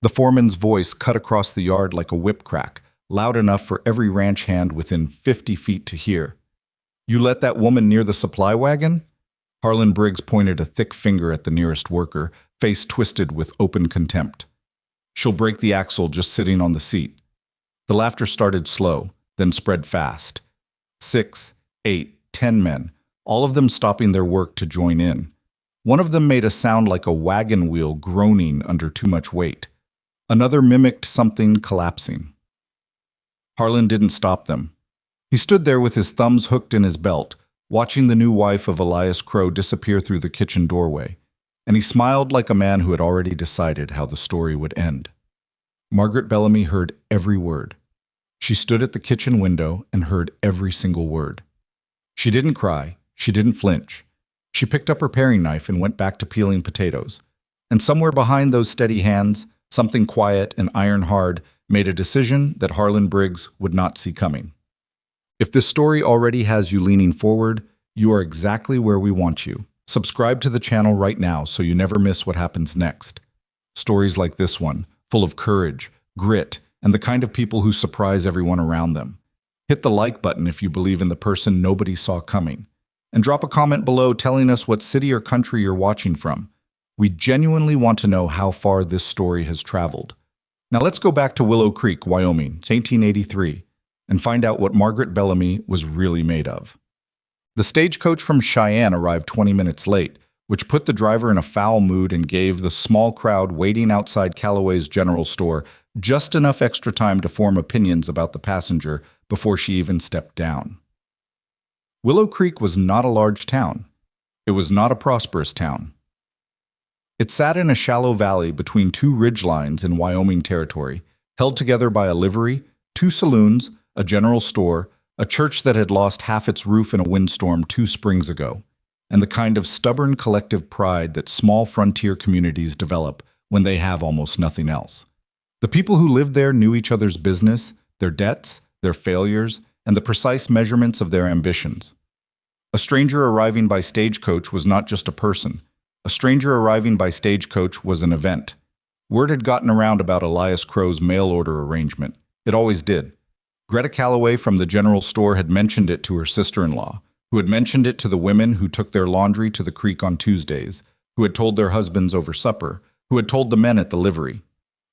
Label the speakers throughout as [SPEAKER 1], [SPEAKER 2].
[SPEAKER 1] The foreman's voice cut across the yard like a whip crack, loud enough for every ranch hand within 50 feet to hear. "You let that woman near the supply wagon?" Harlan Briggs pointed a thick finger at the nearest worker, face twisted with open contempt. "She'll break the axle just sitting on the seat." The laughter started slow, then spread fast. 6, 8, 10 men, all of them stopping their work to join in. One of them made a sound like a wagon wheel groaning under too much weight. Another mimicked something collapsing. Harlan didn't stop them. He stood there with his thumbs hooked in his belt, watching the new wife of Elias Crow disappear through the kitchen doorway, and he smiled like a man who had already decided how the story would end. Margaret Bellamy heard every word. She stood at the kitchen window and heard every single word. She didn't cry. She didn't flinch. She picked up her paring knife and went back to peeling potatoes. And somewhere behind those steady hands, something quiet and iron-hard made a decision that Harlan Briggs would not see coming. If this story already has you leaning forward, you are exactly where we want you. Subscribe to the channel right now so you never miss what happens next. Stories like this one, full of courage, grit, and the kind of people who surprise everyone around them. Hit the like button if you believe in the person nobody saw coming. And drop a comment below telling us what city or country you're watching from. We genuinely want to know how far this story has traveled. Now let's go back to Willow Creek, Wyoming, 1883, and find out what Margaret Bellamy was really made of. The stagecoach from Cheyenne arrived 20 minutes late, which put the driver in a foul mood and gave the small crowd waiting outside Callaway's general store just enough extra time to form opinions about the passenger before she even stepped down. Willow Creek was not a large town. It was not a prosperous town. It sat in a shallow valley between two ridgelines in Wyoming territory, held together by a livery, two saloons, a general store, a church that had lost half its roof in a windstorm 2 springs ago, and the kind of stubborn collective pride that small frontier communities develop when they have almost nothing else. The people who lived there knew each other's business, their debts, their failures, and the precise measurements of their ambitions. A stranger arriving by stagecoach was not just a person. A stranger arriving by stagecoach was an event. Word had gotten around about Elias Crow's mail order arrangement. It always did. Greta Calloway from the general store had mentioned it to her sister-in-law, who had mentioned it to the women who took their laundry to the creek on Tuesdays, who had told their husbands over supper, who had told the men at the livery.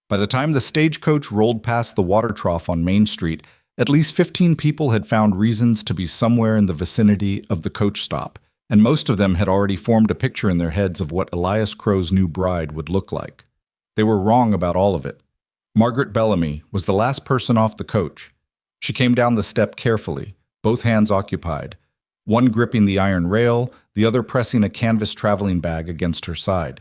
[SPEAKER 1] By the time the stagecoach rolled past the water trough on Main Street, at least 15 people had found reasons to be somewhere in the vicinity of the coach stop, and most of them had already formed a picture in their heads of what Elias Crow's new bride would look like. They were wrong about all of it. Margaret Bellamy was the last person off the coach. She came down the step carefully, both hands occupied, one gripping the iron rail, the other pressing a canvas traveling bag against her side.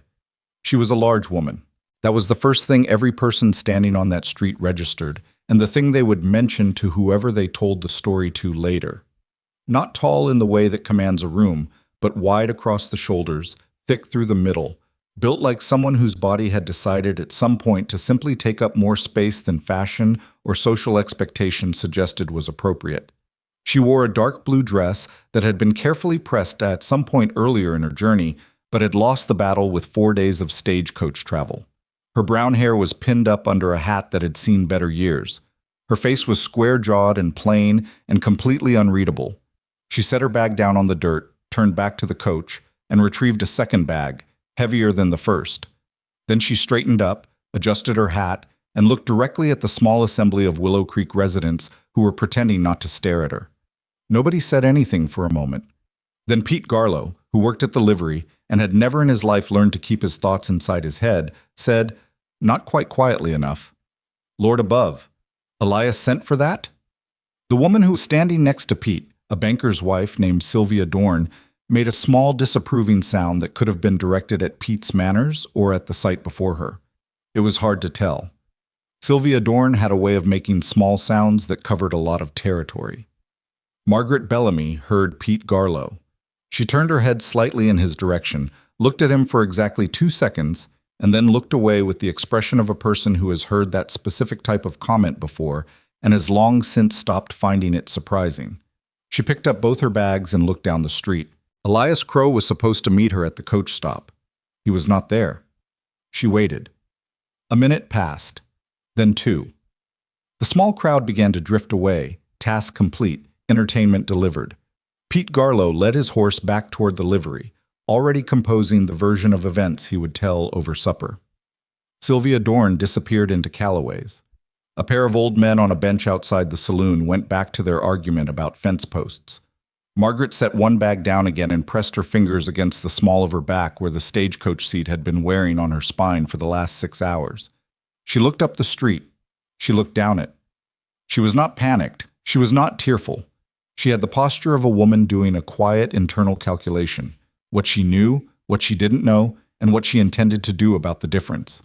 [SPEAKER 1] She was a large woman. That was the first thing every person standing on that street registered, and the thing they would mention to whoever they told the story to later. Not tall in the way that commands a room, but wide across the shoulders, thick through the middle, built like someone whose body had decided at some point to simply take up more space than fashion or social expectation suggested was appropriate. She wore a dark blue dress that had been carefully pressed at some point earlier in her journey, but had lost the battle with 4 days of stagecoach travel. Her brown hair was pinned up under a hat that had seen better years. Her face was square-jawed and plain and completely unreadable. She set her bag down on the dirt, turned back to the coach, and retrieved a second bag, heavier than the first. Then she straightened up, adjusted her hat, and looked directly at the small assembly of Willow Creek residents who were pretending not to stare at her. Nobody said anything for a moment. Then Pete Garlow, who worked at the livery and had never in his life learned to keep his thoughts inside his head, said, not quite quietly enough, "Lord above, Elias sent for that?" The woman who was standing next to Pete, a banker's wife named Sylvia Dorn, made a small disapproving sound that could have been directed at Pete's manners or at the sight before her. It was hard to tell. Sylvia Dorn had a way of making small sounds that covered a lot of territory. Margaret Bellamy heard Pete Garlow. She turned her head slightly in his direction, looked at him for exactly 2 seconds, and then looked away with the expression of a person who has heard that specific type of comment before and has long since stopped finding it surprising. She picked up both her bags and looked down the street. Elias Crow was supposed to meet her at the coach stop. He was not there. She waited. A minute passed, then two. The small crowd began to drift away, task complete, entertainment delivered. Pete Garlow led his horse back toward the livery, already composing the version of events he would tell over supper. Sylvia Dorn disappeared into Calloway's. A pair of old men on a bench outside the saloon went back to their argument about fence posts. Margaret set one bag down again and pressed her fingers against the small of her back where the stagecoach seat had been wearing on her spine for the last 6 hours. She looked up the street. She looked down it. She was not panicked. She was not tearful. She had the posture of a woman doing a quiet internal calculation, what she knew, what she didn't know, and what she intended to do about the difference.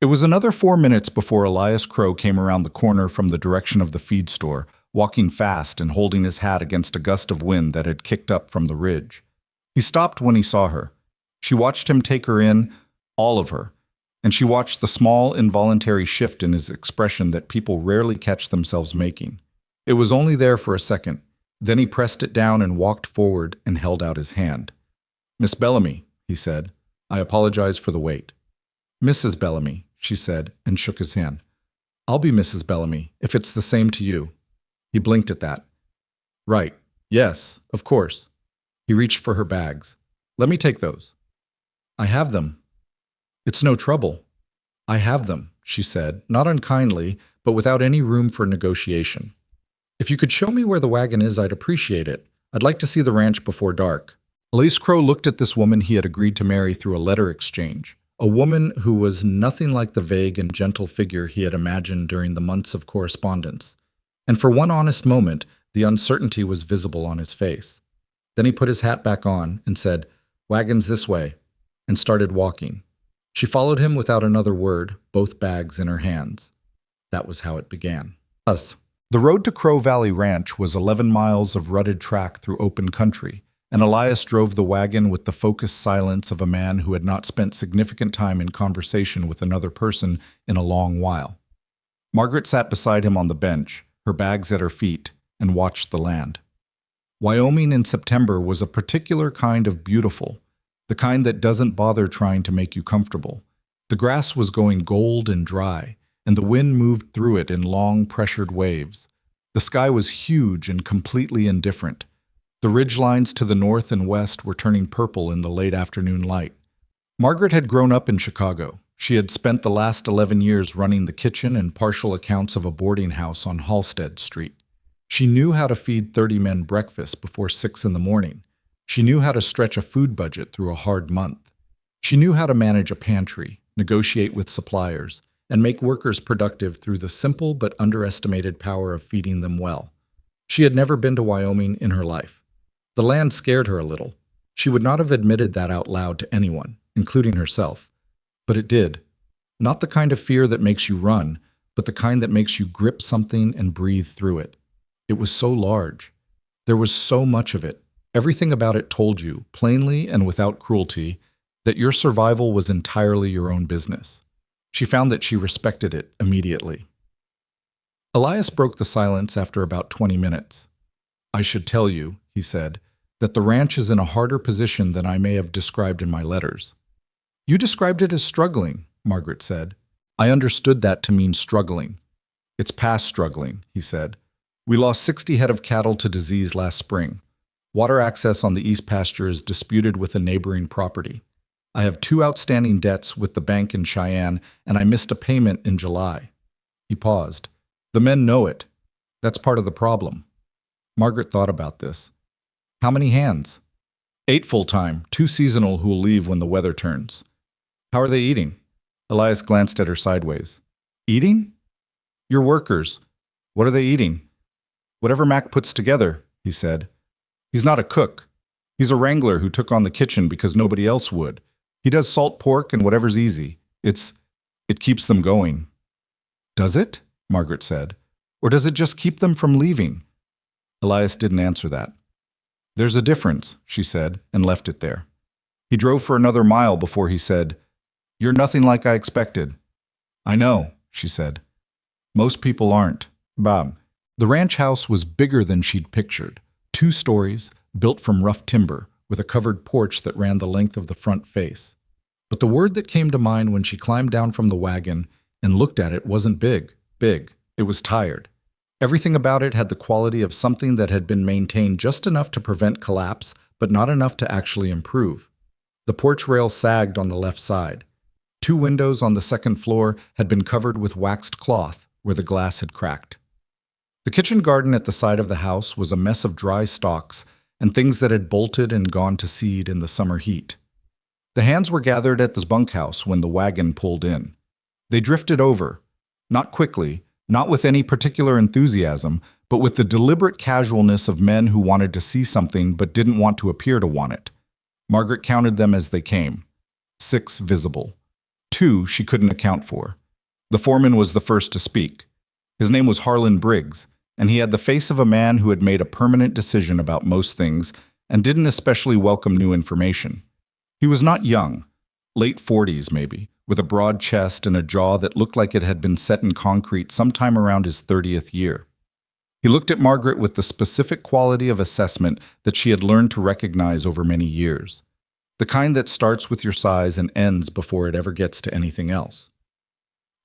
[SPEAKER 1] It was another 4 minutes before Elias Crow came around the corner from the direction of the feed store, walking fast and holding his hat against a gust of wind that had kicked up from the ridge. He stopped when he saw her. She watched him take her in, all of her, and she watched the small, involuntary shift in his expression that people rarely catch themselves making. It was only there for a second. Then he pressed it down and walked forward and held out his hand. "Miss Bellamy," he said, "I apologize for the wait." "Mrs. Bellamy," she said, and shook his hand. "I'll be Mrs. Bellamy, if it's the same to you." He blinked at that. "Right. Yes, of course." He reached for her bags. "Let me take those." "I have them." "It's no trouble." "I have them," she said, not unkindly, but without any room for negotiation. "If you could show me where the wagon is, I'd appreciate it. I'd like to see the ranch before dark." Elias Crow looked at this woman he had agreed to marry through a letter exchange, a woman who was nothing like the vague and gentle figure he had imagined during the months of correspondence. And for one honest moment, the uncertainty was visible on his face. Then he put his hat back on and said, "Wagons this way," and started walking. She followed him without another word, both bags in her hands. That was how it began. The road to Crow Valley Ranch was 11 miles of rutted track through open country, and Elias drove the wagon with the focused silence of a man who had not spent significant time in conversation with another person in a long while. Margaret sat beside him on the bench, her bags at her feet, and watched the land. Wyoming in September was a particular kind of beautiful, the kind that doesn't bother trying to make you comfortable. The grass was going gold and dry, and the wind moved through it in long, pressured waves. The sky was huge and completely indifferent. The ridgelines to the north and west were turning purple in the late afternoon light. Margaret had grown up in Chicago. She had spent the last 11 years running the kitchen and partial accounts of a boarding house on Halstead Street. She knew how to feed 30 men breakfast before 6 in the morning. She knew how to stretch a food budget through a hard month. She knew how to manage a pantry, negotiate with suppliers, and make workers productive through the simple but underestimated power of feeding them well. She had never been to Wyoming in her life. The land scared her a little. She would not have admitted that out loud to anyone, including herself. But it did. Not the kind of fear that makes you run, but the kind that makes you grip something and breathe through it. It was so large. There was so much of it. Everything about it told you, plainly and without cruelty, that your survival was entirely your own business. She found that she respected it immediately. Elias broke the silence after about 20 minutes. "I should tell you," he said, "that the ranch is in a harder position than I may have described in my letters." "You described it as struggling," Margaret said. "I understood that to mean struggling." "It's past struggling," he said. "We lost 60 head of cattle to disease last spring. Water access on the east pasture is disputed with a neighboring property. I have 2 outstanding debts with the bank in Cheyenne, and I missed a payment in July." He paused. "The men know it. That's part of the problem." Margaret thought about this. "How many hands?" 8 full-time, 2 seasonal who'll leave when the weather turns." "How are they eating?" Elias glanced at her sideways. "Eating?" "Your workers. What are they eating?" "Whatever Mac puts together," he said. "He's not a cook. He's a wrangler who took on the kitchen because nobody else would. He does salt pork and whatever's easy. It keeps them going." "Does it?" Margaret said. "Or does it just keep them from leaving?" Elias didn't answer that. "There's a difference," she said, and left it there. He drove for another mile before he said, "You're nothing like I expected." "I know," she said. "Most people aren't." Bob. The ranch house was bigger than she'd pictured. 2 stories, built from rough timber, with a covered porch that ran the length of the front face. But the word that came to mind when she climbed down from the wagon and looked at it wasn't big. It was tired. Everything about it had the quality of something that had been maintained just enough to prevent collapse, but not enough to actually improve. The porch rail sagged on the left side. 2 windows on the second floor had been covered with waxed cloth where the glass had cracked. The kitchen garden at the side of the house was a mess of dry stalks and things that had bolted and gone to seed in the summer heat. The hands were gathered at the bunkhouse when the wagon pulled in. They drifted over, not quickly, not with any particular enthusiasm, but with the deliberate casualness of men who wanted to see something but didn't want to appear to want it. Margaret counted them as they came. 6 visible. 2 she couldn't account for. The foreman was the first to speak. His name was Harlan Briggs, and he had the face of a man who had made a permanent decision about most things and didn't especially welcome new information. He was not young, late 40s maybe, with a broad chest and a jaw that looked like it had been set in concrete sometime around his 30th year. He looked at Margaret with the specific quality of assessment that she had learned to recognize over many years, the kind that starts with your size and ends before it ever gets to anything else.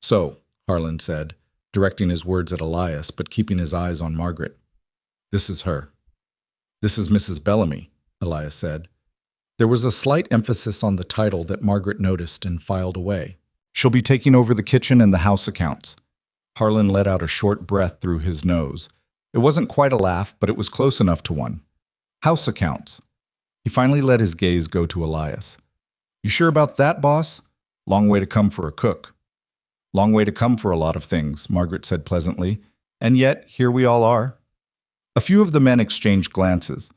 [SPEAKER 1] "So," Harlan said, directing his words at Elias but keeping his eyes on Margaret. "This is her." "This is Mrs. Bellamy," Elias said. There was a slight emphasis on the title that Margaret noticed and filed away. "She'll be taking over the kitchen and the house accounts." Harlan let out a short breath through his nose. It wasn't quite a laugh, but it was close enough to one. "House accounts." He finally let his gaze go to Elias. "You sure about that, boss? Long way to come for a cook." "Long way to come for a lot of things," Margaret said pleasantly. "And yet, here we all are." A few of the men exchanged glances.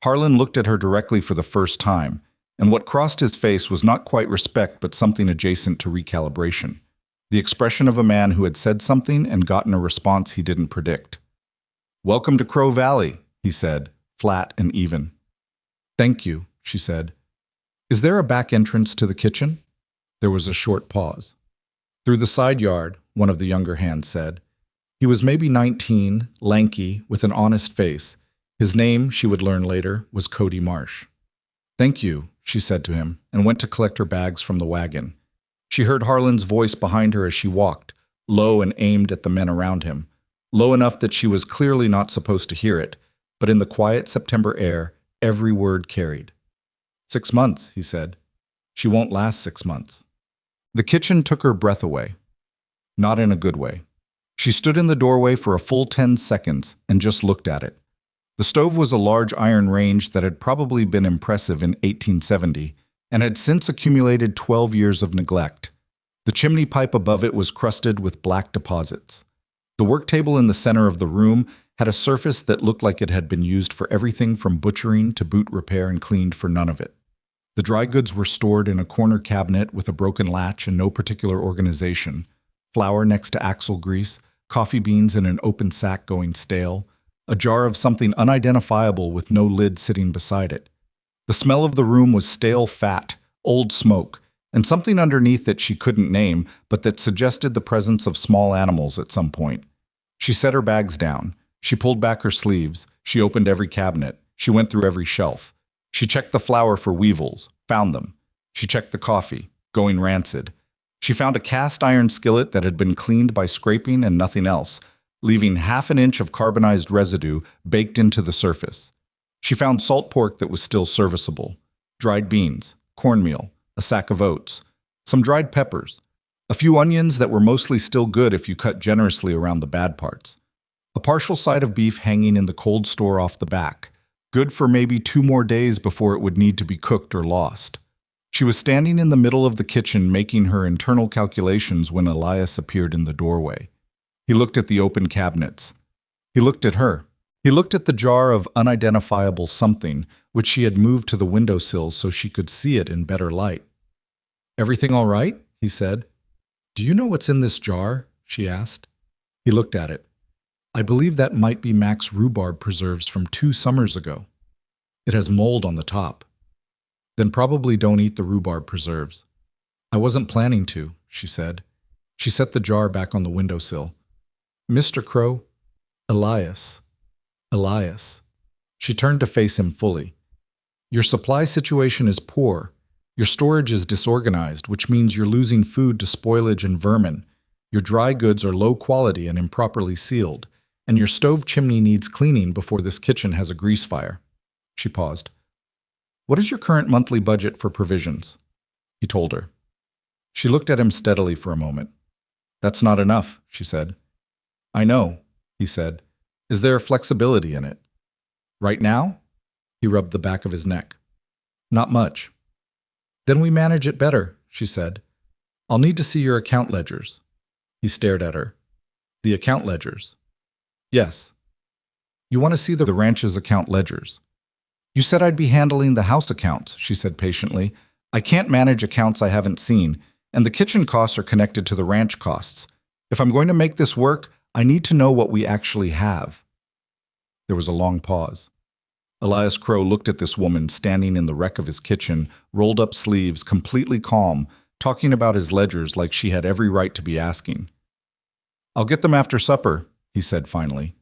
[SPEAKER 1] Harlan looked at her directly for the first time, and what crossed his face was not quite respect but something adjacent to recalibration. The expression of a man who had said something and gotten a response he didn't predict. "Welcome to Crow Valley," he said, flat and even. "Thank you," she said. "Is there a back entrance to the kitchen?" There was a short pause. "Through the side yard," one of the younger hands said. He was maybe 19, lanky, with an honest face. His name, she would learn later, was Cody Marsh. "Thank you," she said to him, and went to collect her bags from the wagon. She heard Harlan's voice behind her as she walked, low and aimed at the men around him, low enough that she was clearly not supposed to hear it, but in the quiet September air, every word carried. 6 months, he said. "She won't last 6 months." The kitchen took her breath away. Not in a good way. She stood in the doorway for a full 10 seconds and just looked at it. The stove was a large iron range that had probably been impressive in 1870 and had since accumulated 12 years of neglect. The chimney pipe above it was crusted with black deposits. The work table in the center of the room had a surface that looked like it had been used for everything from butchering to boot repair and cleaned for none of it. The dry goods were stored in a corner cabinet with a broken latch and no particular organization. Flour next to axle grease, coffee beans in an open sack going stale, a jar of something unidentifiable with no lid sitting beside it. The smell of the room was stale fat, old smoke, and something underneath that she couldn't name, but that suggested the presence of small animals at some point. She set her bags down. She pulled back her sleeves. She opened every cabinet. She went through every shelf. She checked the flour for weevils, found them. She checked the coffee, going rancid. She found a cast iron skillet that had been cleaned by scraping and nothing else, leaving ½ an inch of carbonized residue baked into the surface. She found salt pork that was still serviceable, dried beans, cornmeal, a sack of oats, some dried peppers, a few onions that were mostly still good if you cut generously around the bad parts, a partial side of beef hanging in the cold store off the back, good for maybe 2 more days before it would need to be cooked or lost. She was standing in the middle of the kitchen making her internal calculations when Elias appeared in the doorway. He looked at the open cabinets. He looked at her. He looked at the jar of unidentifiable something, which she had moved to the windowsill so she could see it in better light. "Everything all right?" he said. "Do you know what's in this jar?" she asked. He looked at it. "I believe that might be Mac's rhubarb preserves from 2 summers ago. It has mold on the top." "Then probably don't eat the rhubarb preserves." "I wasn't planning to," she said. She set the jar back on the windowsill. "Mr. Crow?" "Elias." "Elias." She turned to face him fully. "Your supply situation is poor. Your storage is disorganized, which means you're losing food to spoilage and vermin. Your dry goods are low quality and improperly sealed, and your stove chimney needs cleaning before this kitchen has a grease fire." She paused. "What is your current monthly budget for provisions?" He told her. She looked at him steadily for a moment. "That's not enough," she said. "I know," he said. "Is there flexibility in it?" "Right now?" He rubbed the back of his neck. "Not much." "Then we manage it better," she said. "I'll need to see your account ledgers." He stared at her. "The account ledgers?" "Yes." "You want to see the ranch's account ledgers?" "You said I'd be handling the house accounts," she said patiently. "I can't manage accounts I haven't seen, and the kitchen costs are connected to the ranch costs. If I'm going to make this work, I need to know what we actually have." There was a long pause. Elias Crow looked at this woman standing in the wreck of his kitchen, rolled up sleeves, completely calm, talking about his ledgers like she had every right to be asking. "I'll get them after supper," he said finally.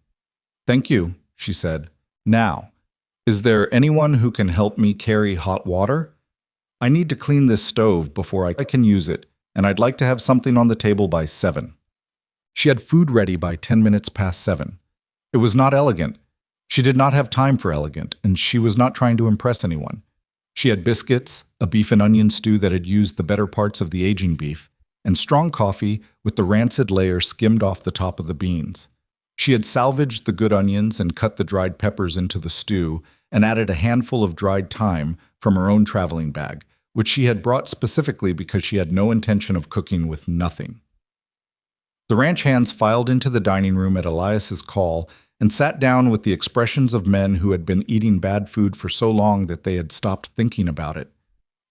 [SPEAKER 1] "Thank you," she said. "Now, is there anyone who can help me carry hot water? I need to clean this stove before I can use it, and I'd like to have something on the table by 7. She had food ready by 10 minutes past 7. It was not elegant. She did not have time for elegant, and she was not trying to impress anyone. She had biscuits, a beef and onion stew that had used the better parts of the aging beef, and strong coffee with the rancid layer skimmed off the top of the beans. She had salvaged the good onions and cut the dried peppers into the stew and added a handful of dried thyme from her own traveling bag, which she had brought specifically because she had no intention of cooking with nothing. The ranch hands filed into the dining room at Elias's call and sat down with the expressions of men who had been eating bad food for so long that they had stopped thinking about it.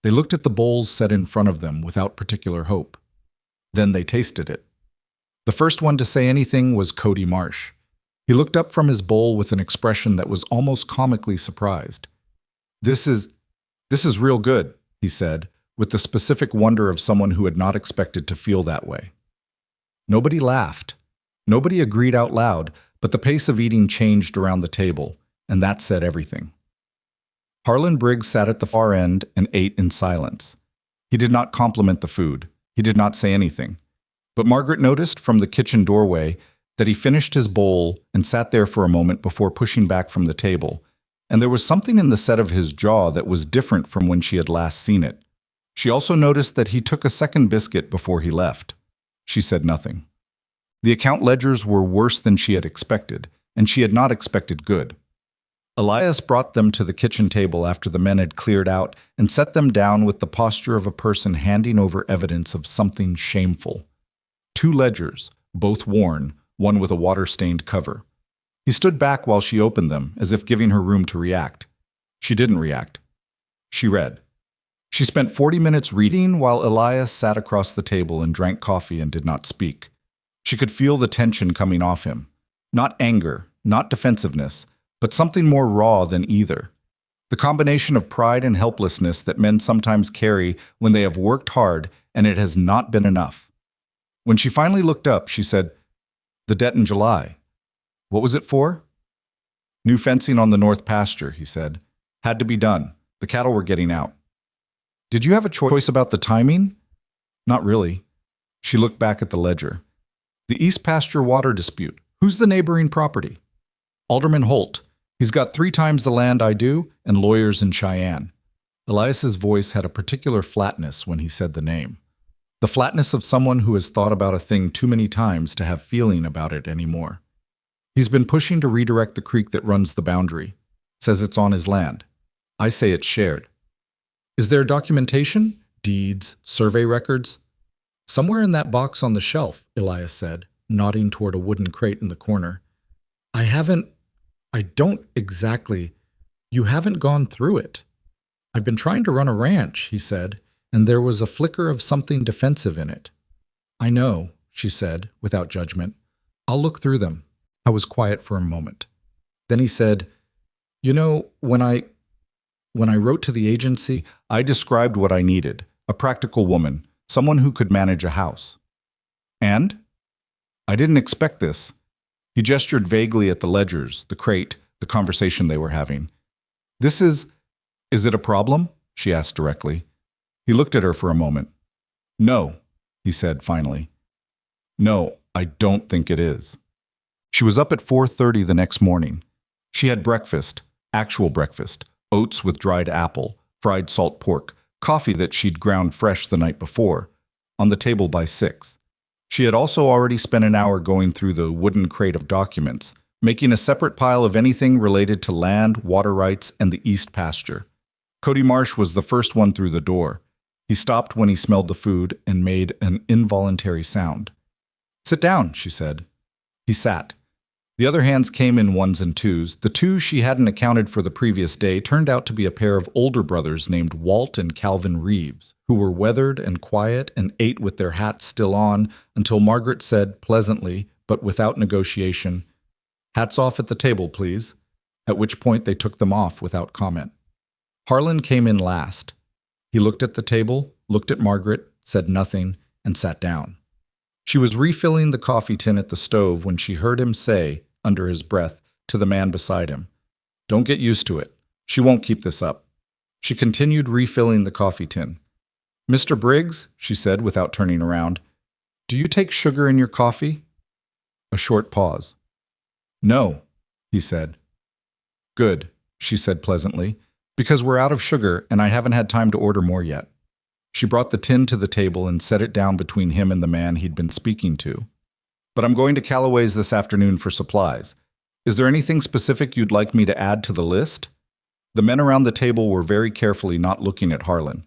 [SPEAKER 1] They looked at the bowls set in front of them without particular hope. Then they tasted it. The first one to say anything was Cody Marsh. He looked up from his bowl with an expression that was almost comically surprised. This is real good," he said, with the specific wonder of someone who had not expected to feel that way. Nobody laughed. Nobody agreed out loud, but the pace of eating changed around the table, and that said everything. Harlan Briggs sat at the far end and ate in silence. He did not compliment the food. He did not say anything. But Margaret noticed from the kitchen doorway that he finished his bowl and sat there for a moment before pushing back from the table, and there was something in the set of his jaw that was different from when she had last seen it. She also noticed that he took a second biscuit before he left. She said nothing. The account ledgers were worse than she had expected, and she had not expected good. Elias brought them to the kitchen table after the men had cleared out and set them down with the posture of a person handing over evidence of something shameful. 2 ledgers, both worn, one with a water-stained cover. He stood back while she opened them, as if giving her room to react. She didn't react. She read. She spent 40 minutes reading while Elias sat across the table and drank coffee and did not speak. She could feel the tension coming off him. Not anger, not defensiveness, but something more raw than either. The combination of pride and helplessness that men sometimes carry when they have worked hard and it has not been enough. When she finally looked up, she said, "The debt in July. What was it for?" "New fencing on the north pasture," he said. "Had to be done. The cattle were getting out." "Did you have a choice about the timing?" "Not really." She looked back at the ledger. "The east pasture water dispute. Who's the neighboring property?" "Alderman Holt. He's got 3 times the land I do and lawyers in Cheyenne." Elias's voice had a particular flatness when he said the name. The flatness of someone who has thought about a thing too many times to have feeling about it anymore. "He's been pushing to redirect the creek that runs the boundary. Says it's on his land. I say it's shared." "Is there documentation? Deeds, survey records?" "Somewhere in that box on the shelf," Elias said, nodding toward a wooden crate in the corner. I don't exactly. You haven't gone through it." "I've been trying to run a ranch," he said, and there was a flicker of something defensive in it. "I know," she said, without judgment. "I'll look through them." I was quiet for a moment. Then he said, "You know, when I wrote to the agency, I described what I needed, a practical woman, someone who could manage a house." "And?" "I didn't expect this." He gestured vaguely at the ledgers, the crate, the conversation they were having. Is it a problem?" she asked directly. He looked at her for a moment. No, he said finally. No, I don't think it is. She was up at 4:30 the next morning. She had breakfast, actual breakfast, oats with dried apple, fried salt pork, coffee that she'd ground fresh the night before, on the table by 6. She had also already spent an hour going through the wooden crate of documents, making a separate pile of anything related to land, water rights, and the East pasture. Cody Marsh was the first one through the door. He stopped when he smelled the food and made an involuntary sound. "Sit down," she said. He sat. The other hands came in ones and twos. The two she hadn't accounted for the previous day turned out to be a pair of older brothers named Walt and Calvin Reeves, who were weathered and quiet and ate with their hats still on until Margaret said pleasantly, but without negotiation, "Hats off at the table, please," at which point they took them off without comment. Harlan came in last. He looked at the table, looked at Margaret, said nothing, and sat down. She was refilling the coffee tin at the stove when she heard him say, under his breath, to the man beside him, "Don't get used to it. She won't keep this up." She continued refilling the coffee tin. "Mr. Briggs," she said without turning around, "do you take sugar in your coffee?" A short pause. "No," he said. "Good," she said pleasantly, "because we're out of sugar and I haven't had time to order more yet." She brought the tin to the table and set it down between him and the man he'd been speaking to. "But I'm going to Callaway's this afternoon for supplies. Is there anything specific you'd like me to add to the list?" The men around the table were very carefully not looking at Harlan.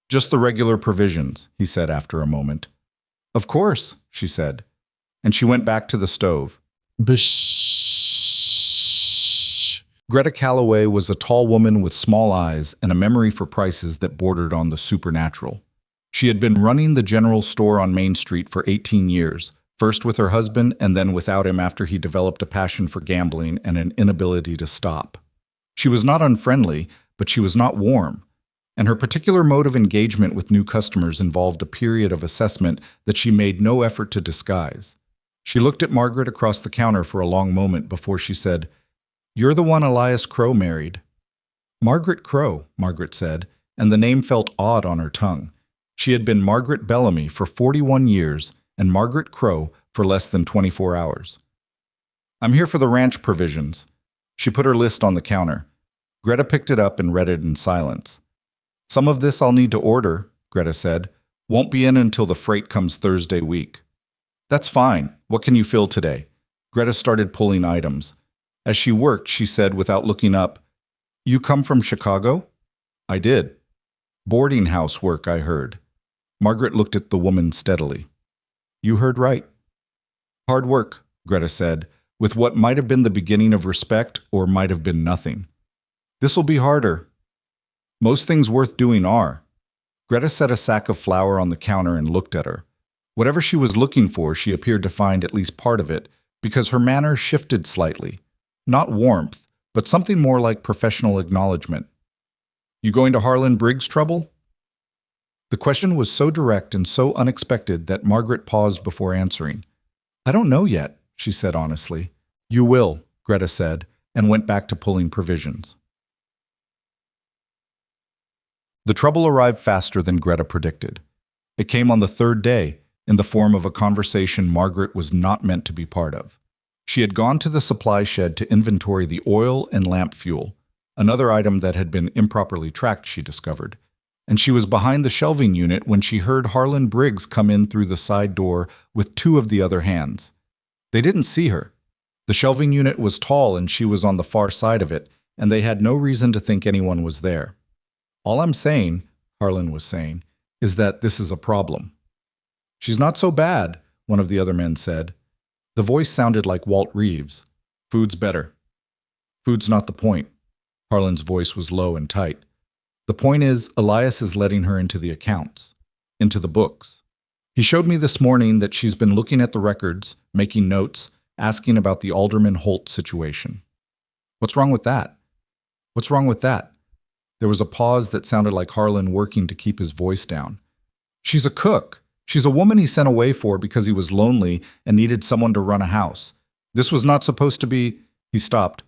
[SPEAKER 1] "Just the regular provisions," he said after a moment. "Of course," she said, and she went back to the stove. Greta Calloway was a tall woman with small eyes and a memory for prices that bordered on the supernatural. She had been running the general store on Main Street for 18 years, first with her husband and then without him after he developed a passion for gambling and an inability to stop. She was not unfriendly, but she was not warm, and her particular mode of engagement with new customers involved a period of assessment that she made no effort to disguise. She looked at Margaret across the counter for a long moment before she said, "You're the one Elias Crow married." "Margaret Crow," Margaret said, and the name felt odd on her tongue. She had been Margaret Bellamy for 41 years and Margaret Crow for less than 24 hours. "I'm here for the ranch provisions." She put her list on the counter. Greta picked it up and read it in silence. "Some of this I'll need to order," Greta said. "Won't be in until the freight comes Thursday week." "That's fine. What can you fill today?" Greta started pulling items. As she worked, she said without looking up, "You come from Chicago?" "I did." "Boarding house work, I heard." Margaret looked at the woman steadily. "You heard right." "Hard work," Greta said, with what might have been the beginning of respect or might have been nothing. "This'll be harder." "Most things worth doing are." Greta set a sack of flour on the counter and looked at her. Whatever she was looking for, she appeared to find at least part of it, because her manner shifted slightly. Not warmth, but something more like professional acknowledgement. "You going to Harlan Briggs' trouble?" The question was so direct and so unexpected that Margaret paused before answering. "I don't know yet," she said honestly. "You will," Greta said, and went back to pulling provisions. The trouble arrived faster than Greta predicted. It came on the third day, in the form of a conversation Margaret was not meant to be part of. She had gone to the supply shed to inventory the oil and lamp fuel, another item that had been improperly tracked, she discovered, and she was behind the shelving unit when she heard Harlan Briggs come in through the side door with two of the other hands. They didn't see her. The shelving unit was tall and she was on the far side of it, and they had no reason to think anyone was there. "All I'm saying," Harlan was saying, "is that this is a problem." "She's not so bad," one of the other men said. The voice sounded like Walt Reeves. "Food's better." "Food's not the point." Harlan's voice was low and tight. "The point is, Elias is letting her into the accounts, into the books. He showed me this morning that she's been looking at the records, making notes, asking about the Alderman Holt situation." "What's wrong with that?" "What's wrong with that?" There was a pause that sounded like Harlan working to keep his voice down. "She's a cook. She's a woman he sent away for because he was lonely and needed someone to run a house. This was not supposed to be—" He stopped.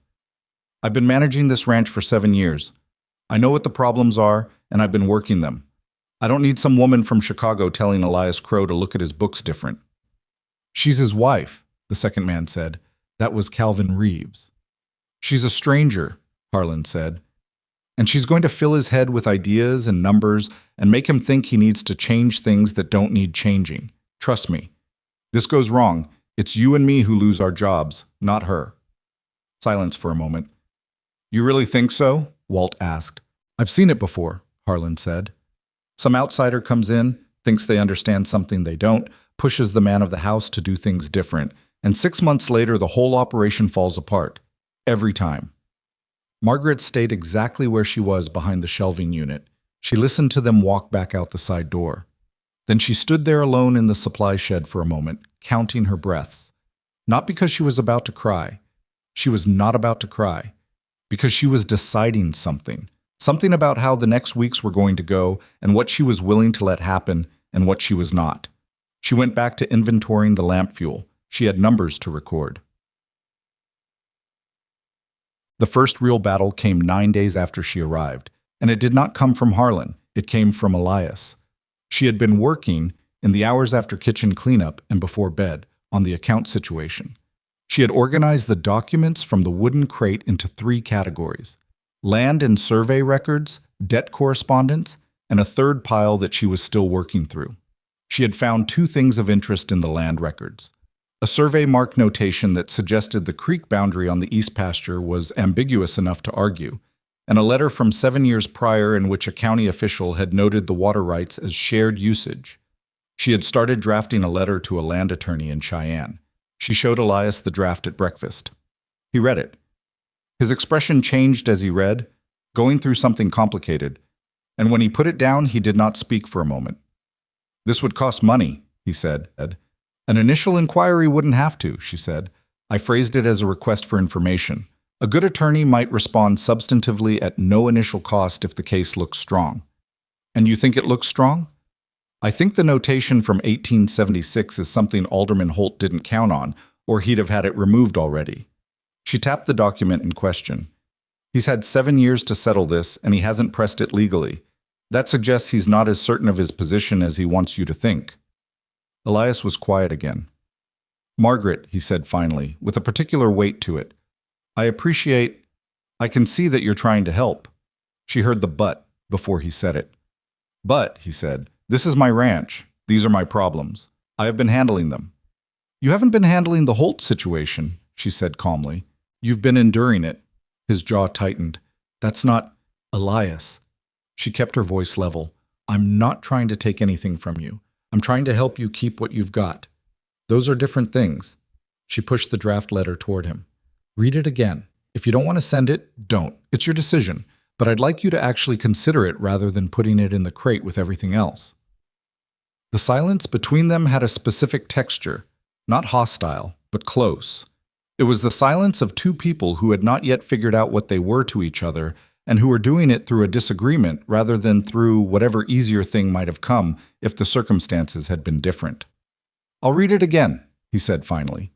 [SPEAKER 1] "I've been managing this ranch for 7 years. I know what the problems are, and I've been working them. I don't need some woman from Chicago telling Elias Crow to look at his books different. She's his wife, the second man said. That was Calvin Reeves. She's a stranger, Harlan said. And she's going to fill his head with ideas and numbers and make him think he needs to change things that don't need changing. Trust me. This goes wrong. It's you and me who lose our jobs, not her. Silence for a moment. You really think so? Walt asked. I've seen it before, Harlan said. Some outsider comes in, thinks they understand something they don't, pushes the man of the house to do things different, and 6 months later the whole operation falls apart. Every time. Margaret stayed exactly where she was behind the shelving unit. She listened to them walk back out the side door. Then she stood there alone in the supply shed for a moment, counting her breaths. Not because she was about to cry. She was not about to cry. Because she was deciding something. Something about how the next weeks were going to go and what she was willing to let happen and what she was not. She went back to inventorying the lamp fuel. She had numbers to record. The first real battle came 9 days after she arrived, and it did not come from Harlan. It came from Elias. She had been working in the hours after kitchen cleanup and before bed on the account situation. She had organized the documents from the wooden crate into 3 categories: land and survey records, debt correspondence, and a third pile that she was still working through. She had found 2 things of interest in the land records. A survey mark notation that suggested the creek boundary on the east pasture was ambiguous enough to argue, and a letter from 7 years prior in which a county official had noted the water rights as shared usage. She had started drafting a letter to a land attorney in Cheyenne. She showed Elias the draft at breakfast. He read it. His expression changed as he read, going through something complicated, and when he put it down, he did not speak for a moment. This would cost money, he said. An initial inquiry wouldn't have to, she said. I phrased it as a request for information. A good attorney might respond substantively at no initial cost if the case looks strong. And you think it looks strong? I think the notation from 1876 is something Alderman Holt didn't count on, or he'd have had it removed already. She tapped the document in question. He's had 7 years to settle this, and he hasn't pressed it legally. That suggests he's not as certain of his position as he wants you to think. Elias was quiet again. Margaret, he said finally, with a particular weight to it. I can see that you're trying to help. She heard the but before he said it. But, he said, this is my ranch. These are my problems. I have been handling them. You haven't been handling the Holt situation, she said calmly. You've been enduring it. His jaw tightened. That's not Elias. She kept her voice level. I'm not trying to take anything from you. I'm trying to help you keep what you've got. Those are different things. She pushed the draft letter toward him. Read it again. If you don't want to send it, don't. It's your decision. But I'd like you to actually consider it rather than putting it in the crate with everything else. The silence between them had a specific texture, not hostile, but close. It was the silence of 2 people who had not yet figured out what they were to each other and who were doing it through a disagreement rather than through whatever easier thing might have come if the circumstances had been different. I'll read it again, he said finally.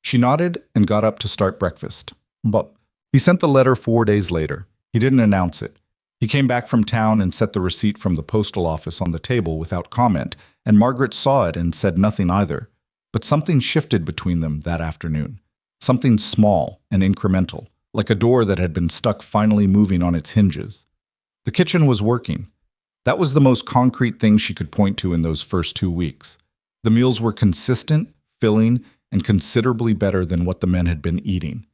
[SPEAKER 1] She nodded and got up to start breakfast. But he sent the letter 4 days later. He didn't announce it. He came back from town and set the receipt from the postal office on the table without comment, and Margaret saw it and said nothing either. But something shifted between them that afternoon. Something small and incremental, like a door that had been stuck finally moving on its hinges. The kitchen was working. That was the most concrete thing she could point to in those first 2 weeks. The meals were consistent, filling, and considerably better than what the men had been eating.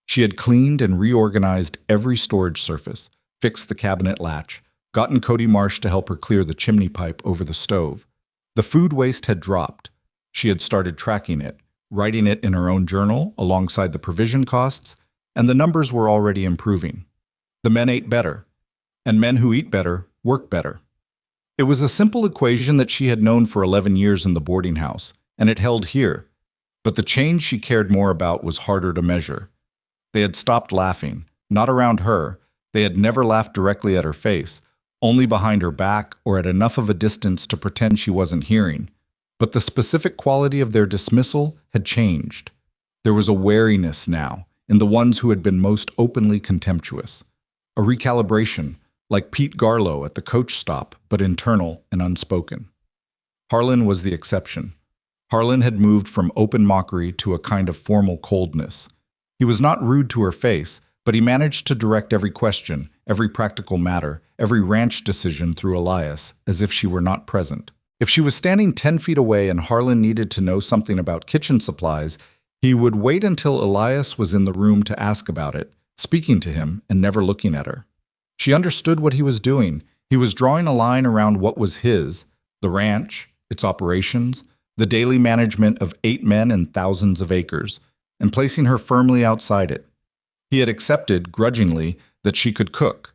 [SPEAKER 1] She had cleaned and reorganized every storage surface, fixed the cabinet latch, gotten Cody Marsh to help her clear the chimney pipe over the stove. The food waste had dropped. She had started tracking it, writing it in her own journal alongside the provision costs, and the numbers were already improving. The men ate better, and men who eat better work better. It was a simple equation that she had known for 11 years in the boarding house, and it held here. But the change she cared more about was harder to measure. They had stopped laughing, not around her. They had never laughed directly at her face, only behind her back or at enough of a distance to pretend she wasn't hearing. But the specific quality of their dismissal had changed. There was a wariness now in the ones who had been most openly contemptuous, a recalibration, like Pete Garlow at the coach stop, but internal and unspoken. Harlan was the exception. Harlan had moved from open mockery to a kind of formal coldness. He was not rude to her face, but he managed to direct every question, every practical matter, every ranch decision through Elias, as if she were not present. If she was standing 10 feet away and Harlan needed to know something about kitchen supplies, he would wait until Elias was in the room to ask about it, speaking to him and never looking at her. She understood what he was doing. He was drawing a line around what was his, the ranch, its operations, the daily management of 8 men and thousands of acres, and placing her firmly outside it. He had accepted, grudgingly, that she could cook.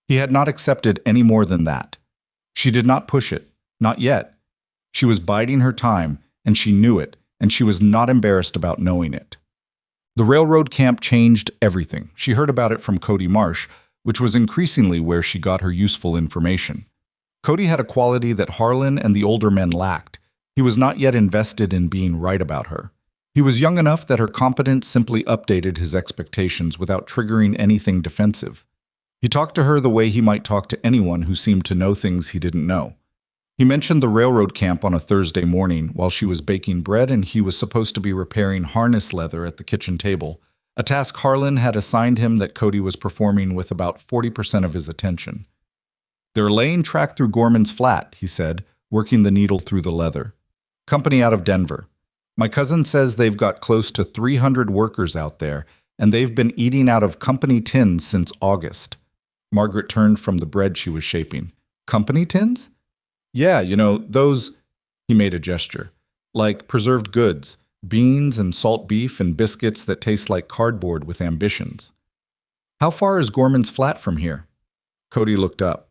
[SPEAKER 1] He had not accepted any more than that. She did not push it, not yet. She was biding her time, and she knew it, and she was not embarrassed about knowing it. The railroad camp changed everything. She heard about it from Cody Marsh, which was increasingly where she got her useful information. Cody had a quality that Harlan and the older men lacked. He was not yet invested in being right about her. He was young enough that her competence simply updated his expectations without triggering anything defensive. He talked to her the way he might talk to anyone who seemed to know things he didn't know. He mentioned the railroad camp on a Thursday morning while she was baking bread and he was supposed to be repairing harness leather at the kitchen table, a task Harlan had assigned him that Cody was performing with about 40% of his attention. "They're laying track through Gorman's Flat," he said, working the needle through the leather. "Company out of Denver. My cousin says they've got close to 300 workers out there, and they've been eating out of company tins since August." Margaret turned from the bread she was shaping. "Company tins?" "Yeah, those," he made a gesture, "like preserved goods, beans and salt beef and biscuits that taste like cardboard with ambitions." "How far is Gorman's Flat from here?" Cody looked up.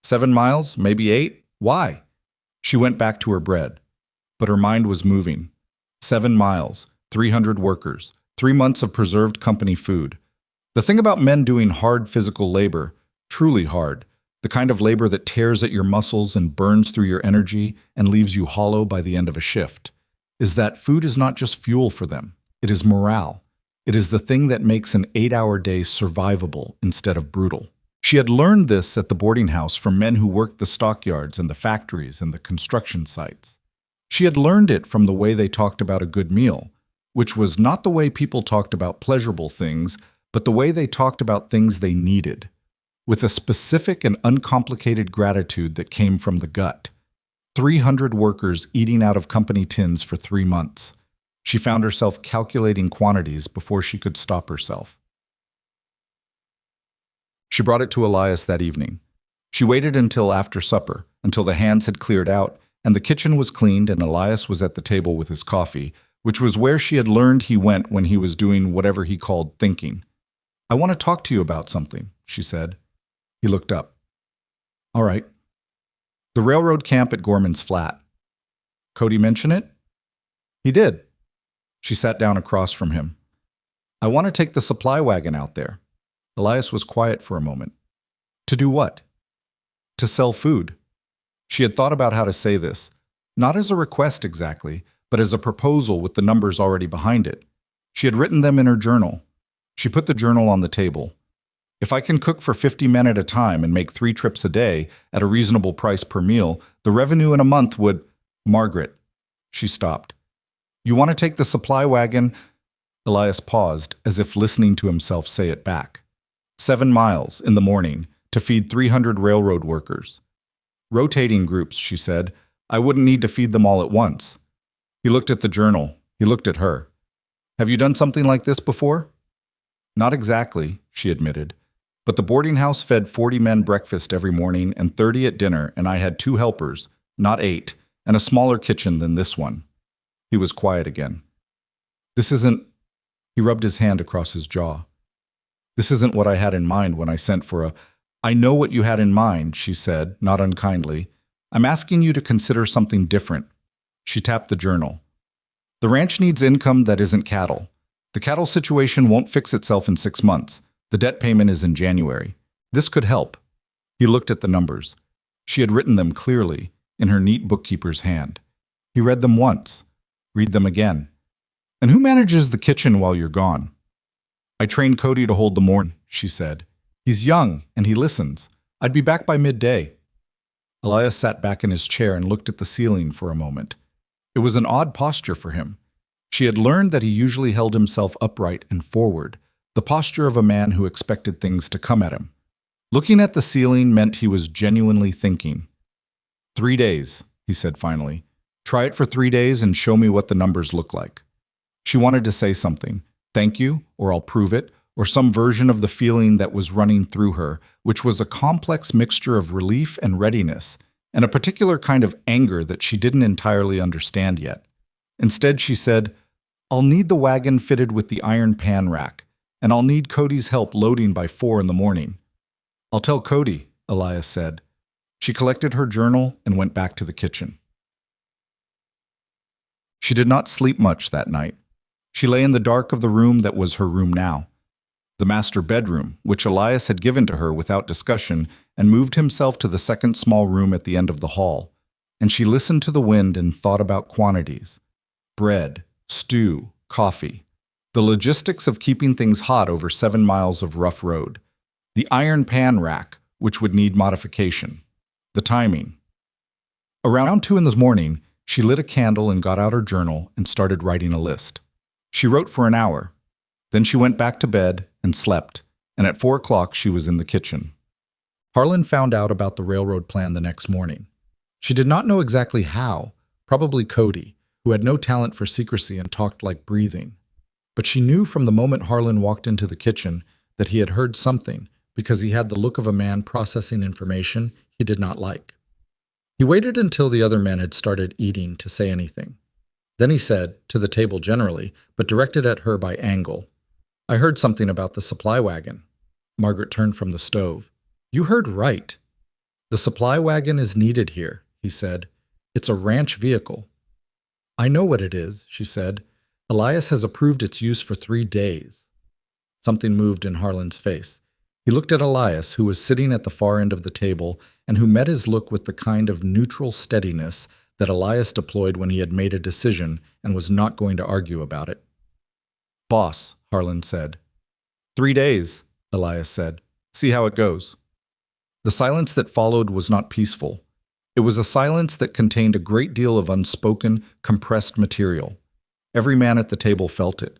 [SPEAKER 1] 7 miles, maybe 8. Why?" She went back to her bread. But her mind was moving. 7 miles, 300 workers, 3 months of preserved company food. The thing about men doing hard physical labor, truly hard, the kind of labor that tears at your muscles and burns through your energy and leaves you hollow by the end of a shift, is that food is not just fuel for them. It is morale. It is the thing that makes an 8-hour day survivable instead of brutal. She had learned this at the boarding house from men who worked the stockyards and the factories and the construction sites. She had learned it from the way they talked about a good meal, which was not the way people talked about pleasurable things, but the way they talked about things they needed, with a specific and uncomplicated gratitude that came from the gut. 300 workers eating out of company tins for 3 months. She found herself calculating quantities before she could stop herself. She brought it to Elias that evening. She waited until after supper, until the hands had cleared out, and the kitchen was cleaned and Elias was at the table with his coffee, which was where she had learned he went when he was doing whatever he called thinking. "I want to talk to you about something," she said. He looked up. "All right." "The railroad camp at Gorman's Flat. Cody mention it?" "He did." She sat down across from him. "I want to take the supply wagon out there." Elias was quiet for a moment. "To do what?" "To sell food." She had thought about how to say this, not as a request exactly, but as a proposal with the numbers already behind it. She had written them in her journal. She put the journal on the table. "If I can cook for 50 men at a time and make 3 trips a day at a reasonable price per meal, the revenue in a month would—" "Margaret." She stopped. "You want to take the supply wagon?" Elias paused, as if listening to himself say it back. 7 miles, in the morning, to feed 300 railroad workers. "Rotating groups," she said. "I wouldn't need to feed them all at once." He looked at the journal. He looked at her. "Have you done something like this before?" "Not exactly," she admitted. "But the boarding house fed 40 men breakfast every morning and 30 at dinner, and I had 2 helpers, not 8, and a smaller kitchen than this one." He was quiet again. "This isn't—" He rubbed his hand across his jaw. "This isn't what I had in mind when I sent for a—" "I know what you had in mind," she said, not unkindly. "I'm asking you to consider something different." She tapped the journal. "The ranch needs income that isn't cattle. The cattle situation won't fix itself in 6 months. The debt payment is in January. This could help." He looked at the numbers. She had written them clearly, in her neat bookkeeper's hand. He read them once. Read them again. "And who manages the kitchen while you're gone?" "I trained Cody to hold the morn," she said. "He's young, and he listens. I'd be back by midday. Elias sat back in his chair and looked at the ceiling for a moment. It was an odd posture for him. She had learned that he usually held himself upright and forward, the posture of a man who expected things to come at him. Looking at the ceiling meant he was genuinely thinking. 3 days, he said finally. Try it for 3 days and show me what the numbers look like. She wanted to say something, thank you, or I'll prove it, or some version of the feeling that was running through her, which was a complex mixture of relief and readiness, and a particular kind of anger that she didn't entirely understand yet. Instead, she said, I'll need the wagon fitted with the iron pan rack, and I'll need Cody's help loading by 4 in the morning. I'll tell Cody, Elias said. She collected her journal and went back to the kitchen. She did not sleep much that night. She lay in the dark of the room that was her room now, the master bedroom, which Elias had given to her without discussion, and moved himself to the second small room at the end of the hall. And she listened to the wind and thought about quantities. Bread, stew, coffee. The logistics of keeping things hot over 7 miles of rough road. The iron pan rack, which would need modification. The timing. Around 2 in the morning, she lit a candle and got out her journal and started writing a list. She wrote for an hour. Then she went back to bed and slept, and at 4 o'clock she was in the kitchen. Harlan found out about the railroad plan the next morning. She did not know exactly how, probably Cody, who had no talent for secrecy and talked like breathing. But she knew from the moment Harlan walked into the kitchen that he had heard something, because he had the look of a man processing information he did not like. He waited until the other men had started eating to say anything. Then he said, to the table generally, but directed at her by angle, I heard something about the supply wagon. Margaret turned from the stove. You heard right. The supply wagon is needed here, he said. It's a ranch vehicle. I know what it is, she said. Elias has approved its use for 3 days. Something moved in Harlan's face. He looked at Elias, who was sitting at the far end of the table, and who met his look with the kind of neutral steadiness that Elias deployed when he had made a decision and was not going to argue about it. Boss, Harlan said. 3 days, Elias said. See how it goes. The silence that followed was not peaceful. It was a silence that contained a great deal of unspoken, compressed material. Every man at the table felt it.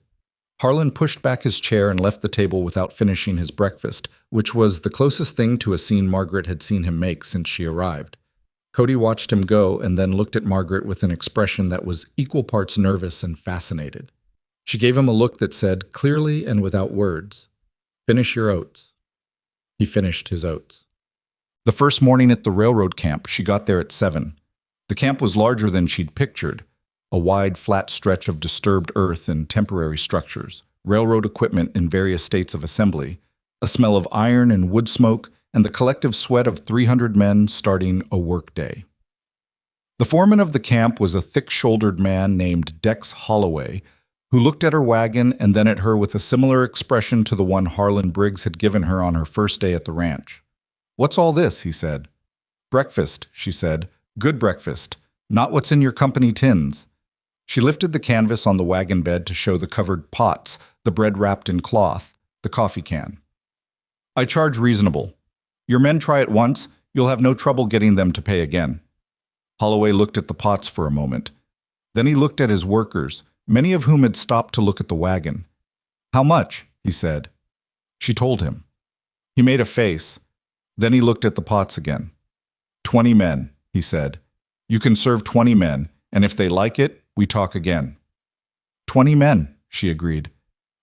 [SPEAKER 1] Harlan pushed back his chair and left the table without finishing his breakfast, which was the closest thing to a scene Margaret had seen him make since she arrived. Cody watched him go and then looked at Margaret with an expression that was equal parts nervous and fascinated. She gave him a look that said, clearly and without words, finish your oats. He finished his oats. The first morning at the railroad camp, she got there at 7. The camp was larger than she'd pictured. A wide, flat stretch of disturbed earth and temporary structures, railroad equipment in various states of assembly, a smell of iron and wood smoke, and the collective sweat of 300 men starting a workday. The foreman of the camp was a thick-shouldered man named Dex Holloway, who looked at her wagon and then at her with a similar expression to the one Harlan Briggs had given her on her first day at the ranch. What's all this? He said. Breakfast, she said. Good breakfast. Not what's in your company tins. She lifted the canvas on the wagon bed to show the covered pots, the bread wrapped in cloth, the coffee can. I charge reasonable. Your men try it once, you'll have no trouble getting them to pay again. Holloway looked at the pots for a moment. Then he looked at his workers, many of whom had stopped to look at the wagon. How much? He said. She told him. He made a face. Then he looked at the pots again. 20 men, he said. You can serve 20 men, and if they like it, we talk again. 20 men, she agreed.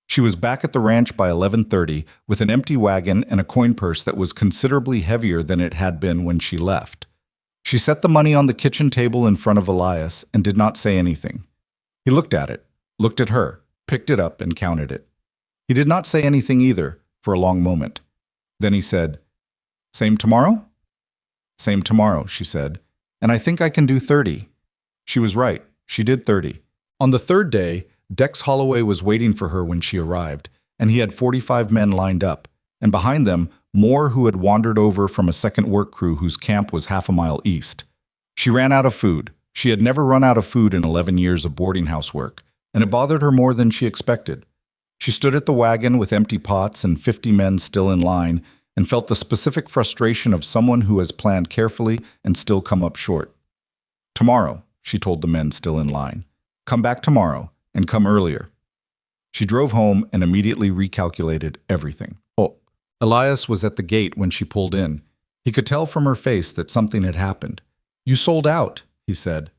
[SPEAKER 1] She was back at the ranch by 11:30 with an empty wagon and a coin purse that was considerably heavier than it had been when she left. She set the money on the kitchen table in front of Elias and did not say anything. He looked at it, looked at her, picked it up and counted it. He did not say anything either for a long moment. Then he said, Same tomorrow? Same tomorrow, she said, and I think I can do 30. She was right. She did 30. On the third day, Dex Holloway was waiting for her when she arrived, and he had 45 men lined up, and behind them, more who had wandered over from a second work crew whose camp was half a mile east. She ran out of food. She had never run out of food in 11 years of boarding house work, and it bothered her more than she expected. She stood at the wagon with empty pots and 50 men still in line, and felt the specific frustration of someone who has planned carefully and still come up short. Tomorrow, she told the men still in line. Come back tomorrow, and come earlier. She drove home and immediately recalculated everything. Oh, Elias was at the gate when she pulled in. He could tell from her face that something had happened. You sold out, he said.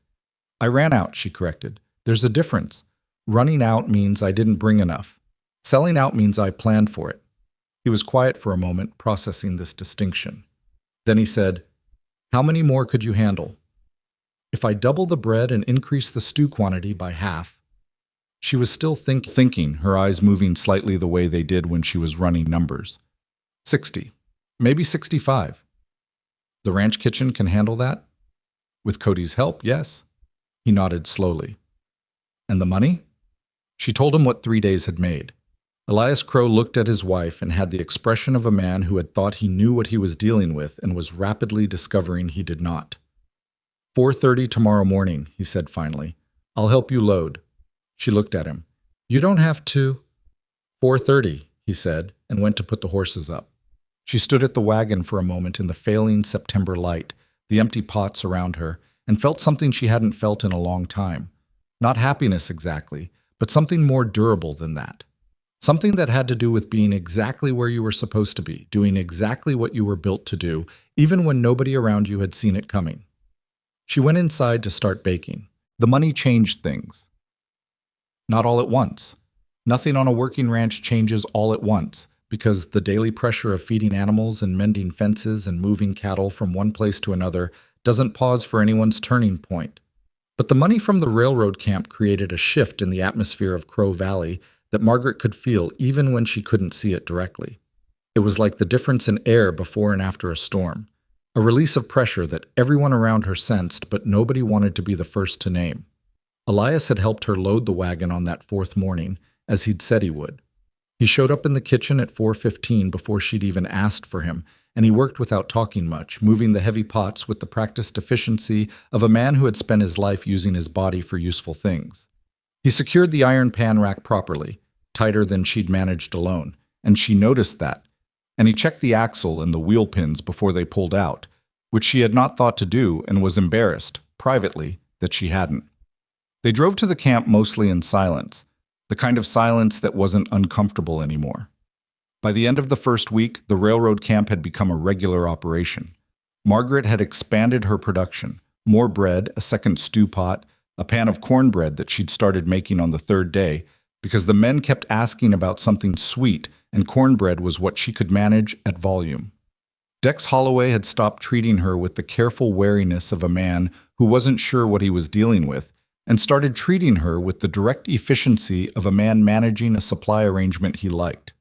[SPEAKER 1] I ran out, she corrected. There's a difference. Running out means I didn't bring enough. Selling out means I planned for it. He was quiet for a moment, processing this distinction. Then he said, How many more could you handle? If I double the bread and increase the stew quantity by half. She was still thinking, her eyes moving slightly the way they did when she was running numbers. 60, maybe 65. The ranch kitchen can handle that? With Cody's help, yes. He nodded slowly. And the money? She told him what 3 days had made. Elias Crow looked at his wife and had the expression of a man who had thought he knew what he was dealing with and was rapidly discovering he did not. 4:30 tomorrow morning, he said finally. I'll help you load. She looked at him. You don't have to. 4:30, he said, and went to put the horses up. She stood at the wagon for a moment in the failing September light, the empty pots around her, and felt something she hadn't felt in a long time. Not happiness exactly, but something more durable than that. Something that had to do with being exactly where you were supposed to be, doing exactly what you were built to do, even when nobody around you had seen it coming. She went inside to start baking. The money changed things. Not all at once. Nothing on a working ranch changes all at once, because the daily pressure of feeding animals and mending fences and moving cattle from one place to another doesn't pause for anyone's turning point. But the money from the railroad camp created a shift in the atmosphere of Crow Valley that Margaret could feel even when she couldn't see it directly. It was like the difference in air before and after a storm, a release of pressure that everyone around her sensed but nobody wanted to be the first to name. Elias had helped her load the wagon on that fourth morning, as he'd said he would. He showed up in the kitchen at 4:15 before she'd even asked for him, and he worked without talking much, moving the heavy pots with the practiced efficiency of a man who had spent his life using his body for useful things. He secured the iron pan rack properly, tighter than she'd managed alone, and she noticed that, and he checked the axle and the wheel pins before they pulled out, which she had not thought to do and was embarrassed, privately, that she hadn't. They drove to the camp mostly in silence, the kind of silence that wasn't uncomfortable anymore. By the end of the first week, the railroad camp had become a regular operation. Margaret had expanded her production, more bread, a second stew pot, a pan of cornbread that she'd started making on the third day, because the men kept asking about something sweet, and cornbread was what she could manage at volume. Dex Holloway had stopped treating her with the careful wariness of a man who wasn't sure what he was dealing with, and started treating her with the direct efficiency of a man managing a supply arrangement he liked.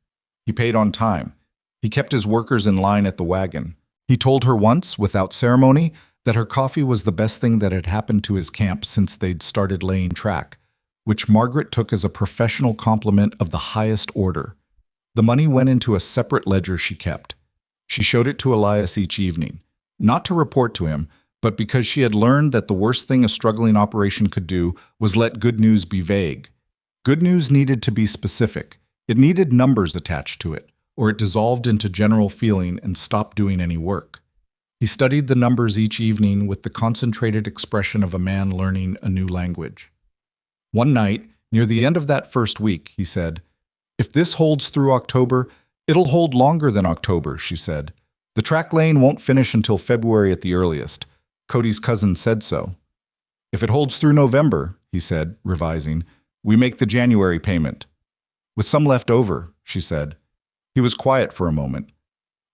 [SPEAKER 1] He paid on time. He kept his workers in line at the wagon. He told her once, without ceremony, that her coffee was the best thing that had happened to his camp since they'd started laying track, which Margaret took as a professional compliment of the highest order. The money went into a separate ledger she kept. She showed it to Elias each evening, not to report to him, but because she had learned that the worst thing a struggling operation could do was let good news be vague. Good news needed to be specific. It needed numbers attached to it, or it dissolved into general feeling and stopped doing any work. He studied the numbers each evening with the concentrated expression of a man learning a new language. One night, near the end of that first week, he said, "If this holds through October, it'll hold longer than October," she said. "The track lane won't finish until February at the earliest. Cody's cousin said so." "If it holds through November," he said, revising, "we make the January payment." "With some left over," she said. He was quiet for a moment.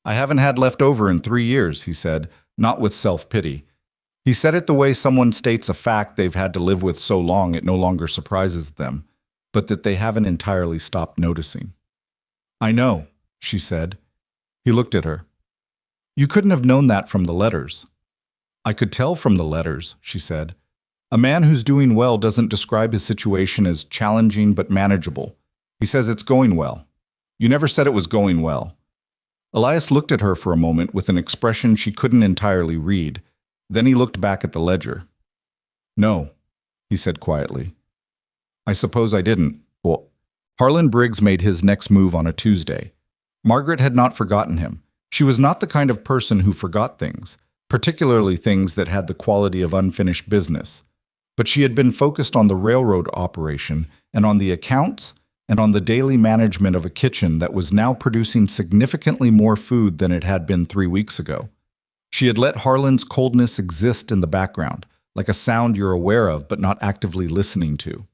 [SPEAKER 1] "I haven't had left over in 3 years," he said, not with self-pity. He said it the way someone states a fact they've had to live with so long it no longer surprises them, but that they haven't entirely stopped noticing. "I know," she said. He looked at her. "You couldn't have known that from the letters." "I could tell from the letters," she said. "A man who's doing well doesn't describe his situation as challenging but manageable. He says it's going well. You never said it was going well." Elias looked at her for a moment with an expression she couldn't entirely read. Then he looked back at the ledger. "No," he said quietly. "I suppose I didn't." Well, Harlan Briggs made his next move on a Tuesday. Margaret had not forgotten him. She was not the kind of person who forgot things, particularly things that had the quality of unfinished business. But she had been focused on the railroad operation and on the accounts and on the daily management of a kitchen that was now producing significantly more food than it had been 3 weeks ago. She had let Harlan's coldness exist in the background, like a sound you're aware of but not actively listening to.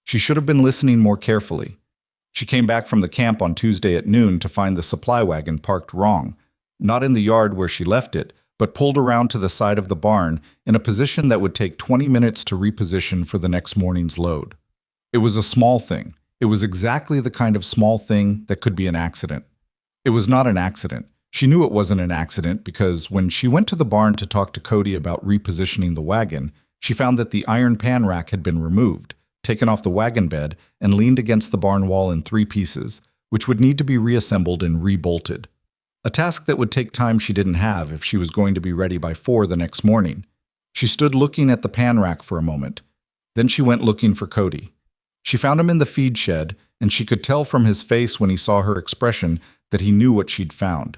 [SPEAKER 1] She should have been listening more carefully. She came back from the camp on Tuesday at noon to find the supply wagon parked wrong, not in the yard where she left it, but pulled around to the side of the barn in a position that would take 20 minutes to reposition for the next morning's load. It was a small thing. It was exactly the kind of small thing that could be an accident. It was not an accident. She knew it wasn't an accident because when she went to the barn to talk to Cody about repositioning the wagon, she found that the iron pan rack had been removed, taken off the wagon bed, and leaned against the barn wall in 3 pieces, which would need to be reassembled and rebolted. A task that would take time she didn't have if she was going to be ready by 4 the next morning. She stood looking at the pan rack for a moment. Then she went looking for Cody. She found him in the feed shed, and she could tell from his face when he saw her expression that he knew what she'd found.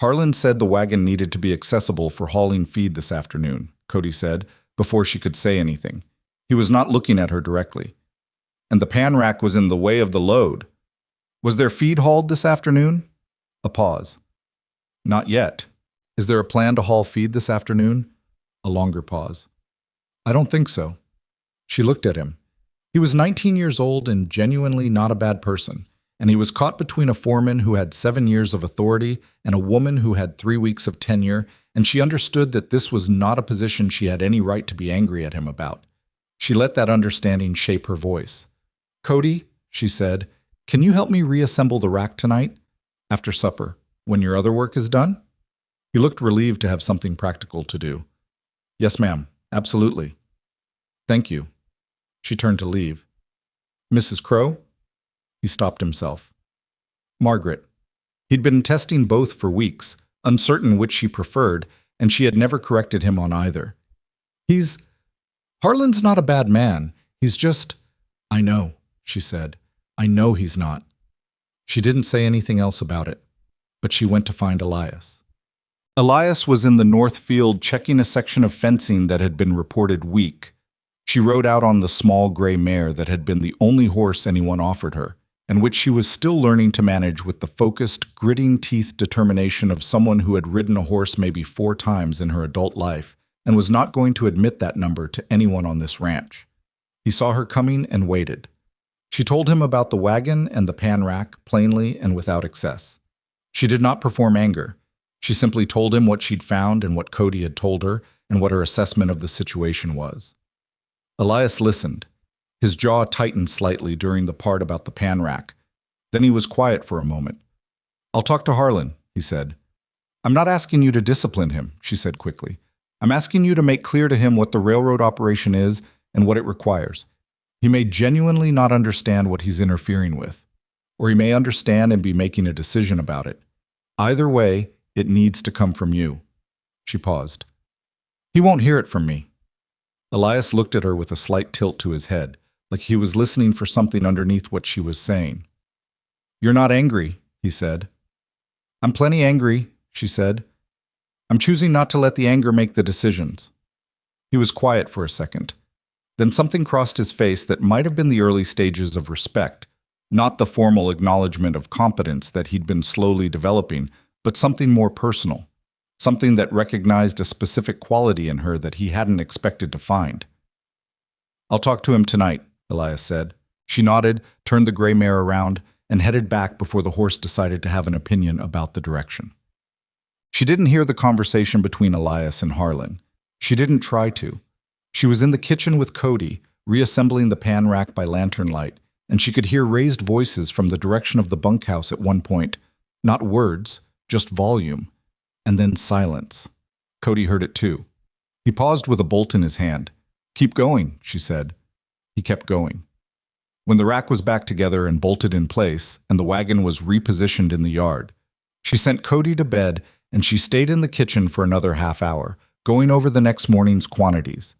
[SPEAKER 1] Harlan said the wagon needed to be accessible for hauling feed this afternoon, Cody said, before she could say anything. He was not looking at her directly. And the pan rack was in the way of the load. Was there feed hauled this afternoon? A pause. Not yet. Is there a plan to haul feed this afternoon? A longer pause. I don't think so. She looked at him. He was 19 years old and genuinely not a bad person, and he was caught between a foreman who had 7 years of authority and a woman who had 3 weeks of tenure, and she understood that this was not a position she had any right to be angry at him about. She let that understanding shape her voice. Cody, she said, can you help me reassemble the rack tonight? After supper, when your other work is done? He looked relieved to have something practical to do. Yes, ma'am. Absolutely. Thank you. She turned to leave. Mrs. Crow? He stopped himself. Margaret. He'd been testing both for weeks, uncertain which she preferred, and she had never corrected him on either. Harlan's not a bad man. He's just... I know, she said. I know he's not. She didn't say anything else about it, but she went to find Elias. Elias was in the north field checking a section of fencing that had been reported weak. She rode out on the small gray mare that had been the only horse anyone offered her, and which she was still learning to manage with the focused, gritting-teeth determination of someone who had ridden a horse maybe 4 times in her adult life and was not going to admit that number to anyone on this ranch. He saw her coming and waited. She told him about the wagon and the pan rack plainly and without excess. She did not perform anger. She simply told him what she'd found and what Cody had told her and what her assessment of the situation was. Elias listened. His jaw tightened slightly during the part about the pan rack. Then he was quiet for a moment. I'll talk to Harlan, he said. I'm not asking you to discipline him, she said quickly. I'm asking you to make clear to him what the railroad operation is and what it requires. He may genuinely not understand what he's interfering with, or he may understand and be making a decision about it. Either way, it needs to come from you. She paused. He won't hear it from me. Elias looked at her with a slight tilt to his head, like he was listening for something underneath what she was saying. You're not angry, he said. I'm plenty angry, she said. I'm choosing not to let the anger make the decisions. He was quiet for a second. Then something crossed his face that might have been the early stages of respect, not the formal acknowledgement of competence that he'd been slowly developing, but something more personal, something that recognized a specific quality in her that he hadn't expected to find. I'll talk to him tonight, Elias said. She nodded, turned the gray mare around, and headed back before the horse decided to have an opinion about the direction. She didn't hear the conversation between Elias and Harlan. She didn't try to. She was in the kitchen with Cody, reassembling the pan rack by lantern light, and she could hear raised voices from the direction of the bunkhouse at one point. Not words, just volume. And then silence. Cody heard it too. He paused with a bolt in his hand. Keep going, she said. He kept going. When the rack was back together and bolted in place, and the wagon was repositioned in the yard, she sent Cody to bed, and she stayed in the kitchen for another half hour, going over the next morning's quantities.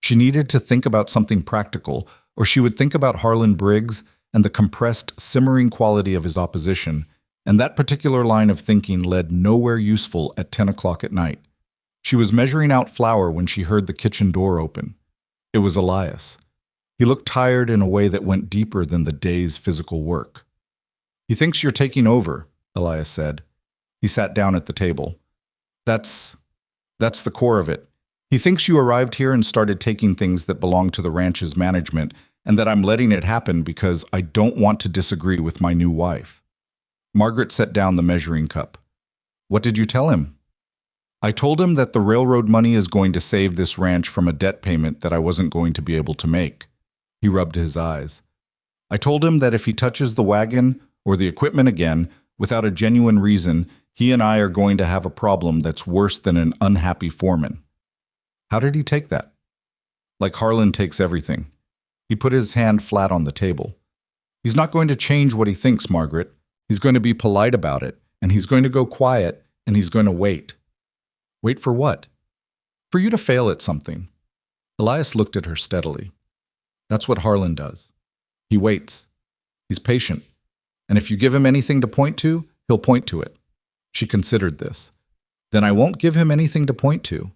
[SPEAKER 1] She needed to think about something practical, or she would think about Harlan Briggs and the compressed, simmering quality of his opposition, And that particular line of thinking led nowhere useful at 10 o'clock at night. She was measuring out flour when she heard the kitchen door open. It was Elias. He looked tired in a way that went deeper than the day's physical work. "He thinks you're taking over," Elias said. He sat down at the table. That's the core of it. He thinks you arrived here and started taking things that belong to the ranch's management, and that I'm letting it happen because I don't want to disagree with my new wife. Margaret set down the measuring cup. "What did you tell him?" "I told him that the railroad money is going to save this ranch from a debt payment that I wasn't going to be able to make." He rubbed his eyes. "I told him that if he touches the wagon or the equipment again without a genuine reason, he and I are going to have a problem that's worse than an unhappy foreman." "How did he take that?" "Like Harlan takes everything." He put his hand flat on the table. "He's not going to change what he thinks, Margaret. He's going to be polite about it, and he's going to go quiet, and he's going to wait." "Wait for what?" "For you to fail at something." Elias looked at her steadily. "That's what Harlan does. He waits. He's patient. And if you give him anything to point to, he'll point to it." She considered this. "Then I won't give him anything to point to."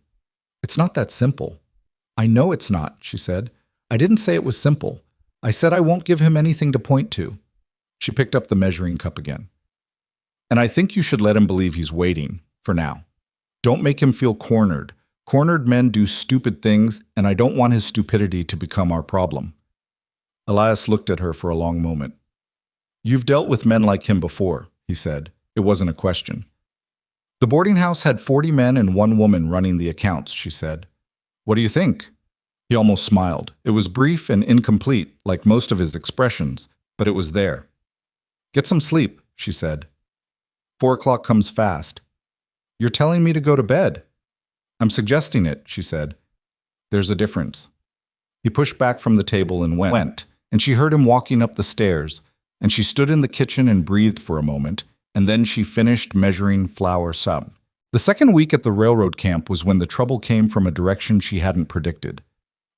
[SPEAKER 1] "It's not that simple." "I know it's not," she said. "I didn't say it was simple. I said I won't give him anything to point to." She picked up the measuring cup again. "And I think you should let him believe he's waiting, for now. Don't make him feel cornered. Cornered men do stupid things, and I don't want his stupidity to become our problem." Elias looked at her for a long moment. "You've dealt with men like him before," he said. It wasn't a question. "The boarding house had 40 men and 1 woman running the accounts," she said. "What do you think?" He almost smiled. It was brief and incomplete, like most of his expressions, but it was there. "Get some sleep," she said. 4 o'clock comes fast. "You're telling me to go to bed." "I'm suggesting it," she said. "There's a difference." He pushed back from the table and went, and she heard him walking up the stairs, and she stood in the kitchen and breathed for a moment, and then she finished measuring flour some. The second week at the railroad camp was when the trouble came from a direction she hadn't predicted.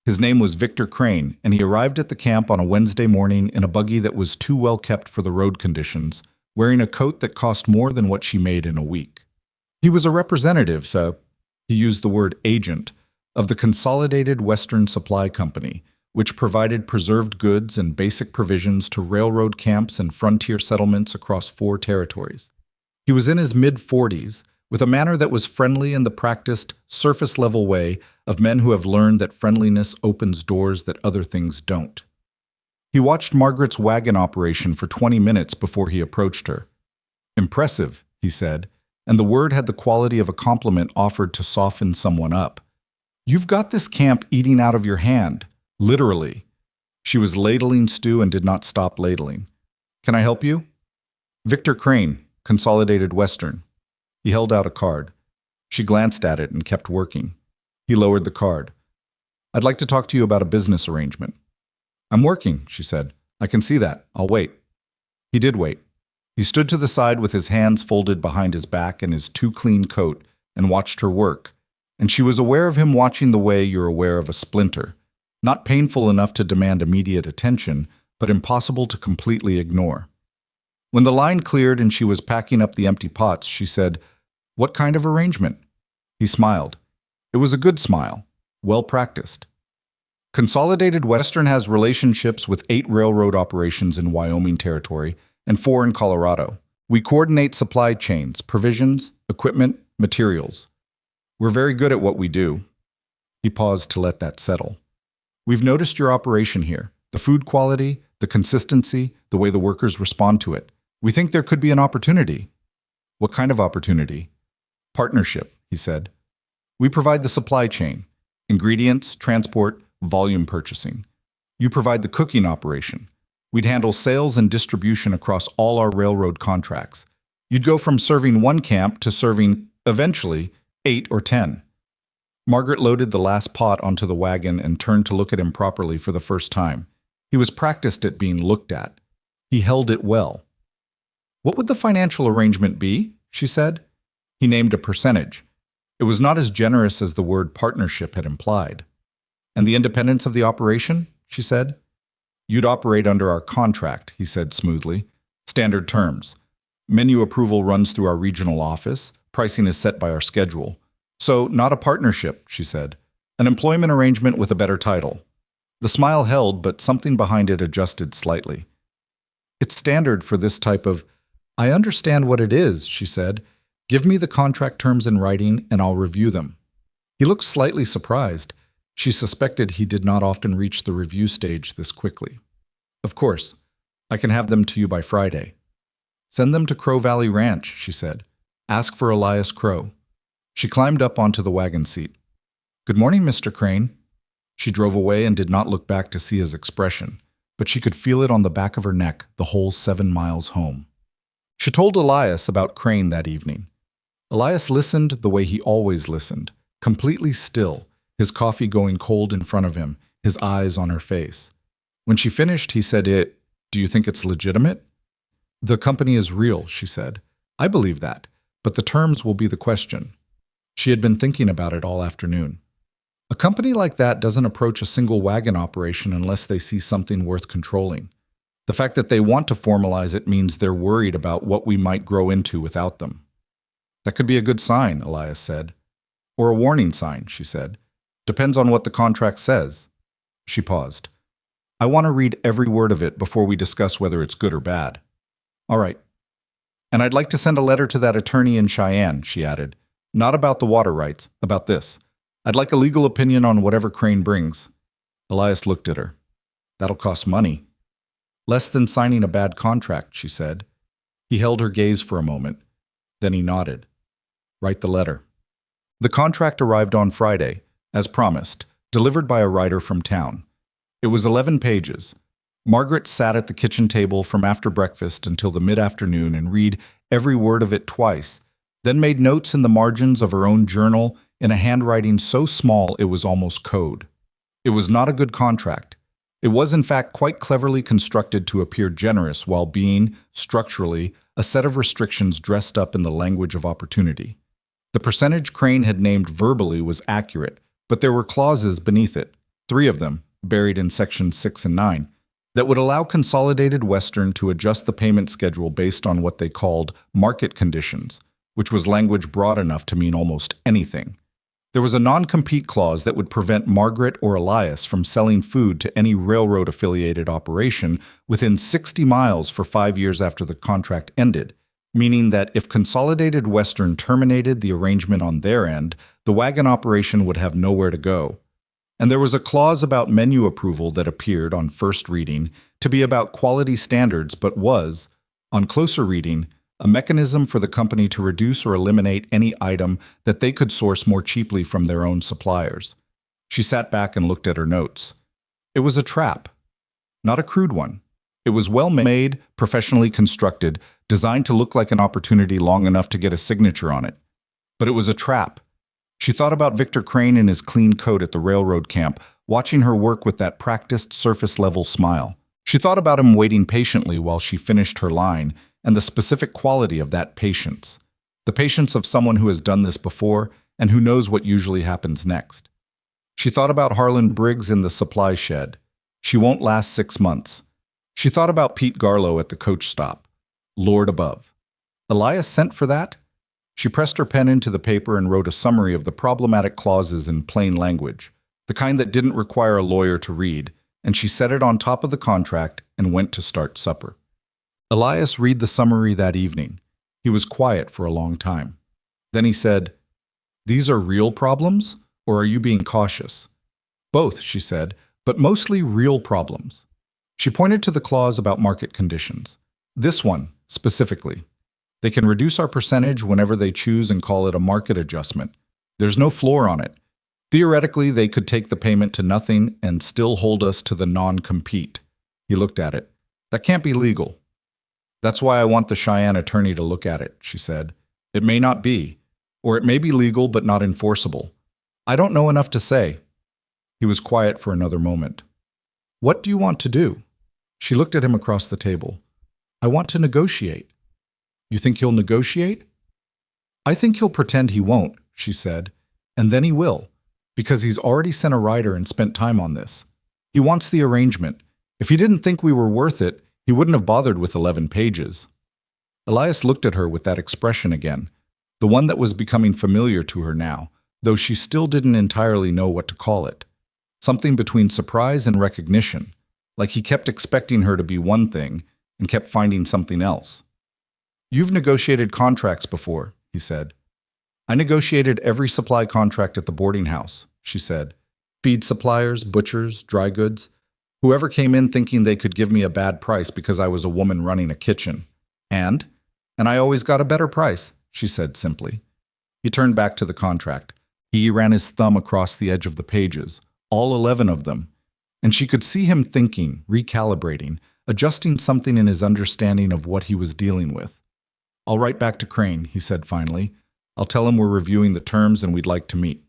[SPEAKER 1] His name was Victor Crane, and he arrived at the camp on a Wednesday morning in a buggy that was too well kept for the road conditions, wearing a coat that cost more than what she made in a week. He was a representative, he used the word agent, of the Consolidated Western Supply Company, which provided preserved goods and basic provisions to railroad camps and frontier settlements across 4 territories. He was in his mid-40s, with a manner that was friendly in the practiced, surface-level way of men who have learned that friendliness opens doors that other things don't. He watched Margaret's wagon operation for 20 minutes before he approached her. "Impressive," he said, and the word had the quality of a compliment offered to soften someone up. "You've got this camp eating out of your hand, literally." She was ladling stew and did not stop ladling. "Can I help you?" "Victor Crane, Consolidated Western." He held out a card. She glanced at it and kept working. He lowered the card. "I'd like to talk to you about a business arrangement." "I'm working," she said. "I can see that. I'll wait." He did wait. He stood to the side with his hands folded behind his back and his too-clean coat and watched her work, and she was aware of him watching the way you're aware of a splinter, not painful enough to demand immediate attention, but impossible to completely ignore. When the line cleared and she was packing up the empty pots, she said, "What kind of arrangement?" He smiled. It was a good smile, well practiced. "Consolidated Western has relationships with 8 railroad operations in Wyoming Territory and 4 in Colorado. We coordinate supply chains, provisions, equipment, materials. We're very good at what we do." He paused to let that settle. "We've noticed your operation here, the food quality, the consistency, the way the workers respond to it. We think there could be an opportunity." "What kind of opportunity?" "Partnership," he said. "We provide the supply chain, ingredients, transport, volume purchasing. You provide the cooking operation. We'd handle sales and distribution across all our railroad contracts. You'd go from serving 1 camp to serving, eventually, 8 or 10. Margaret loaded the last pot onto the wagon and turned to look at him properly for the first time. He was practiced at being looked at. He held it well. "What would the financial arrangement be?" she said. He named a percentage. It was not as generous as the word partnership had implied. "And the independence of the operation?" she said. "You'd operate under our contract," he said smoothly. "Standard terms. Menu approval runs through our regional office. Pricing is set by our schedule. So, not a partnership, she said. An employment arrangement with a better title. The smile held, but something behind it adjusted slightly. It's standard for this type of... I understand what it is, she said. Give me the contract terms in writing and I'll review them. He looked slightly surprised. She suspected he did not often reach the review stage this quickly. Of course, I can have them to you by Friday. Send them to Crow Valley Ranch, she said. Ask for Elias Crow. She climbed up onto the wagon seat. Good morning, Mr. Crane. She drove away and did not look back to see his expression, but she could feel it on the back of her neck the whole 7 miles home. She told Elias about Crane that evening. Elias listened the way he always listened, completely still, his coffee going cold in front of him, his eyes on her face. When she finished, he said, Do you think it's legitimate? The company is real, she said. I believe that, but the terms will be the question. She had been thinking about it all afternoon. A company like that doesn't approach a single wagon operation unless they see something worth controlling. The fact that they want to formalize it means they're worried about what we might grow into without them. That could be a good sign, Elias said. Or a warning sign, she said. Depends on what the contract says. She paused. I want to read every word of it before we discuss whether it's good or bad. All right. And I'd like to send a letter to that attorney in Cheyenne, she added. Not about the water rights, about this. I'd like a legal opinion on whatever Crane brings. Elias looked at her. That'll cost money. Less than signing a bad contract, she said. He held her gaze for a moment. Then he nodded. Write the letter. The contract arrived on Friday, as promised, delivered by a writer from town. It was 11 pages. Margaret sat at the kitchen table from after breakfast until the mid-afternoon and read every word of it twice, then made notes in the margins of her own journal in a handwriting so small it was almost code. It was not a good contract. It was in fact quite cleverly constructed to appear generous while being, structurally, a set of restrictions dressed up in the language of opportunity. The percentage Crane had named verbally was accurate, but there were clauses beneath it, 3 of them, buried in sections 6 and 9, that would allow Consolidated Western to adjust the payment schedule based on what they called market conditions, which was language broad enough to mean almost anything. There was a non-compete clause that would prevent Margaret or Elias from selling food to any railroad-affiliated operation within 60 miles for 5 years after the contract ended, meaning that if Consolidated Western terminated the arrangement on their end, the wagon operation would have nowhere to go. And there was a clause about menu approval that appeared, on first reading, to be about quality standards but was, on closer reading, a mechanism for the company to reduce or eliminate any item that they could source more cheaply from their own suppliers. She sat back and looked at her notes. It was a trap. Not a crude one. It was well-made, professionally constructed, designed to look like an opportunity long enough to get a signature on it. But it was a trap. She thought about Victor Crane in his clean coat at the railroad camp, watching her work with that practiced surface-level smile. She thought about him waiting patiently while she finished her line, and the specific quality of that patience. The patience of someone who has done this before and who knows what usually happens next. She thought about Harlan Briggs in the supply shed. She won't last 6 months. She thought about Pete Garlow at the coach stop. Lord above. Elias sent for that? She pressed her pen into the paper and wrote a summary of the problematic clauses in plain language, the kind that didn't require a lawyer to read, and she set it on top of the contract and went to start supper. Elias read the summary that evening. He was quiet for a long time. Then he said, These are real problems, or are you being cautious? Both, she said, but mostly real problems. She pointed to the clause about market conditions. This one, specifically. They can reduce our percentage whenever they choose and call it a market adjustment. There's no floor on it. Theoretically, they could take the payment to nothing and still hold us to the non-compete. He looked at it. That can't be legal. That's why I want the Cheyenne attorney to look at it, she said. It may not be, or it may be legal but not enforceable. I don't know enough to say. He was quiet for another moment. What do you want to do? She looked at him across the table. I want to negotiate. You think he'll negotiate? I think he'll pretend he won't, she said, and then he will, because he's already sent a writer and spent time on this. He wants the arrangement. If he didn't think we were worth it, he wouldn't have bothered with 11 pages. Elias looked at her with that expression again, the one that was becoming familiar to her now, though she still didn't entirely know what to call it. Something between surprise and recognition, like he kept expecting her to be one thing and kept finding something else. "You've negotiated contracts before," he said. "I negotiated every supply contract at the boarding house," she said. "Feed suppliers, butchers, dry goods. Whoever came in thinking they could give me a bad price because I was a woman running a kitchen. And I always got a better price," she said simply. He turned back to the contract. He ran his thumb across the edge of the pages, all 11 of them, and she could see him thinking, recalibrating, adjusting something in his understanding of what he was dealing with. "I'll write back to Crane," he said finally. "I'll tell him we're reviewing the terms and we'd like to meet."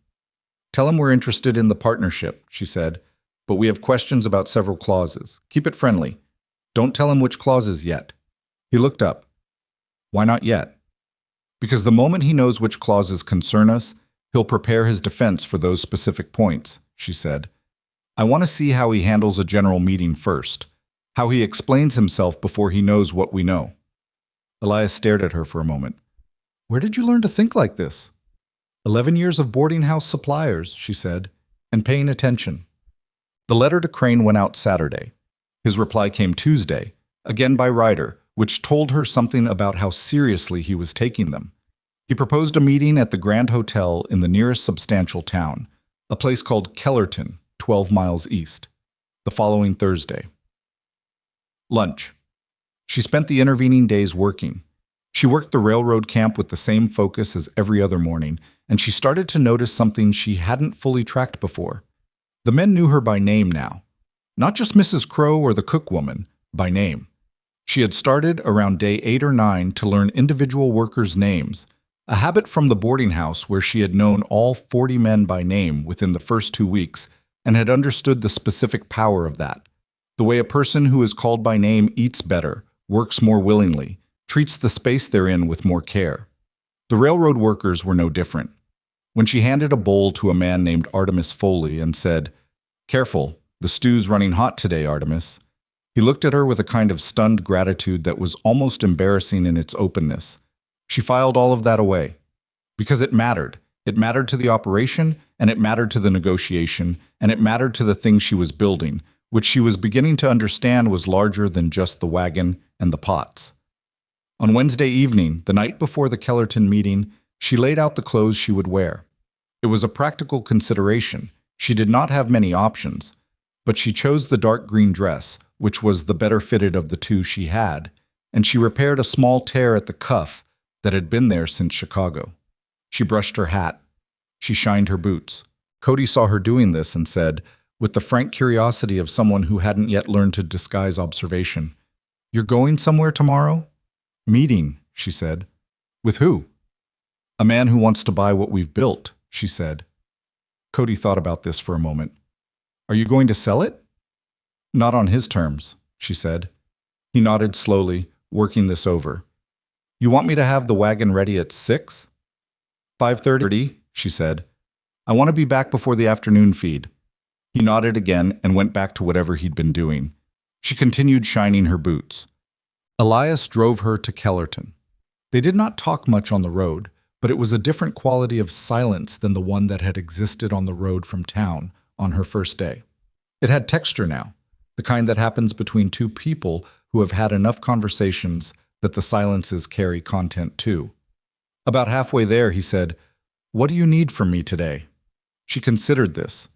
[SPEAKER 1] "Tell him we're interested in the partnership," she said, "but we have questions about several clauses. Keep it friendly. Don't tell him which clauses yet." He looked up. "Why not yet?" "Because the moment he knows which clauses concern us, he'll prepare his defense for those specific points," she said. "I want to see how he handles a general meeting first, how he explains himself before he knows what we know." Elias stared at her for a moment. "Where did you learn to think like this?" 11 years of boarding house suppliers," she said, "and paying attention." The letter to Crane went out Saturday. His reply came Tuesday, again by Ryder, which told her something about how seriously he was taking them. He proposed a meeting at the Grand Hotel in the nearest substantial town, a place called Kellerton, 12 miles east, the following Thursday. Lunch. She spent the intervening days working. She worked the railroad camp with the same focus as every other morning, and she started to notice something she hadn't fully tracked before. The men knew her by name now. Not just Mrs. Crow or the cook woman, by name. She had started around day 8 or 9 to learn individual workers' names, a habit from the boarding house where she had known all 40 men by name within the first 2 weeks and had understood the specific power of that. The way a person who is called by name eats better, works more willingly, treats the space they're in with more care. The railroad workers were no different. When she handed a bowl to a man named Artemis Foley and said, "Careful, the stew's running hot today, Artemis," he looked at her with a kind of stunned gratitude that was almost embarrassing in its openness. She filed all of that away. Because it mattered. It mattered to the operation, and it mattered to the negotiation, and it mattered to the thing she was building, which she was beginning to understand was larger than just the wagon and the pots. On Wednesday evening, the night before the Kellerton meeting, she laid out the clothes she would wear. It was a practical consideration. She did not have many options, but she chose the dark green dress, which was the better fitted of the two she had, and she repaired a small tear at the cuff that had been there since Chicago. She brushed her hat. She shined her boots. Cody saw her doing this and said, with the frank curiosity of someone who hadn't yet learned to disguise observation, "You're going somewhere tomorrow?" "Meeting," she said. "With who?" "A man who wants to buy what we've built," she said. Cody thought about this for a moment. "Are you going to sell it?" "Not on his terms," she said. He nodded slowly, working this over. "You want me to have the wagon ready at 6? 5:30, she said. "I want to be back before the afternoon feed." He nodded again and went back to whatever he'd been doing. She continued shining her boots. Elias drove her to Kellerton. They did not talk much on the road, but it was a different quality of silence than the one that had existed on the road from town on her first day. It had texture now, the kind that happens between two people who have had enough conversations that the silences carry content too. About halfway there, he said, "What do you need from me today?" She considered this.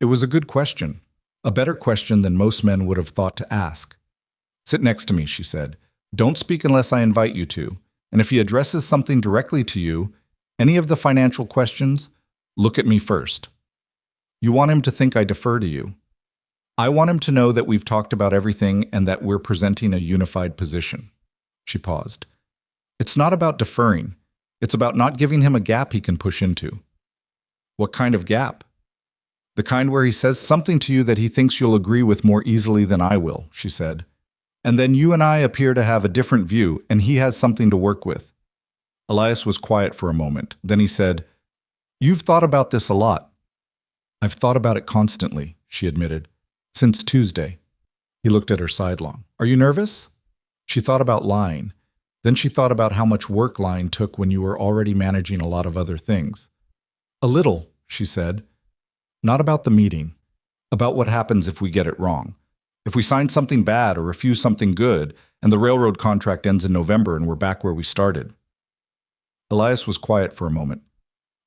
[SPEAKER 1] It was a good question, a better question than most men would have thought to ask. "Sit next to me," she said. "Don't speak unless I invite you to, and if he addresses something directly to you, any of the financial questions, look at me first. You want him to think I defer to you. I want him to know that we've talked about everything and that we're presenting a unified position." She paused. "It's not about deferring. It's about not giving him a gap he can push into." "What kind of gap?" "The kind where he says something to you that he thinks you'll agree with more easily than I will," she said. "And then you and I appear to have a different view, and he has something to work with." Elias was quiet for a moment. Then he said, "You've thought about this a lot." "I've thought about it constantly," she admitted. "Since Tuesday." He looked at her sidelong. "Are you nervous?" She thought about lying. Then she thought about how much work line took when you were already managing a lot of other things. A little, she said. Not about the meeting. About what happens if we get it wrong. If we sign something bad or refuse something good, and the railroad contract ends in November and we're back where we started. Elias was quiet for a moment.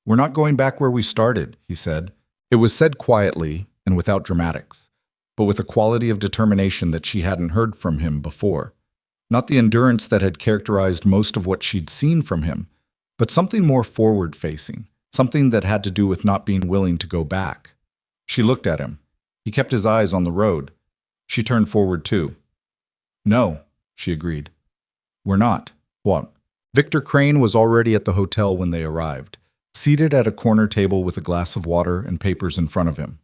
[SPEAKER 1] We're not going back where we started, he said. It was said quietly and without dramatics, but with a quality of determination that she hadn't heard from him before. Not the endurance that had characterized most of what she'd seen from him, but something more forward-facing, something that had to do with not being willing to go back. She looked at him. He kept his eyes on the road. She turned forward too. No, she agreed. We're not. What? Victor Crane was already at the hotel when they arrived, seated at a corner table with a glass of water and papers in front of him.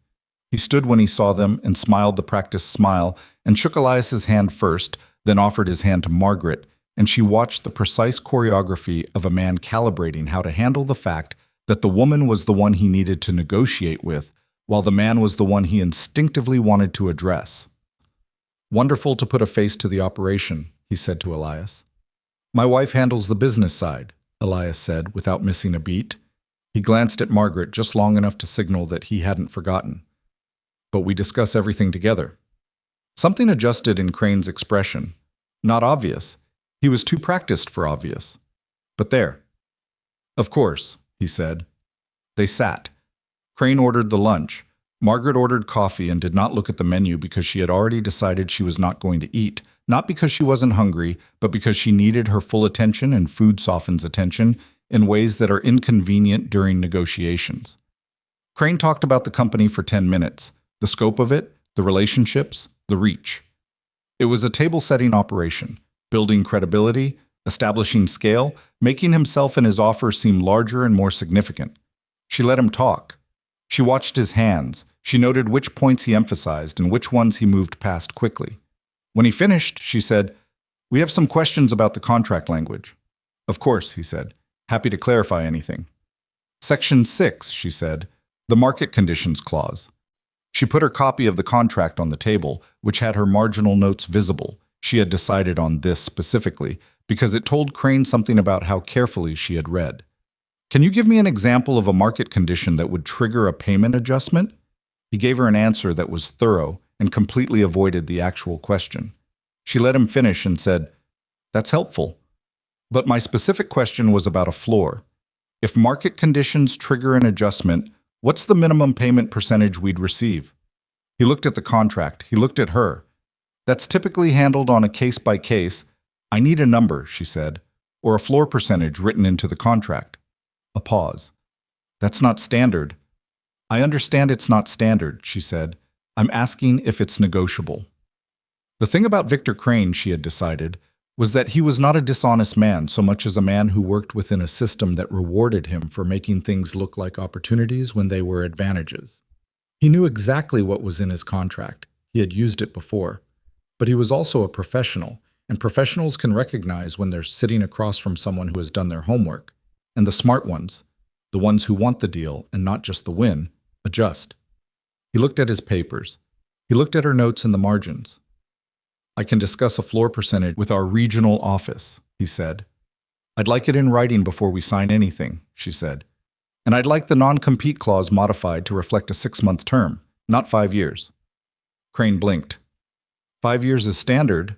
[SPEAKER 1] He stood when he saw them and smiled the practiced smile and shook Elias's hand first, then offered his hand to Margaret, and she watched the precise choreography of a man calibrating how to handle the fact that the woman was the one he needed to negotiate with, while the man was the one he instinctively wanted to address. Wonderful to put a face to the operation, he said to Elias. My wife handles the business side, Elias said, without missing a beat. He glanced at Margaret just long enough to signal that he hadn't forgotten. But we discuss everything together. Something adjusted in Crane's expression. Not obvious. He was too practiced for obvious. But there. Of course, he said. They sat. Crane ordered the lunch. Margaret ordered coffee and did not look at the menu because she had already decided she was not going to eat, not because she wasn't hungry, but because she needed her full attention, and food softens attention in ways that are inconvenient during negotiations. Crane talked about the company for 10 minutes, the scope of it, the relationships, the reach. It was a table-setting operation, building credibility, establishing scale, making himself and his offer seem larger and more significant. She let him talk. She watched his hands. She noted which points he emphasized and which ones he moved past quickly. When he finished, she said, We have some questions about the contract language. Of course, he said. Happy to clarify anything. Section 6, she said, the market conditions clause. She put her copy of the contract on the table, which had her marginal notes visible. She had decided on this specifically because it told Crane something about how carefully she had read. Can you give me an example of a market condition that would trigger a payment adjustment? He gave her an answer that was thorough and completely avoided the actual question. She let him finish and said, That's helpful. But my specific question was about a floor. If market conditions trigger an adjustment, what's the minimum payment percentage we'd receive? He looked at the contract. He looked at her. That's typically handled on a case-by-case. I need a number, she said, or a floor percentage written into the contract. A pause. That's not standard. I understand it's not standard, she said. I'm asking if it's negotiable. The thing about Victor Crane, she had decided, was that he was not a dishonest man so much as a man who worked within a system that rewarded him for making things look like opportunities when they were advantages. He knew exactly what was in his contract. He had used it before. But he was also a professional, and professionals can recognize when they're sitting across from someone who has done their homework. And the smart ones, the ones who want the deal and not just the win, adjust. He looked at his papers. He looked at her notes in the margins. I can discuss a floor percentage with our regional office, he said. I'd like it in writing before we sign anything, she said. And I'd like the non-compete clause modified to reflect a 6-month term, not 5 years. Crane blinked. 5 years is standard.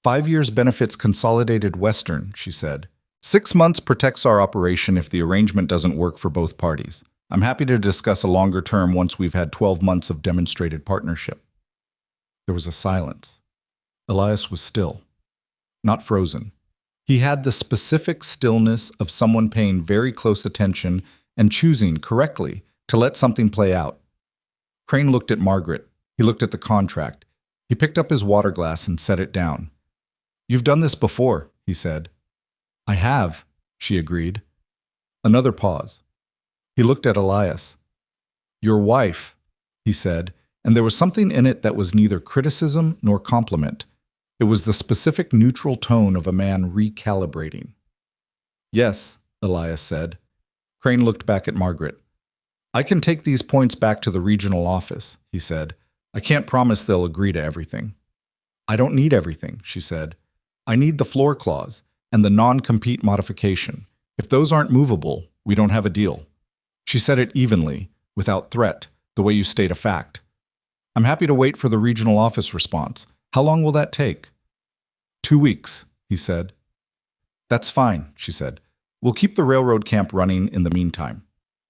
[SPEAKER 1] 5 years benefits Consolidated Western, she said. 6 months protects our operation if the arrangement doesn't work for both parties. I'm happy to discuss a longer term once we've had 12 months of demonstrated partnership. There was a silence. Elias was still, not frozen. He had the specific stillness of someone paying very close attention and choosing correctly to let something play out. Crane looked at Margaret. He looked at the contract. He picked up his water glass and set it down. You've done this before, he said. I have, she agreed. Another pause. He looked at Elias. Your wife, he said, and there was something in it that was neither criticism nor compliment. It was the specific neutral tone of a man recalibrating. Yes, Elias said. Crane looked back at Margaret. I can take these points back to the regional office, he said. I can't promise they'll agree to everything. I don't need everything, she said. I need the floor clause. and the non-compete modification. If those aren't movable, we don't have a deal. She said it evenly, without threat, the way you state a fact. I'm happy to wait for the regional office response. How long will that take? 2 weeks, he said. That's fine, she said. We'll keep the railroad camp running in the meantime.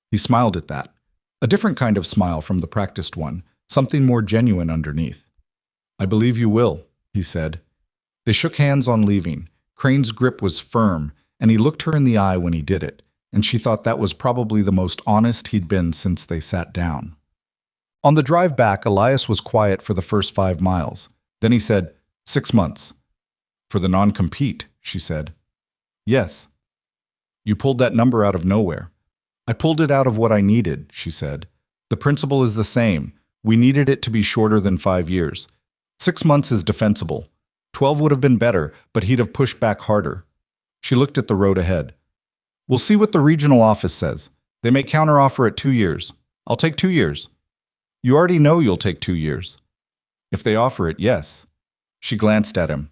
[SPEAKER 1] He smiled at that. A different kind of smile from the practiced one, something more genuine underneath. I believe you will, he said. They shook hands on leaving. Crane's grip was firm, and he looked her in the eye when he did it, and she thought that was probably the most honest he'd been since they sat down. On the drive back, Elias was quiet for the first 5 miles. Then he said, 6 months. For the non-compete, she said. Yes. You pulled that number out of nowhere. I pulled it out of what I needed, she said. The principle is the same. We needed it to be shorter than 5 years. 6 months is defensible. 12 would have been better, but he'd have pushed back harder. She looked at the road ahead. We'll see what the regional office says. They may counteroffer at 2 years. I'll take 2 years. You already know you'll take 2 years. If they offer it, yes. She glanced at him.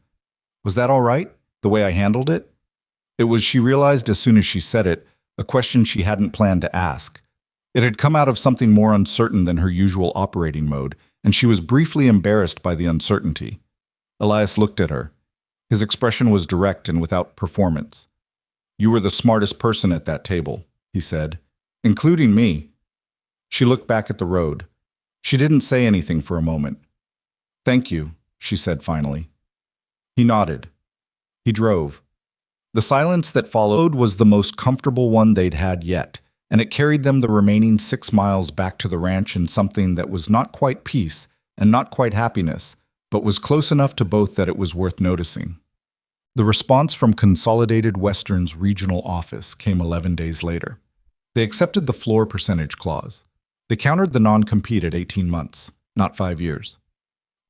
[SPEAKER 1] Was that all right, the way I handled it? It was, she realized as soon as she said it, a question she hadn't planned to ask. It had come out of something more uncertain than her usual operating mode, and she was briefly embarrassed by the uncertainty. Elias looked at her. His expression was direct and without performance. You were the smartest person at that table, he said, including me. She looked back at the road. She didn't say anything for a moment. Thank you, she said finally. He nodded. He drove. The silence that followed was the most comfortable one they'd had yet, and it carried them the remaining 6 miles back to the ranch in something that was not quite peace and not quite happiness, but was close enough to both that it was worth noticing. The response from Consolidated Western's regional office came 11 days later. They accepted the floor percentage clause. They countered the non-compete at 18 months, not 5 years.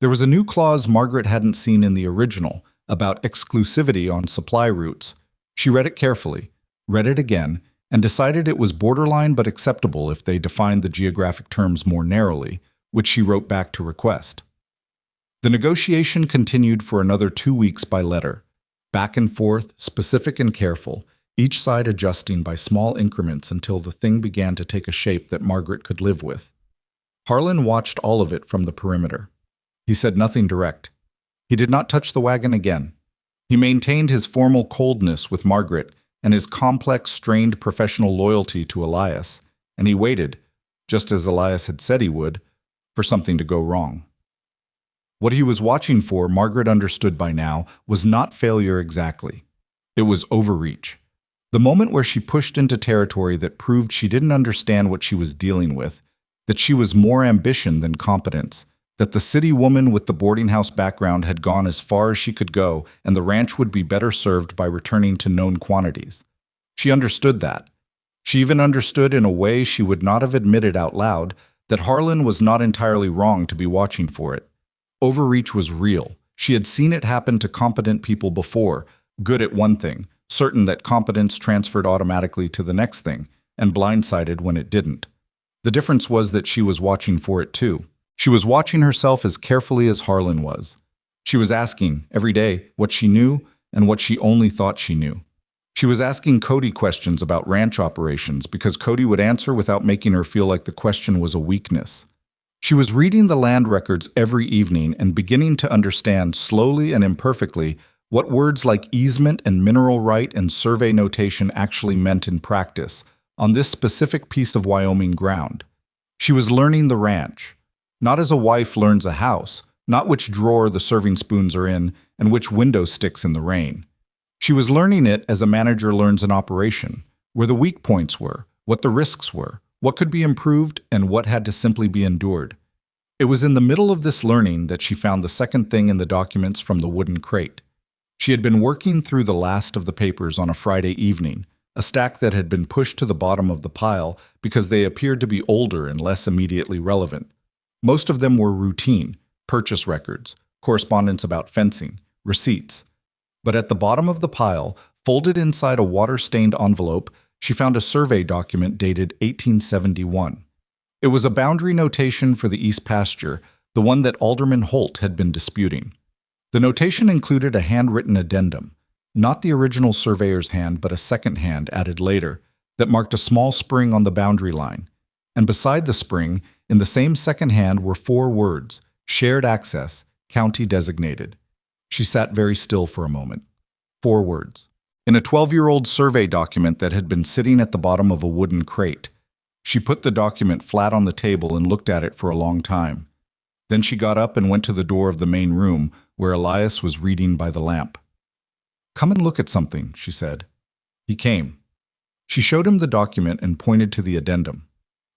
[SPEAKER 1] There was a new clause Margaret hadn't seen in the original about exclusivity on supply routes. She read it carefully, read it again, and decided it was borderline but acceptable if they defined the geographic terms more narrowly, which she wrote back to request. The negotiation continued for another 2 weeks by letter, back and forth, specific and careful, each side adjusting by small increments until the thing began to take a shape that Margaret could live with. Harlan watched all of it from the perimeter. He said nothing direct. He did not touch the wagon again. He maintained his formal coldness with Margaret and his complex, strained professional loyalty to Elias, and he waited, just as Elias had said he would, for something to go wrong. What he was watching for, Margaret understood by now, was not failure exactly. It was overreach. The moment where she pushed into territory that proved she didn't understand what she was dealing with, that she was more ambition than competence, that the city woman with the boarding house background had gone as far as she could go and the ranch would be better served by returning to known quantities. She understood that. She even understood in a way she would not have admitted out loud that Harlan was not entirely wrong to be watching for it. Overreach was real. She had seen it happen to competent people before, good at one thing, certain that competence transferred automatically to the next thing, and blindsided when it didn't. The difference was that she was watching for it too. She was watching herself as carefully as Harlan was. She was asking, every day, what she knew and what she only thought she knew. She was asking Cody questions about ranch operations because Cody would answer without making her feel like the question was a weakness. She was reading the land records every evening and beginning to understand, slowly and imperfectly, what words like easement and mineral right and survey notation actually meant in practice on this specific piece of Wyoming ground. She was learning the ranch. Not as a wife learns a house, not which drawer the serving spoons are in and which window sticks in the rain. She was learning it as a manager learns an operation, where the weak points were, what the risks were, what could be improved, and what had to simply be endured. It was in the middle of this learning that she found the second thing in the documents from the wooden crate. She had been working through the last of the papers on a Friday evening, a stack that had been pushed to the bottom of the pile because they appeared to be older and less immediately relevant. Most of them were routine, purchase records, correspondence about fencing, receipts. But at the bottom of the pile, folded inside a water-stained envelope, she found a survey document dated 1871. It was a boundary notation for the East Pasture, the one that Alderman Holt had been disputing. The notation included a handwritten addendum. Not the original surveyor's hand, but a second hand added later that marked a small spring on the boundary line. And beside the spring, in the same second hand, were 4 words: shared access, county designated. She sat very still for a moment. 4 words. In a 12-year-old survey document that had been sitting at the bottom of a wooden crate. She put the document flat on the table and looked at it for a long time. Then she got up and went to the door of the main room, where Elias was reading by the lamp. "Come and look at something," she said. He came. She showed him the document and pointed to the addendum.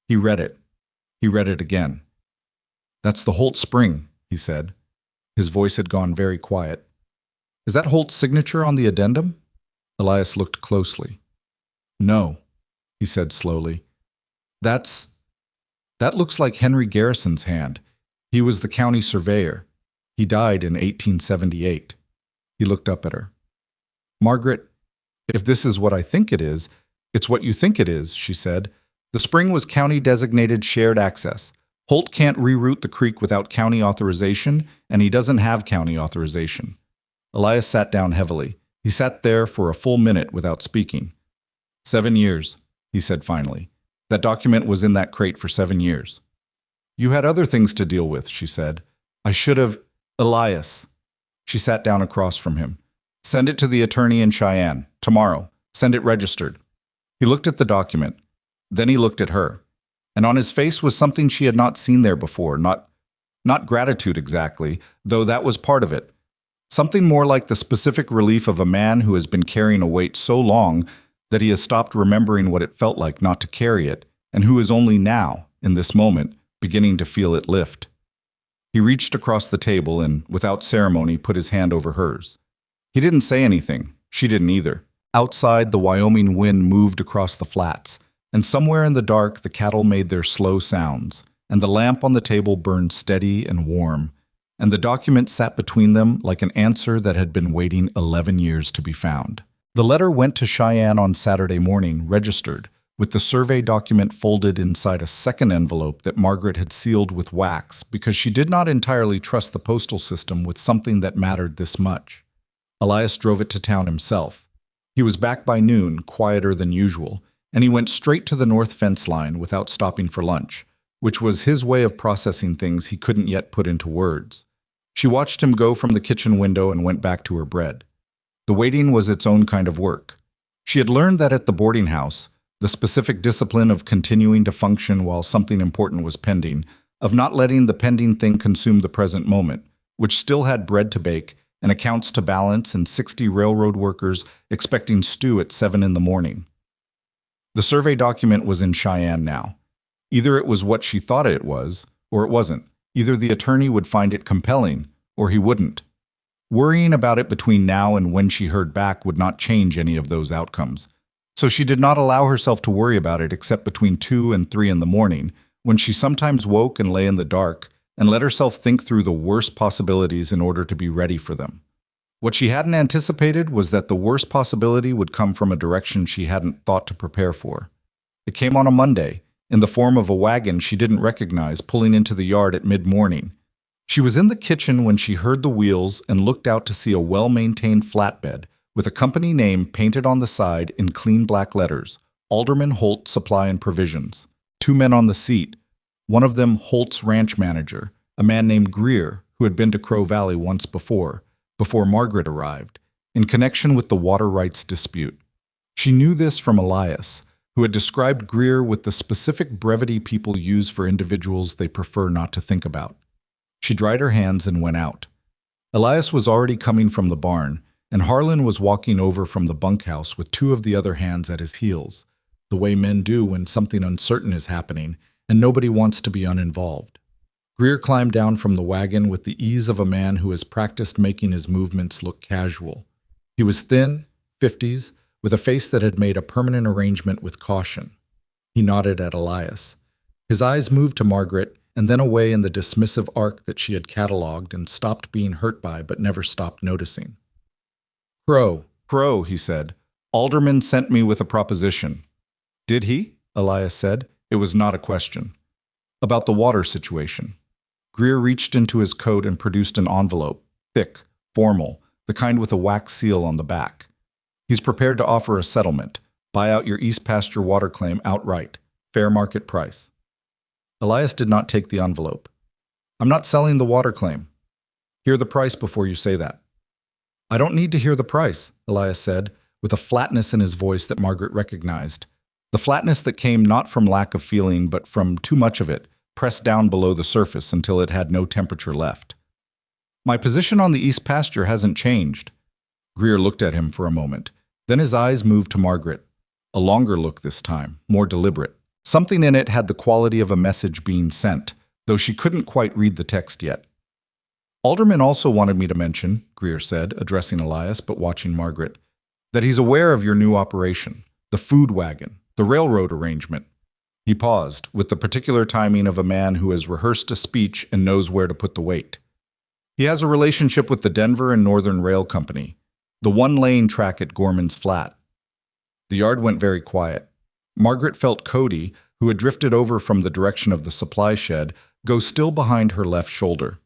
[SPEAKER 1] He read it. He read it again. "That's the Holt spring," he said. His voice had gone very quiet. "Is that Holt's signature on the addendum?" Elias looked closely. "No," he said slowly. That looks like Henry Garrison's hand. He was the county surveyor. He died in 1878. He looked up at her. "Margaret, if this is what I think it is, it's what you think it is," she said. "The spring was county designated shared access. Holt can't reroute the creek without county authorization, and he doesn't have county authorization." Elias sat down heavily. He sat there for a full minute without speaking. 7 years, he said finally. "That document was in that crate for 7 years." "You had other things to deal with," she said. "I should have—" "Elias." She sat down across from him. "Send it to the attorney in Cheyenne, tomorrow. Send it registered." He looked at the document. Then he looked at her. And on his face was something she had not seen there before, not gratitude exactly, though that was part of it. Something more like the specific relief of a man who has been carrying a weight so long that he has stopped remembering what it felt like not to carry it, and who is only now, in this moment, beginning to feel it lift. He reached across the table and, without ceremony, put his hand over hers. He didn't say anything. She didn't either. Outside, the Wyoming wind moved across the flats, and somewhere in the dark the cattle made their slow sounds, and the lamp on the table burned steady and warm, and the document sat between them like an answer that had been waiting 11 years to be found. The letter went to Cheyenne on Saturday morning, registered, with the survey document folded inside a second envelope that Margaret had sealed with wax because she did not entirely trust the postal system with something that mattered this much. Elias drove it to town himself. He was back by noon, quieter than usual, and he went straight to the north fence line without stopping for lunch, which was his way of processing things he couldn't yet put into words. She watched him go from the kitchen window and went back to her bread. The waiting was its own kind of work. She had learned that at the boarding house, the specific discipline of continuing to function while something important was pending, of not letting the pending thing consume the present moment, which still had bread to bake and accounts to balance and 60 railroad workers expecting stew at 7 in the morning. The survey document was in Cheyenne now. Either it was what she thought it was, or it wasn't. Either the attorney would find it compelling, or he wouldn't. Worrying about it between now and when she heard back would not change any of those outcomes. So she did not allow herself to worry about it except between 2 and 3 in the morning, when she sometimes woke and lay in the dark, and let herself think through the worst possibilities in order to be ready for them. What she hadn't anticipated was that the worst possibility would come from a direction she hadn't thought to prepare for. It came on a Monday, in the form of a wagon she didn't recognize pulling into the yard at mid-morning. She was in the kitchen when she heard the wheels and looked out to see a well-maintained flatbed with a company name painted on the side in clean black letters, Alderman Holt Supply and Provisions. 2 men on the seat, one of them Holt's ranch manager, a man named Greer, who had been to Crow Valley once before Margaret arrived, in connection with the water rights dispute. She knew this from Elias, who had described Greer with the specific brevity people use for individuals they prefer not to think about. She dried her hands and went out. Elias was already coming from the barn, and Harlan was walking over from the bunkhouse with 2 of the other hands at his heels, the way men do when something uncertain is happening and nobody wants to be uninvolved. Greer climbed down from the wagon with the ease of a man who has practiced making his movements look casual. He was thin, 50s, with a face that had made a permanent arrangement with caution. He nodded at Elias. His eyes moved to Margaret and then away in the dismissive arc that she had catalogued and stopped being hurt by but never stopped noticing. Crow, he said. Alderman sent me with a proposition. Did he? Elias said. It was not a question. About the water situation. Greer reached into his coat and produced an envelope, thick, formal, the kind with a wax seal on the back. He's prepared to offer a settlement. Buy out your East Pasture water claim outright. Fair market price. Elias did not take the envelope. I'm not selling the water claim. Hear the price before you say that. I don't need to hear the price, Elias said, with a flatness in his voice that Margaret recognized. The flatness that came not from lack of feeling, but from too much of it, pressed down below the surface until it had no temperature left. My position on the East Pasture hasn't changed. Greer looked at him for a moment. Then his eyes moved to Margaret. A longer look this time, more deliberate. Something in it had the quality of a message being sent, though she couldn't quite read the text yet. Alderman also wanted me to mention, Greer said, addressing Elias but watching Margaret, that he's aware of your new operation, the food wagon, the railroad arrangement. He paused, with the particular timing of a man who has rehearsed a speech and knows where to put the weight. He has a relationship with the Denver and Northern Rail Company, the one-lane track at Gorman's Flat. The yard went very quiet. Margaret felt Cody, who had drifted over from the direction of the supply shed, go still behind her left shoulder.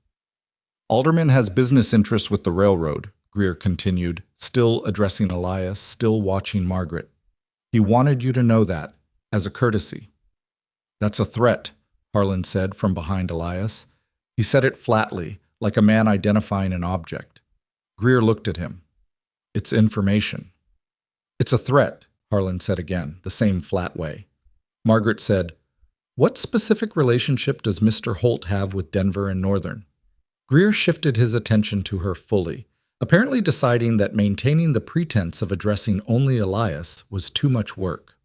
[SPEAKER 1] Alderman has business interests with the railroad, Greer continued, still addressing Elias, still watching Margaret. He wanted you to know that, as a courtesy. That's a threat, Harlan said from behind Elias. He said it flatly, like a man identifying an object. Greer looked at him. It's information. It's a threat, Harlan said again, the same flat way. Margaret said, What specific relationship does Mr. Holt have with Denver and Northern? Greer shifted his attention to her fully, apparently deciding that maintaining the pretense of addressing only Elias was too much work.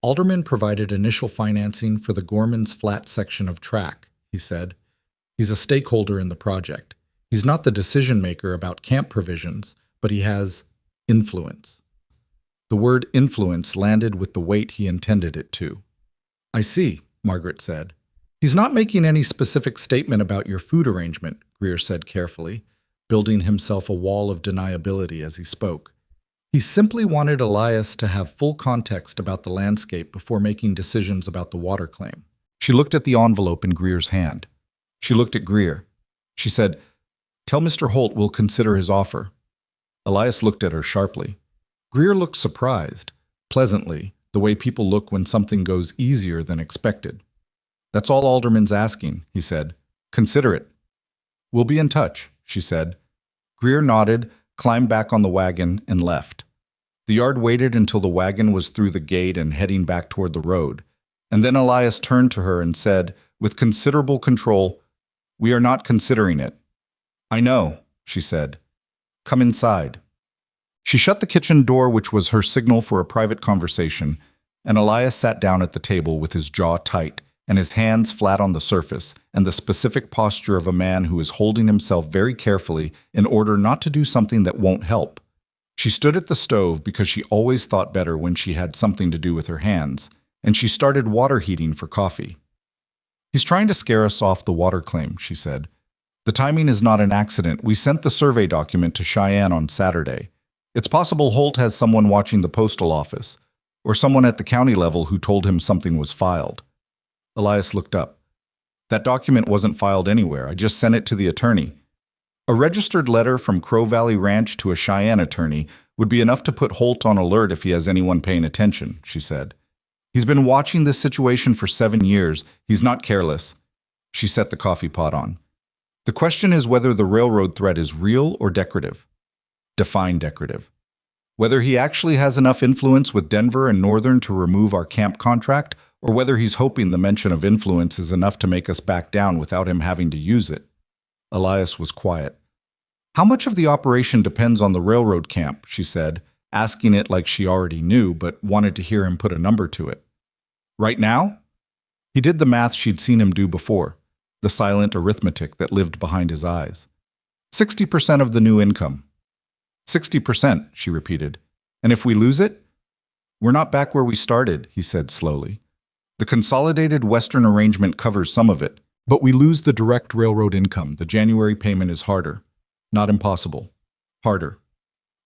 [SPEAKER 1] Alderman provided initial financing for the Gorman's Flat section of track, he said. He's a stakeholder in the project. He's not the decision-maker about camp provisions, but he has influence. The word influence landed with the weight he intended it to. I see, Margaret said. He's not making any specific statement about your food arrangement, Greer said carefully, building himself a wall of deniability as he spoke. He simply wanted Elias to have full context about the landscape before making decisions about the water claim. She looked at the envelope in Greer's hand. She looked at Greer. She said, Tell Mr. Holt we'll consider his offer. Elias looked at her sharply. Greer looked surprised, pleasantly, the way people look when something goes easier than expected. That's all Alderman's asking, he said. Consider it. We'll be in touch, she said. Greer nodded, climbed back on the wagon, and left. The yard waited until the wagon was through the gate and heading back toward the road, and then Elias turned to her and said, with considerable control, We are not considering it. I know, she said. Come inside. She shut the kitchen door, which was her signal for a private conversation, and Elias sat down at the table with his jaw tight and his hands flat on the surface and the specific posture of a man who is holding himself very carefully in order not to do something that won't help. She stood at the stove because she always thought better when she had something to do with her hands, and she started water heating for coffee. He's trying to scare us off the water claim, she said. The timing is not an accident. We sent the survey document to Cheyenne on Saturday. It's possible Holt has someone watching the postal office, or someone at the county level who told him something was filed. Elias looked up. That document wasn't filed anywhere. I just sent it to the attorney. A registered letter from Crow Valley Ranch to a Cheyenne attorney would be enough to put Holt on alert if he has anyone paying attention, she said. He's been watching this situation for 7 years. He's not careless. She set the coffee pot on. The question is whether the railroad threat is real or decorative. Define decorative. Whether he actually has enough influence with Denver and Northern to remove our camp contract, or whether he's hoping the mention of influence is enough to make us back down without him having to use it. Elias was quiet. How much of the operation depends on the railroad camp, she said, asking it like she already knew, but wanted to hear him put a number to it. Right now? He did the math she'd seen him do before, the silent arithmetic that lived behind his eyes. 60% of the new income. 60%, she repeated. And if we lose it? We're not back where we started, he said slowly. The consolidated Western arrangement covers some of it, but we lose the direct railroad income. The January payment is harder. Not impossible. Harder.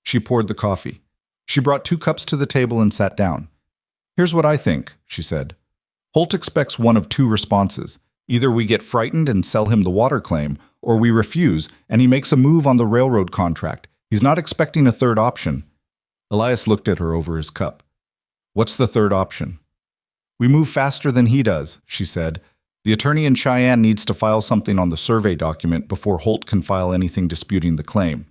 [SPEAKER 1] She poured the coffee. She brought 2 cups to the table and sat down. Here's what I think, she said. Holt expects one of 2 responses. Either we get frightened and sell him the water claim, or we refuse and he makes a move on the railroad contract. He's not expecting a third option. Elias looked at her over his cup. What's the third option? We move faster than he does, she said. The attorney in Cheyenne needs to file something on the survey document before Holt can file anything disputing the claim.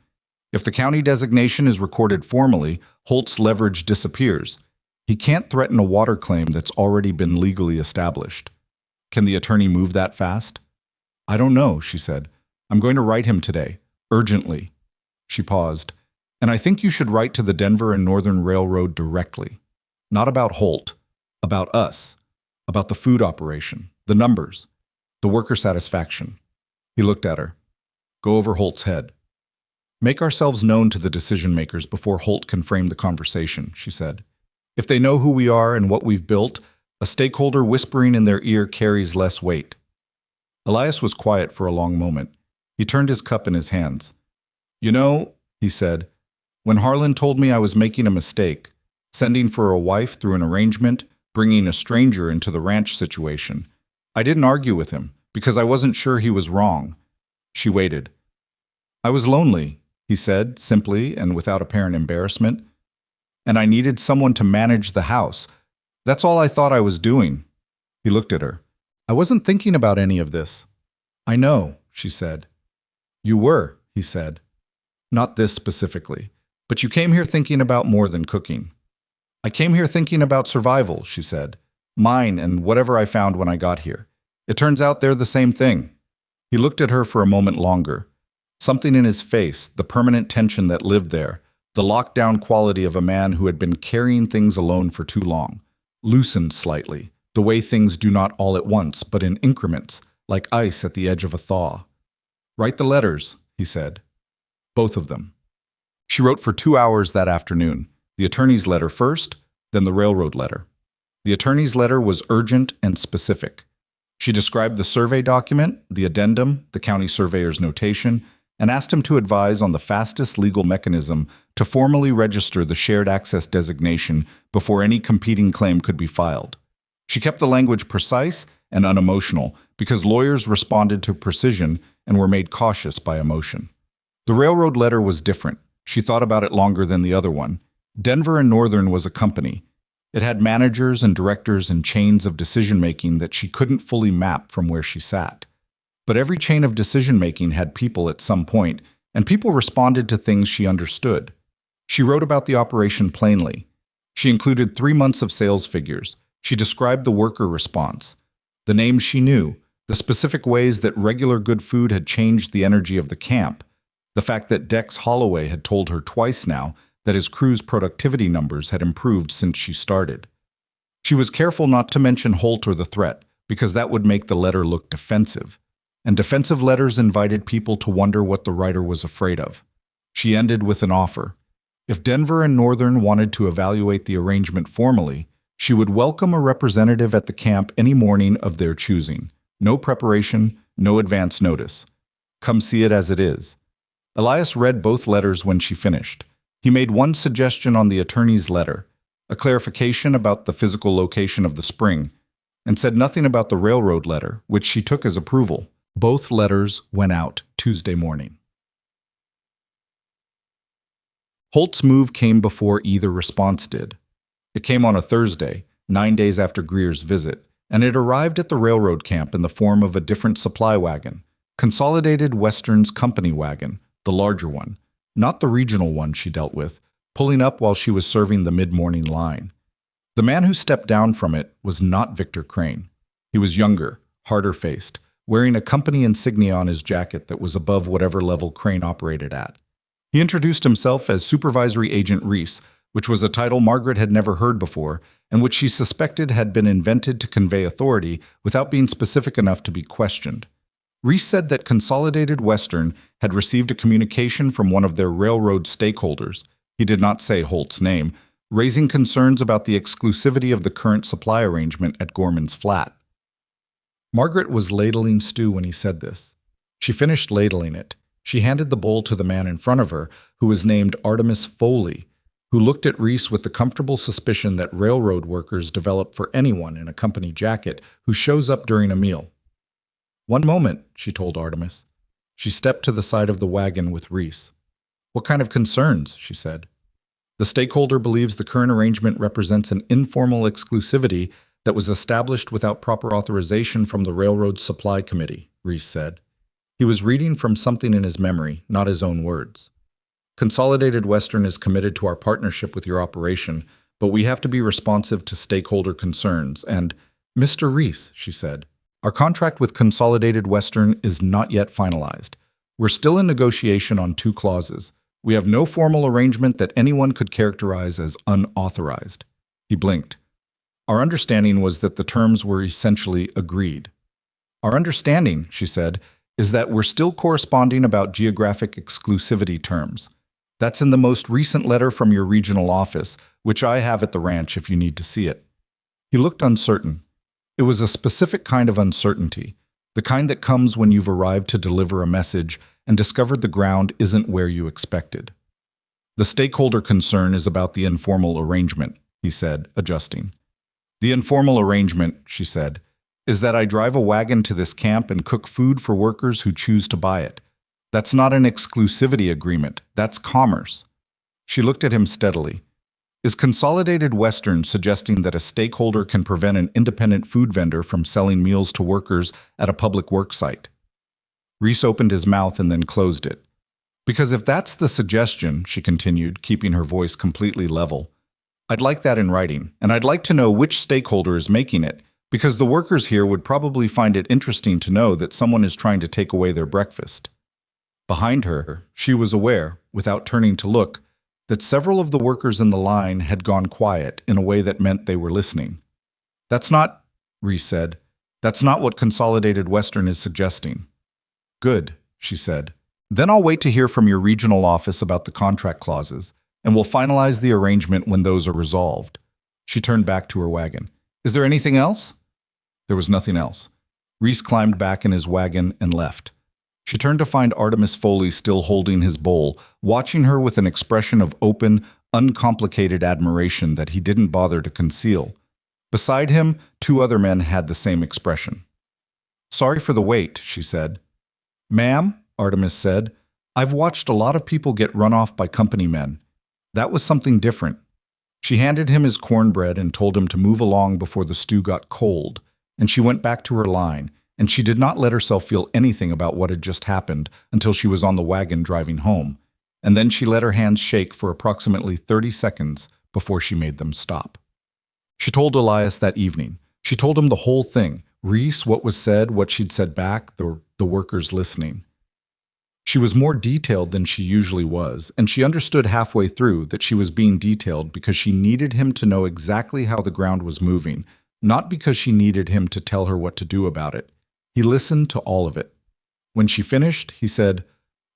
[SPEAKER 1] If the county designation is recorded formally, Holt's leverage disappears. He can't threaten a water claim that's already been legally established. Can the attorney move that fast? I don't know, she said. I'm going to write him today, urgently. She paused. And I think you should write to the Denver and Northern Railroad directly. Not about Holt, about us, about the food operation, the numbers, the worker satisfaction. He looked at her. Go over Holt's head. Make ourselves known to the decision makers before Holt can frame the conversation, she said. If they know who we are and what we've built, a stakeholder whispering in their ear carries less weight. Elias was quiet for a long moment. He turned his cup in his hands. You know, he said, when Harlan told me I was making a mistake, sending for a wife through an arrangement, bringing a stranger into the ranch situation, I didn't argue with him because I wasn't sure he was wrong. She waited. I was lonely, he said, simply and without apparent embarrassment. And I needed someone to manage the house. That's all I thought I was doing. He looked at her. I wasn't thinking about any of this. I know, she said. You were, he said. Not this specifically, but you came here thinking about more than cooking. I came here thinking about survival, she said. Mine and whatever I found when I got here. It turns out they're the same thing. He looked at her for a moment longer. Something in his face, the permanent tension that lived there, the lockdown quality of a man who had been carrying things alone for too long, loosened slightly, the way things do not all at once, but in increments, like ice at the edge of a thaw. Write the letters, he said. Both of them. She wrote for 2 hours that afternoon, the attorney's letter first, then the railroad letter. The attorney's letter was urgent and specific. She described the survey document, the addendum, the county surveyor's notation, and asked him to advise on the fastest legal mechanism to formally register the shared access designation before any competing claim could be filed. She kept the language precise and unemotional because lawyers responded to precision and were made cautious by emotion. The railroad letter was different. She thought about it longer than the other one. Denver and Northern was a company. It had managers and directors and chains of decision-making that she couldn't fully map from where she sat. But every chain of decision-making had people at some point, and people responded to things she understood. She wrote about the operation plainly. She included 3 months of sales figures. She described the worker response, the names she knew, the specific ways that regular good food had changed the energy of the camp, the fact that Dex Holloway had told her twice now that his crew's productivity numbers had improved since she started. She was careful not to mention Holt or the threat, because that would make the letter look defensive. And defensive letters invited people to wonder what the writer was afraid of. She ended with an offer. If Denver and Northern wanted to evaluate the arrangement formally, she would welcome a representative at the camp any morning of their choosing. No preparation, no advance notice. Come see it as it is. Elias read both letters when she finished. He made one suggestion on the attorney's letter, a clarification about the physical location of the spring, and said nothing about the railroad letter, which she took as approval. Both letters went out Tuesday morning. Holt's move came before either response did. It came on a Thursday, 9 days after Greer's visit, and it arrived at the railroad camp in the form of a different supply wagon, Consolidated Western's company wagon, the larger one, not the regional one she dealt with, pulling up while she was serving the mid-morning line. The man who stepped down from it was not Victor Crane. He was younger, harder-faced, wearing a company insignia on his jacket that was above whatever level Crane operated at. He introduced himself as Supervisory Agent Reese, which was a title Margaret had never heard before, and which she suspected had been invented to convey authority without being specific enough to be questioned. Reese said that Consolidated Western had received a communication from one of their railroad stakeholders, he did not say Holt's name, raising concerns about the exclusivity of the current supply arrangement at Gorman's Flat. Margaret was ladling stew when he said this. She finished ladling it. She handed the bowl to the man in front of her, who was named Artemis Foley, who looked at Reese with the comfortable suspicion that railroad workers develop for anyone in a company jacket who shows up during a meal. "One moment," she told Artemis. She stepped to the side of the wagon with Reese. "What kind of concerns?" she said. The stakeholder believes the current arrangement represents an informal exclusivity that was established without proper authorization from the Railroad Supply Committee, Reese said. He was reading from something in his memory, not his own words. Consolidated Western is committed to our partnership with your operation, but we have to be responsive to stakeholder concerns. And, Mr. Reese, she said, our contract with Consolidated Western is not yet finalized. We're still in negotiation on 2 clauses. We have no formal arrangement that anyone could characterize as unauthorized. He blinked. Our understanding was that the terms were essentially agreed. Our understanding, she said, is that we're still corresponding about geographic exclusivity terms. That's in the most recent letter from your regional office, which I have at the ranch if you need to see it. He looked uncertain. It was a specific kind of uncertainty, the kind that comes when you've arrived to deliver a message and discovered the ground isn't where you expected. The stakeholder concern is about the informal arrangement, he said, adjusting. The informal arrangement, she said, is that I drive a wagon to this camp and cook food for workers who choose to buy it. That's not an exclusivity agreement. That's commerce. She looked at him steadily. Is Consolidated Western suggesting that a stakeholder can prevent an independent food vendor from selling meals to workers at a public work site? Reese opened his mouth and then closed it. Because if that's the suggestion, she continued, keeping her voice completely level, I'd like that in writing, and I'd like to know which stakeholder is making it, because the workers here would probably find it interesting to know that someone is trying to take away their breakfast. Behind her, she was aware, without turning to look, that several of the workers in the line had gone quiet in a way that meant they were listening. That's not, Reese said, that's not what Consolidated Western is suggesting. Good, she said. Then I'll wait to hear from your regional office about the contract clauses, and we'll finalize the arrangement when those are resolved. She turned back to her wagon. Is there anything else? There was nothing else. Reese climbed back in his wagon and left. She turned to find Artemis Foley still holding his bowl, watching her with an expression of open, uncomplicated admiration that he didn't bother to conceal. Beside him, 2 other men had the same expression. Sorry for the wait, she said. Ma'am, Artemis said, I've watched a lot of people get run off by company men. That was something different. She handed him his cornbread and told him to move along before the stew got cold, and she went back to her line, and she did not let herself feel anything about what had just happened until she was on the wagon driving home, and then she let her hands shake for approximately 30 seconds before she made them stop. She told Elias that evening. She told him the whole thing, Reese, what was said, what she'd said back, the workers listening. She was more detailed than she usually was, and she understood halfway through that she was being detailed because she needed him to know exactly how the ground was moving, not because she needed him to tell her what to do about it. He listened to all of it. When she finished, he said,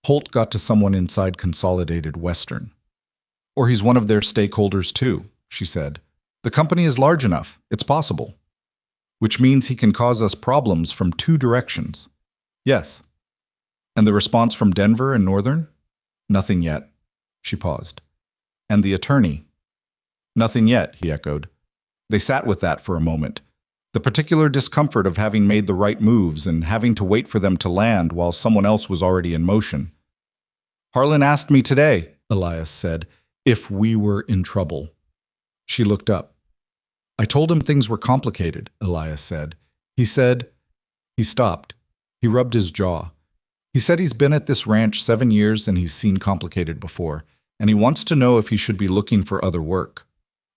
[SPEAKER 1] Holt got to someone inside Consolidated Western. Or he's one of their stakeholders too, she said. The company is large enough, it's possible. Which means he can cause us problems from 2 directions. Yes. And the response from Denver and Northern? Nothing yet. She paused. And the attorney? Nothing yet, he echoed. They sat with that for a moment. The particular discomfort of having made the right moves and having to wait for them to land while someone else was already in motion. Harlan asked me today, Elias said, if we were in trouble. She looked up. I told him things were complicated, Elias said. He said... He stopped. He rubbed his jaw. He said he's been at this ranch 7 years and he's seen complicated before, and he wants to know if he should be looking for other work.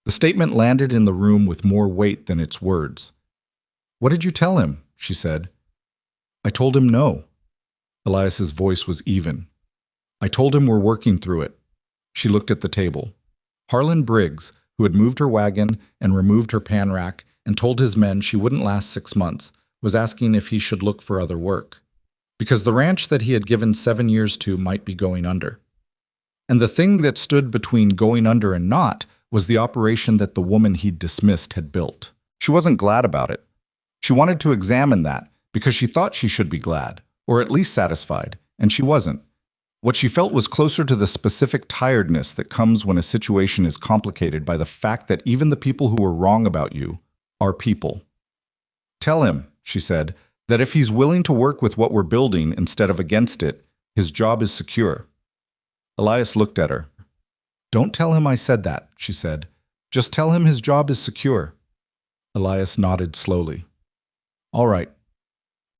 [SPEAKER 1] The statement landed in the room with more weight than its words. What did you tell him? She said. I told him no. Elias's voice was even. I told him we're working through it. She looked at the table. Harlan Briggs, who had moved her wagon and removed her pan rack and told his men she wouldn't last 6 months, was asking if he should look for other work. Because the ranch that he had given 7 years to might be going under. And the thing that stood between going under and not was the operation that the woman he'd dismissed had built. She wasn't glad about it. She wanted to examine that because she thought she should be glad, or at least satisfied, and she wasn't. What she felt was closer to the specific tiredness that comes when a situation is complicated by the fact that even the people who are wrong about you are people. Tell him, she said, that if he's willing to work with what we're building instead of against it, his job is secure. Elias looked at her. Don't tell him I said that, she said. Just tell him his job is secure. Elias nodded slowly. All right.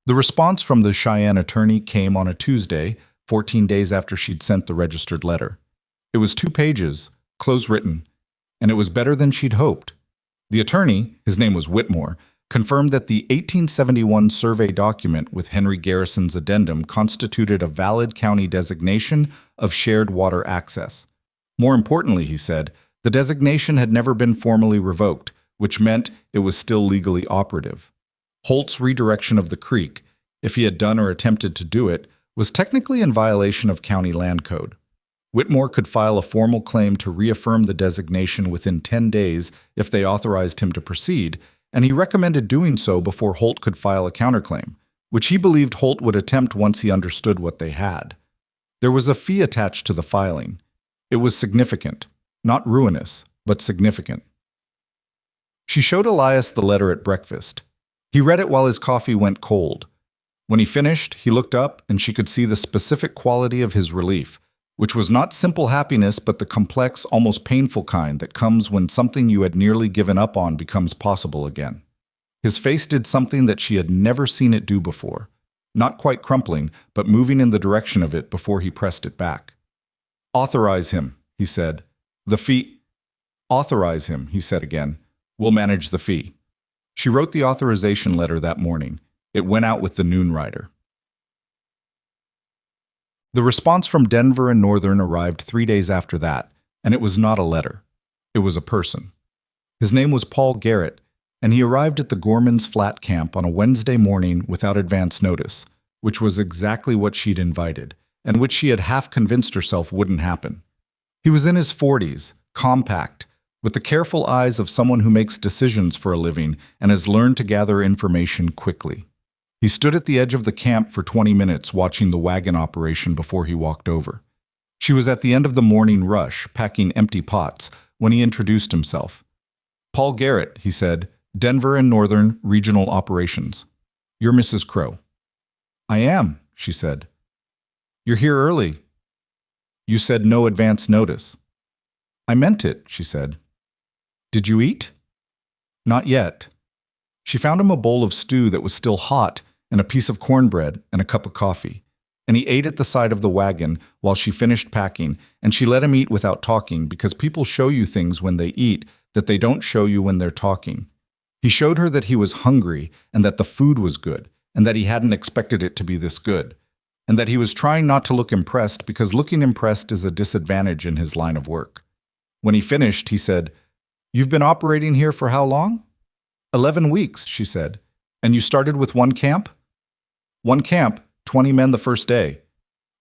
[SPEAKER 1] The response from the Cheyenne attorney came on a Tuesday, 14 days after she'd sent the registered letter. It was 2 pages, close-written, and it was better than she'd hoped. The attorney, his name was Whitmore, confirmed that the 1871 survey document with Henry Garrison's addendum constituted a valid county designation of shared water access. More importantly, he said, the designation had never been formally revoked, which meant it was still legally operative. Holt's redirection of the creek, if he had done or attempted to do it, was technically in violation of county land code. Whitmore could file a formal claim to reaffirm the designation within 10 days if they authorized him to proceed, and he recommended doing so before Holt could file a counterclaim, which he believed Holt would attempt once he understood what they had. There was a fee attached to the filing. It was significant, not ruinous, but significant. She showed Elias the letter at breakfast. He read it while his coffee went cold. When he finished, he looked up and she could see the specific quality of his relief, which was not simple happiness but the complex, almost painful kind that comes when something you had nearly given up on becomes possible again. His face did something that she had never seen it do before, not quite crumpling, but moving in the direction of it before he pressed it back. Authorize him, he said. The fee. Authorize him, he said again. We'll manage the fee. She wrote the authorization letter that morning. It went out with the noon rider. The response from Denver and Northern arrived 3 days after that, and it was not a letter. It was a person. His name was Paul Garrett, and he arrived at the Gorman's Flat camp on a Wednesday morning without advance notice, which was exactly what she'd invited, and which she had half convinced herself wouldn't happen. He was in his 40s, compact, with the careful eyes of someone who makes decisions for a living and has learned to gather information quickly. He stood at the edge of the camp for 20 minutes watching the wagon operation before he walked over. She was at the end of the morning rush, packing empty pots, when he introduced himself. Paul Garrett, he said, Denver and Northern Regional Operations. You're Mrs. Crow. I am, she said. You're here early. You said no advance notice. I meant it, she said. Did you eat? Not yet. She found him a bowl of stew that was still hot and a piece of cornbread and a cup of coffee, and he ate at the side of the wagon while she finished packing, and she let him eat without talking because people show you things when they eat that they don't show you when they're talking. He showed her that he was hungry and that the food was good and that he hadn't expected it to be this good, and that he was trying not to look impressed because looking impressed is a disadvantage in his line of work. When he finished, he said, You've been operating here for how long? 11 weeks, she said. And you started with one camp? One camp, 20 men the first day.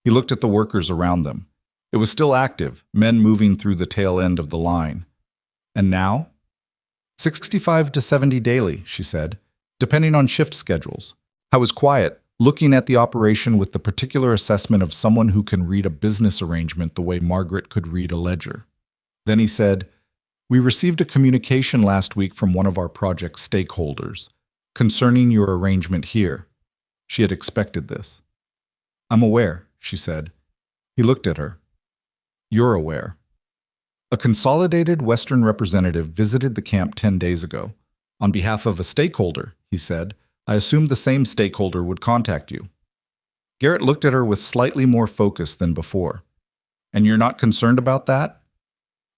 [SPEAKER 1] He looked at the workers around them. It was still active, men moving through the tail end of the line. And now? 65 to 70 daily, she said, depending on shift schedules. I was quiet, looking at the operation with the particular assessment of someone who can read a business arrangement the way Margaret could read a ledger. Then he said, We received a communication last week from one of our project stakeholders concerning your arrangement here. She had expected this. I'm aware, she said. He looked at her. You're aware. A consolidated Western representative visited the camp 10 days ago. On behalf of a stakeholder, he said, I assumed the same stakeholder would contact you. Garrett looked at her with slightly more focus than before. And you're not concerned about that?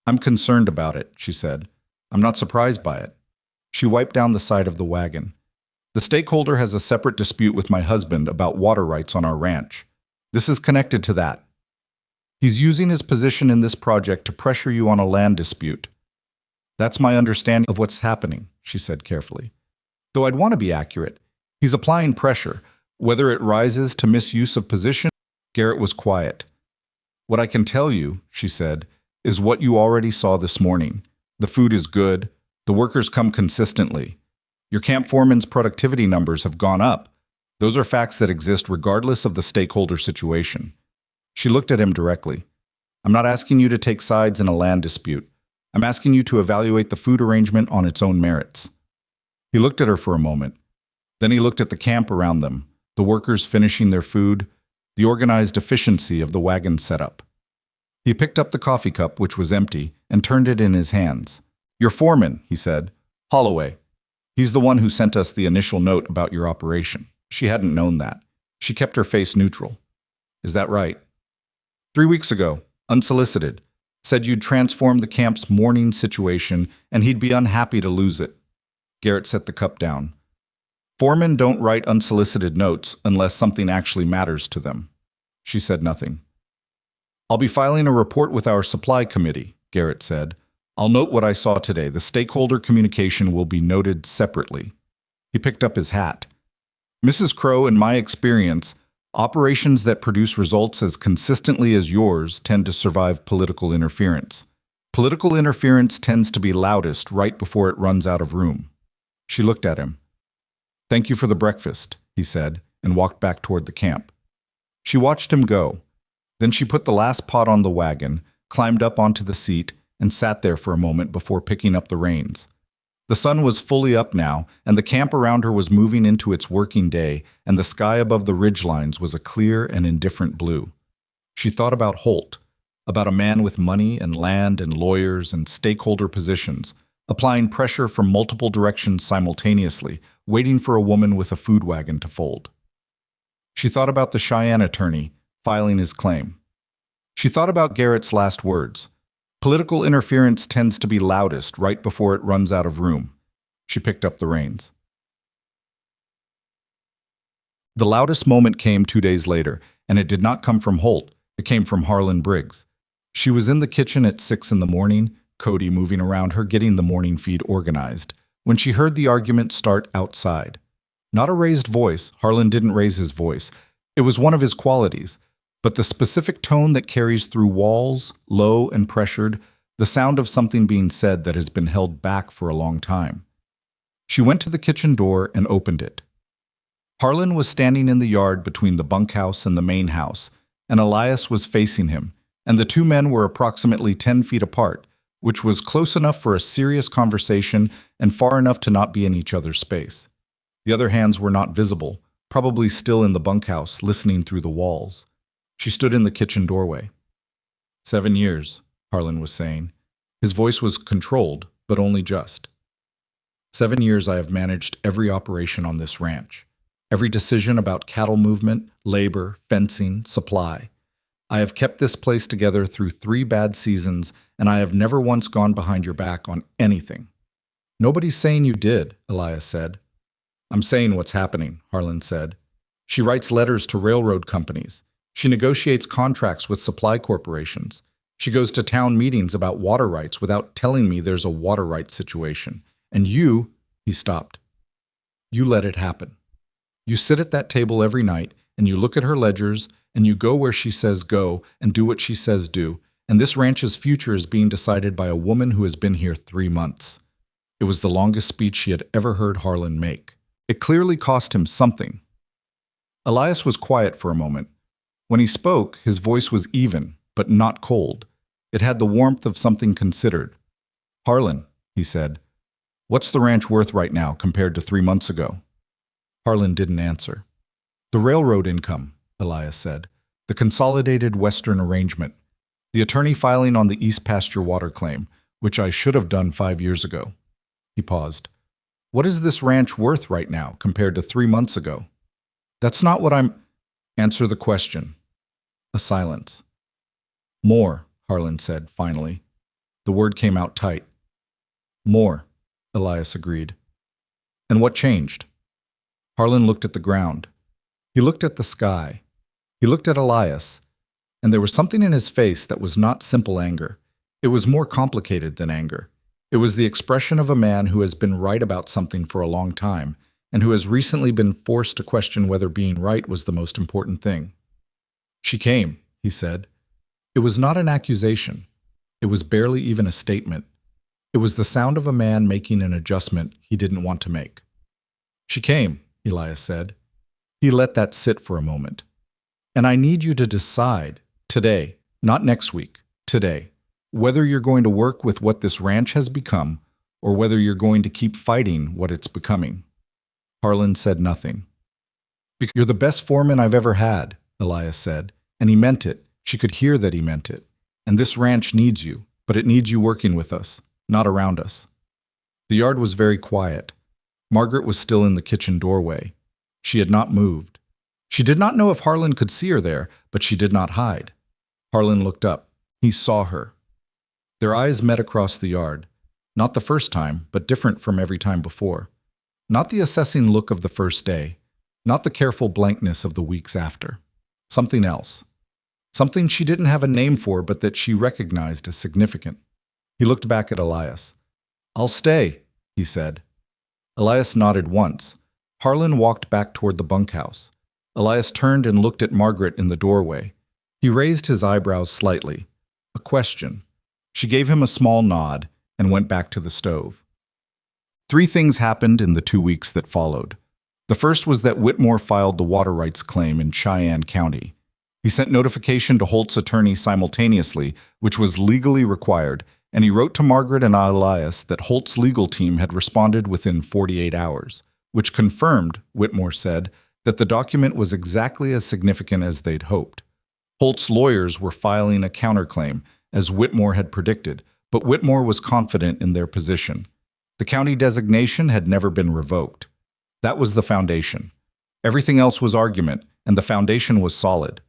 [SPEAKER 1] I'm concerned about it, she said. I'm not surprised by it. She wiped down the side of the wagon. The stakeholder has a separate dispute with my husband about water rights on our ranch. This is connected to that. He's using his position in this project to pressure you on a land dispute. That's my understanding of what's happening, she said carefully. Though I'd want to be accurate, he's applying pressure, whether it rises to misuse of position. Garrett was quiet. What I can tell you, she said, is what you already saw this morning. The food is good. The workers come consistently. Your camp foreman's productivity numbers have gone up. Those are facts that exist regardless of the stakeholder situation. She looked at him directly. I'm not asking you to take sides in a land dispute. I'm asking you to evaluate the food arrangement on its own merits. He looked at her for a moment. Then he looked at the camp around them, the workers finishing their food, the organized efficiency of the wagon setup. He picked up the coffee cup, which was empty, and turned it in his hands. "Your foreman," he said. "Holloway. He's the one who sent us the initial note about your operation." She hadn't known that. She kept her face neutral. "Is that right?" 3 weeks ago, unsolicited. Said you'd transform the camp's mourning situation and he'd be unhappy to lose it." Garrett set the cup down. "Foremen don't write unsolicited notes unless something actually matters to them." She said nothing. "I'll be filing a report with our supply committee," Garrett said. "I'll note what I saw today. The stakeholder communication will be noted separately." He picked up his hat. "Mrs. Crow, in my experience, operations that produce results as consistently as yours tend to survive political interference. Political interference tends to be loudest right before it runs out of room." She looked at him. "Thank you for the breakfast," he said, and walked back toward the camp. She watched him go. Then she put the last pot on the wagon, climbed up onto the seat, and sat there for a moment before picking up the reins. The sun was fully up now, and the camp around her was moving into its working day, and the sky above the ridgelines was a clear and indifferent blue. She thought about Holt, about a man with money and land and lawyers and stakeholder positions, applying pressure from multiple directions simultaneously, waiting for a woman with a food wagon to fold. She thought about the Cheyenne attorney filing his claim. She thought about Garrett's last words. Political interference tends to be loudest right before it runs out of room. She picked up the reins. The loudest moment came 2 days later, and it did not come from Holt. It came from Harlan Briggs. She was in the kitchen at 6 in the morning, Cody moving around her getting the morning feed organized, when she heard the argument start outside. Not a raised voice. Harlan didn't raise his voice. It was one of his qualities. But the specific tone that carries through walls, low and pressured, the sound of something being said that has been held back for a long time. She went to the kitchen door and opened it. Harlan was standing in the yard between the bunkhouse and the main house, and Elias was facing him, and the two men were approximately 10 feet apart, which was close enough for a serious conversation and far enough to not be in each other's space. The other hands were not visible, probably still in the bunkhouse, listening through the walls. She stood in the kitchen doorway. 7 years, Harlan was saying. His voice was controlled, but only just. 7 years I have managed every operation on this ranch. Every decision about cattle movement, labor, fencing, supply. I have kept this place together through 3 bad seasons, and I have never once gone behind your back on anything. Nobody's saying you did, Elias said. I'm saying what's happening, Harlan said. She writes letters to railroad companies. She negotiates contracts with supply corporations. She goes to town meetings about water rights without telling me there's a water rights situation. And you, he stopped. You let it happen. You sit at that table every night and you look at her ledgers and you go where she says go and do what she says do. And this ranch's future is being decided by a woman who has been here 3 months. It was the longest speech she had ever heard Harlan make. It clearly cost him something. Elias was quiet for a moment. When he spoke, his voice was even, but not cold. It had the warmth of something considered. Harlan, he said, what's the ranch worth right now compared to 3 months ago? Harlan didn't answer. The railroad income, Elias said. The consolidated Western arrangement. The attorney filing on the East Pasture water claim, which I should have done 5 years ago. He paused. What is this ranch worth right now compared to 3 months ago? That's not what I'm... Answer the question. A silence. More, Harlan said, finally. The word came out tight. More, Elias agreed. And what changed? Harlan looked at the ground. He looked at the sky. He looked at Elias. And there was something in his face that was not simple anger. It was more complicated than anger. It was the expression of a man who has been right about something for a long time, and who has recently been forced to question whether being right was the most important thing. She came, he said. It was not an accusation. It was barely even a statement. It was the sound of a man making an adjustment he didn't want to make. She came, Elias said. He let that sit for a moment. And I need you to decide, today, not next week, today, whether you're going to work with what this ranch has become, or whether you're going to keep fighting what it's becoming. Harlan said nothing. You're the best foreman I've ever had, Elias said, and he meant it. She could hear that he meant it. And this ranch needs you, but it needs you working with us, not around us. The yard was very quiet. Margaret was still in the kitchen doorway. She had not moved. She did not know if Harlan could see her there, but she did not hide. Harlan looked up. He saw her. Their eyes met across the yard. Not the first time, but different from every time before. Not the assessing look of the first day. Not the careful blankness of the weeks after. Something else. Something she didn't have a name for, but that she recognized as significant. He looked back at Elias. "I'll stay," he said. Elias nodded once. Harlan walked back toward the bunkhouse. Elias turned and looked at Margaret in the doorway. He raised his eyebrows slightly. A question. She gave him a small nod and went back to the stove. 3 things happened in the 2 weeks that followed. The first was that Whitmore filed the water rights claim in Cheyenne County. He sent notification to Holt's attorney simultaneously, which was legally required, and he wrote to Margaret and Elias that Holt's legal team had responded within 48 hours, which confirmed, Whitmore said, that the document was exactly as significant as they'd hoped. Holt's lawyers were filing a counterclaim, as Whitmore had predicted, but Whitmore was confident in their position. The county designation had never been revoked. That was the foundation. Everything else was argument, and the foundation was solid.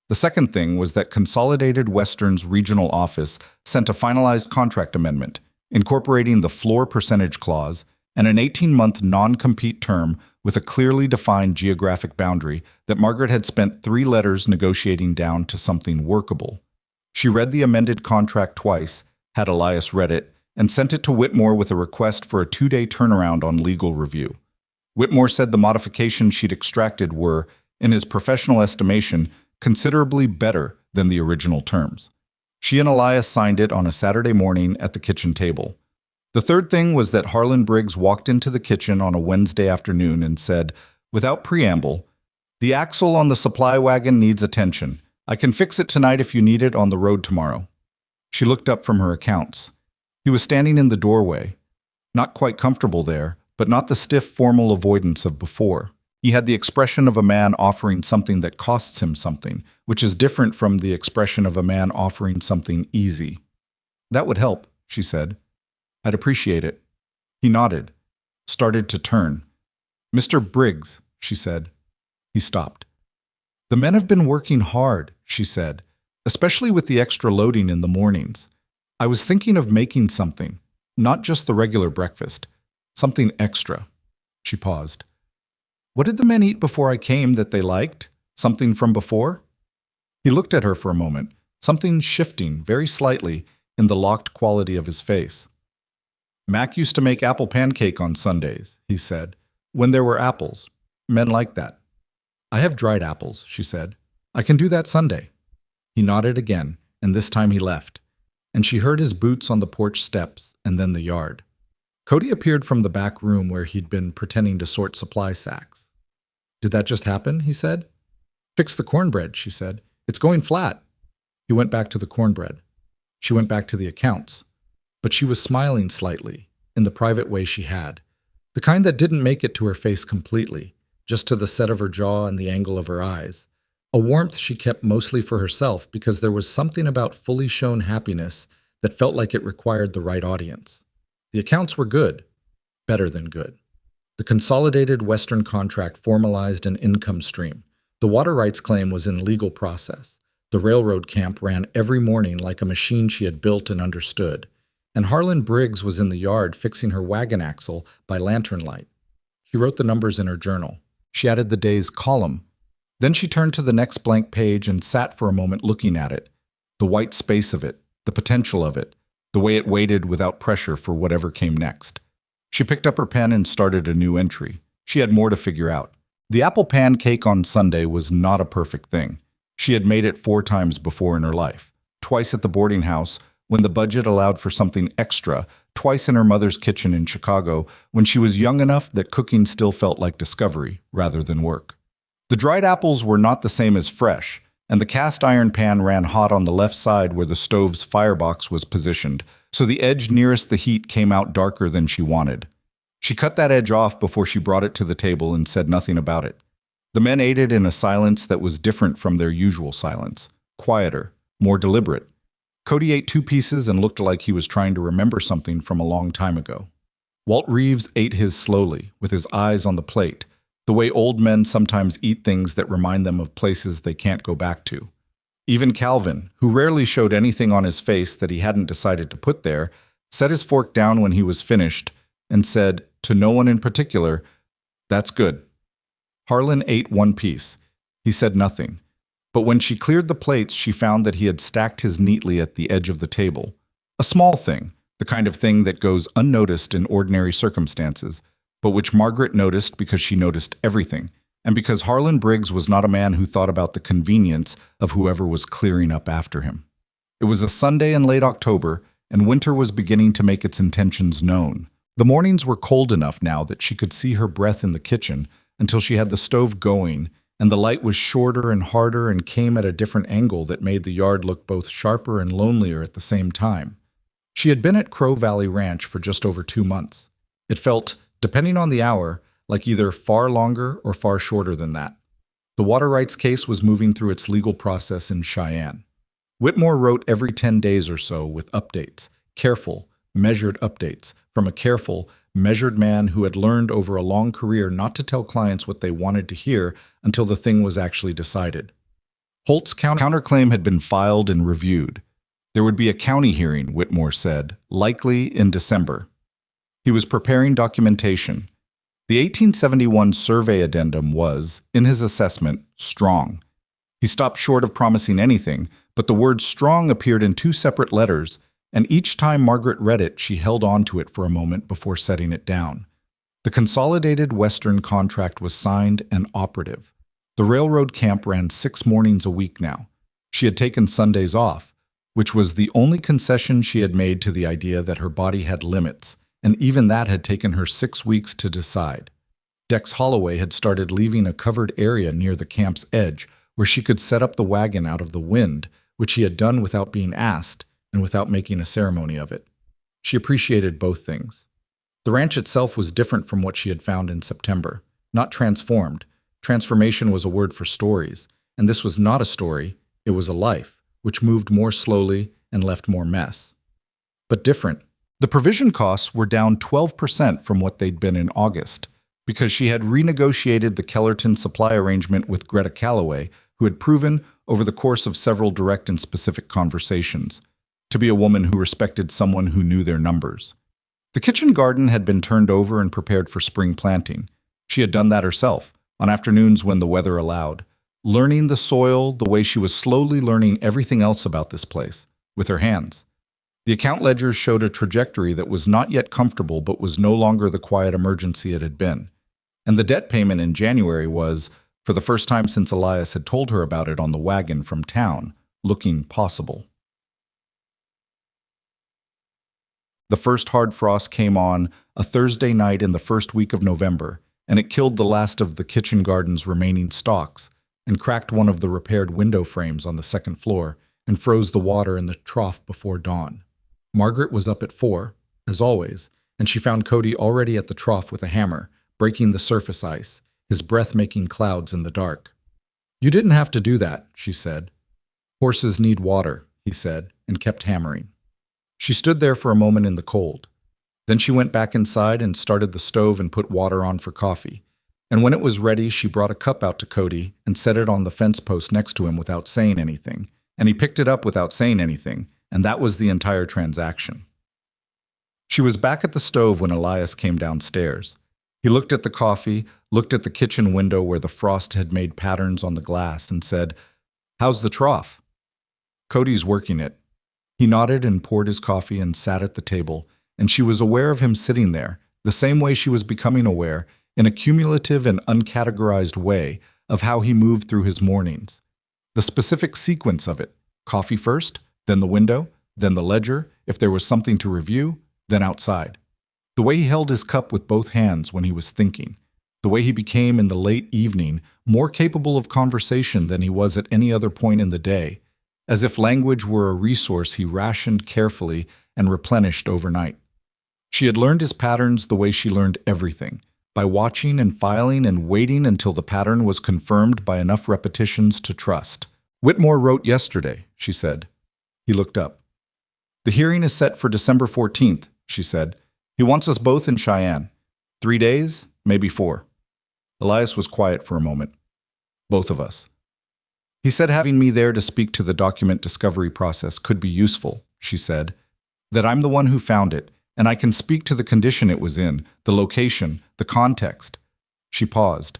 [SPEAKER 1] The second thing was that Consolidated Western's regional office sent a finalized contract amendment, incorporating the floor percentage clause and an 18-month non-compete term with a clearly defined geographic boundary that Margaret had spent 3 letters negotiating down to something workable. She read the amended contract twice, had Elias read it, and sent it to Whitmore with a request for a 2-day turnaround on legal review. Whitmore said the modifications she'd extracted were, in his professional estimation, considerably better than the original terms. She and Elias signed it on a Saturday morning at the kitchen table. The third thing was that Harlan Briggs walked into the kitchen on a Wednesday afternoon and said, without preamble, "The axle on the supply wagon needs attention. I can fix it tonight if you need it on the road tomorrow." She looked up from her accounts. He was standing in the doorway, not quite comfortable there, but not the stiff formal avoidance of before. He had the expression of a man offering something that costs him something, which is different from the expression of a man offering something easy. "That would help," she said. "I'd appreciate it." He nodded, started to turn. "Mr. Briggs," she said. He stopped. "The men have been working hard," she said, "especially with the extra loading in the mornings. I was thinking of making something, not just the regular breakfast, something extra." She paused. "What did the men eat before I came that they liked? Something from before?" He looked at her for a moment, something shifting very slightly in the locked quality of his face. "Mac used to make apple pancake on Sundays," he said, "when there were apples. Men like that." "I have dried apples," she said. "I can do that Sunday." He nodded again, and this time he left, and she heard his boots on the porch steps and then the yard. Cody appeared from the back room where he'd been pretending to sort supply sacks. "Did that just happen?" he said. "Fix the cornbread," she said. "It's going flat." He went back to the cornbread. She went back to the accounts. But she was smiling slightly, in the private way she had, the kind that didn't make it to her face completely, just to the set of her jaw and the angle of her eyes. A warmth she kept mostly for herself because there was something about fully shown happiness that felt like it required the right audience. The accounts were good, better than good. The Consolidated Western contract formalized an income stream. The water rights claim was in legal process. The railroad camp ran every morning like a machine she had built and understood. And Harlan Briggs was in the yard fixing her wagon axle by lantern light. She wrote the numbers in her journal. She added the day's column. Then she turned to the next blank page and sat for a moment looking at it, the white space of it, the potential of it, the way it waited without pressure for whatever came next. She picked up her pen and started a new entry. She had more to figure out. The apple pancake on Sunday was not a perfect thing. She had made it 4 times before in her life. Twice at the boarding house, when the budget allowed for something extra, twice in her mother's kitchen in Chicago, when she was young enough that cooking still felt like discovery rather than work. The dried apples were not the same as fresh, and the cast iron pan ran hot on the left side where the stove's firebox was positioned, so the edge nearest the heat came out darker than she wanted. She cut that edge off before she brought it to the table and said nothing about it. The men ate it in a silence that was different from their usual silence, quieter, more deliberate. Cody ate 2 pieces and looked like he was trying to remember something from a long time ago. Walt Reeves ate his slowly, with his eyes on the plate, the way old men sometimes eat things that remind them of places they can't go back to. Even Calvin, who rarely showed anything on his face that he hadn't decided to put there, set his fork down when he was finished and said, to no one in particular, "That's good." Harlan ate 1 piece. He said nothing. But when she cleared the plates, she found that he had stacked his neatly at the edge of the table. A small thing, the kind of thing that goes unnoticed in ordinary circumstances, but which Margaret noticed because she noticed everything, and because Harlan Briggs was not a man who thought about the convenience of whoever was clearing up after him. It was a Sunday in late October, and winter was beginning to make its intentions known. The mornings were cold enough now that she could see her breath in the kitchen until she had the stove going, and the light was shorter and harder and came at a different angle that made the yard look both sharper and lonelier at the same time. She had been at Crow Valley Ranch for just over 2 months. It felt, depending on the hour, like either far longer or far shorter than that. The water rights case was moving through its legal process in Cheyenne. Whitmore wrote every 10 days or so with updates, careful, measured updates, from a careful, measured man who had learned over a long career not to tell clients what they wanted to hear until the thing was actually decided. Holt's counterclaim had been filed and reviewed. There would be a county hearing, Whitmore said, likely in December. He was preparing documentation. The 1871 survey addendum was, in his assessment, strong. He stopped short of promising anything, but the word strong appeared in 2 separate letters, and each time Margaret read it, she held on to it for a moment before setting it down. The Consolidated Western contract was signed and operative. The railroad camp ran 6 mornings a week now. She had taken Sundays off, which was the only concession she had made to the idea that her body had limits, and even that had taken her 6 weeks to decide. Dex Holloway had started leaving a covered area near the camp's edge where she could set up the wagon out of the wind, which he had done without being asked and without making a ceremony of it. She appreciated both things. The ranch itself was different from what she had found in September, not transformed. Transformation was a word for stories, and this was not a story, it was a life, which moved more slowly and left more mess. But different. The provision costs were down 12% from what they'd been in August, because she had renegotiated the Kellerton supply arrangement with Greta Calloway, who had proven, over the course of several direct and specific conversations, to be a woman who respected someone who knew their numbers. The kitchen garden had been turned over and prepared for spring planting. She had done that herself, on afternoons when the weather allowed, learning the soil the way she was slowly learning everything else about this place, with her hands. The account ledger showed a trajectory that was not yet comfortable but was no longer the quiet emergency it had been. And the debt payment in January was, for the first time since Elias had told her about it on the wagon from town, looking possible. The first hard frost came on a Thursday night in the first week of November, and it killed the last of the kitchen garden's remaining stalks and cracked one of the repaired window frames on the second floor and froze the water in the trough before dawn. Margaret was up at 4, as always, and she found Cody already at the trough with a hammer, breaking the surface ice, his breath making clouds in the dark. "You didn't have to do that," she said. "Horses need water," he said, and kept hammering. She stood there for a moment in the cold. Then she went back inside and started the stove and put water on for coffee. And when it was ready, she brought a cup out to Cody and set it on the fence post next to him without saying anything. And he picked it up without saying anything, and that was the entire transaction. She was back at the stove when Elias came downstairs. He looked at the coffee, looked at the kitchen window where the frost had made patterns on the glass, and said, "How's the trough?" "Cody's working it." He nodded and poured his coffee and sat at the table, and she was aware of him sitting there, the same way she was becoming aware, in a cumulative and uncategorized way, of how he moved through his mornings. The specific sequence of it: coffee first, then the window, then the ledger, if there was something to review, then outside. The way he held his cup with both hands when he was thinking. The way he became in the late evening more capable of conversation than he was at any other point in the day, as if language were a resource he rationed carefully and replenished overnight. She had learned his patterns the way she learned everything, by watching and filing and waiting until the pattern was confirmed by enough repetitions to trust. "Whitmore wrote yesterday," she said. He looked up. The hearing is set for December 14th, she said. He wants us both in Cheyenne. 3 days, maybe 4. Elias was quiet for a moment. Both of us. He said having me there to speak to the document discovery process could be useful, she said. That I'm the one who found it, and I can speak to the condition it was in, the location, the context. She paused.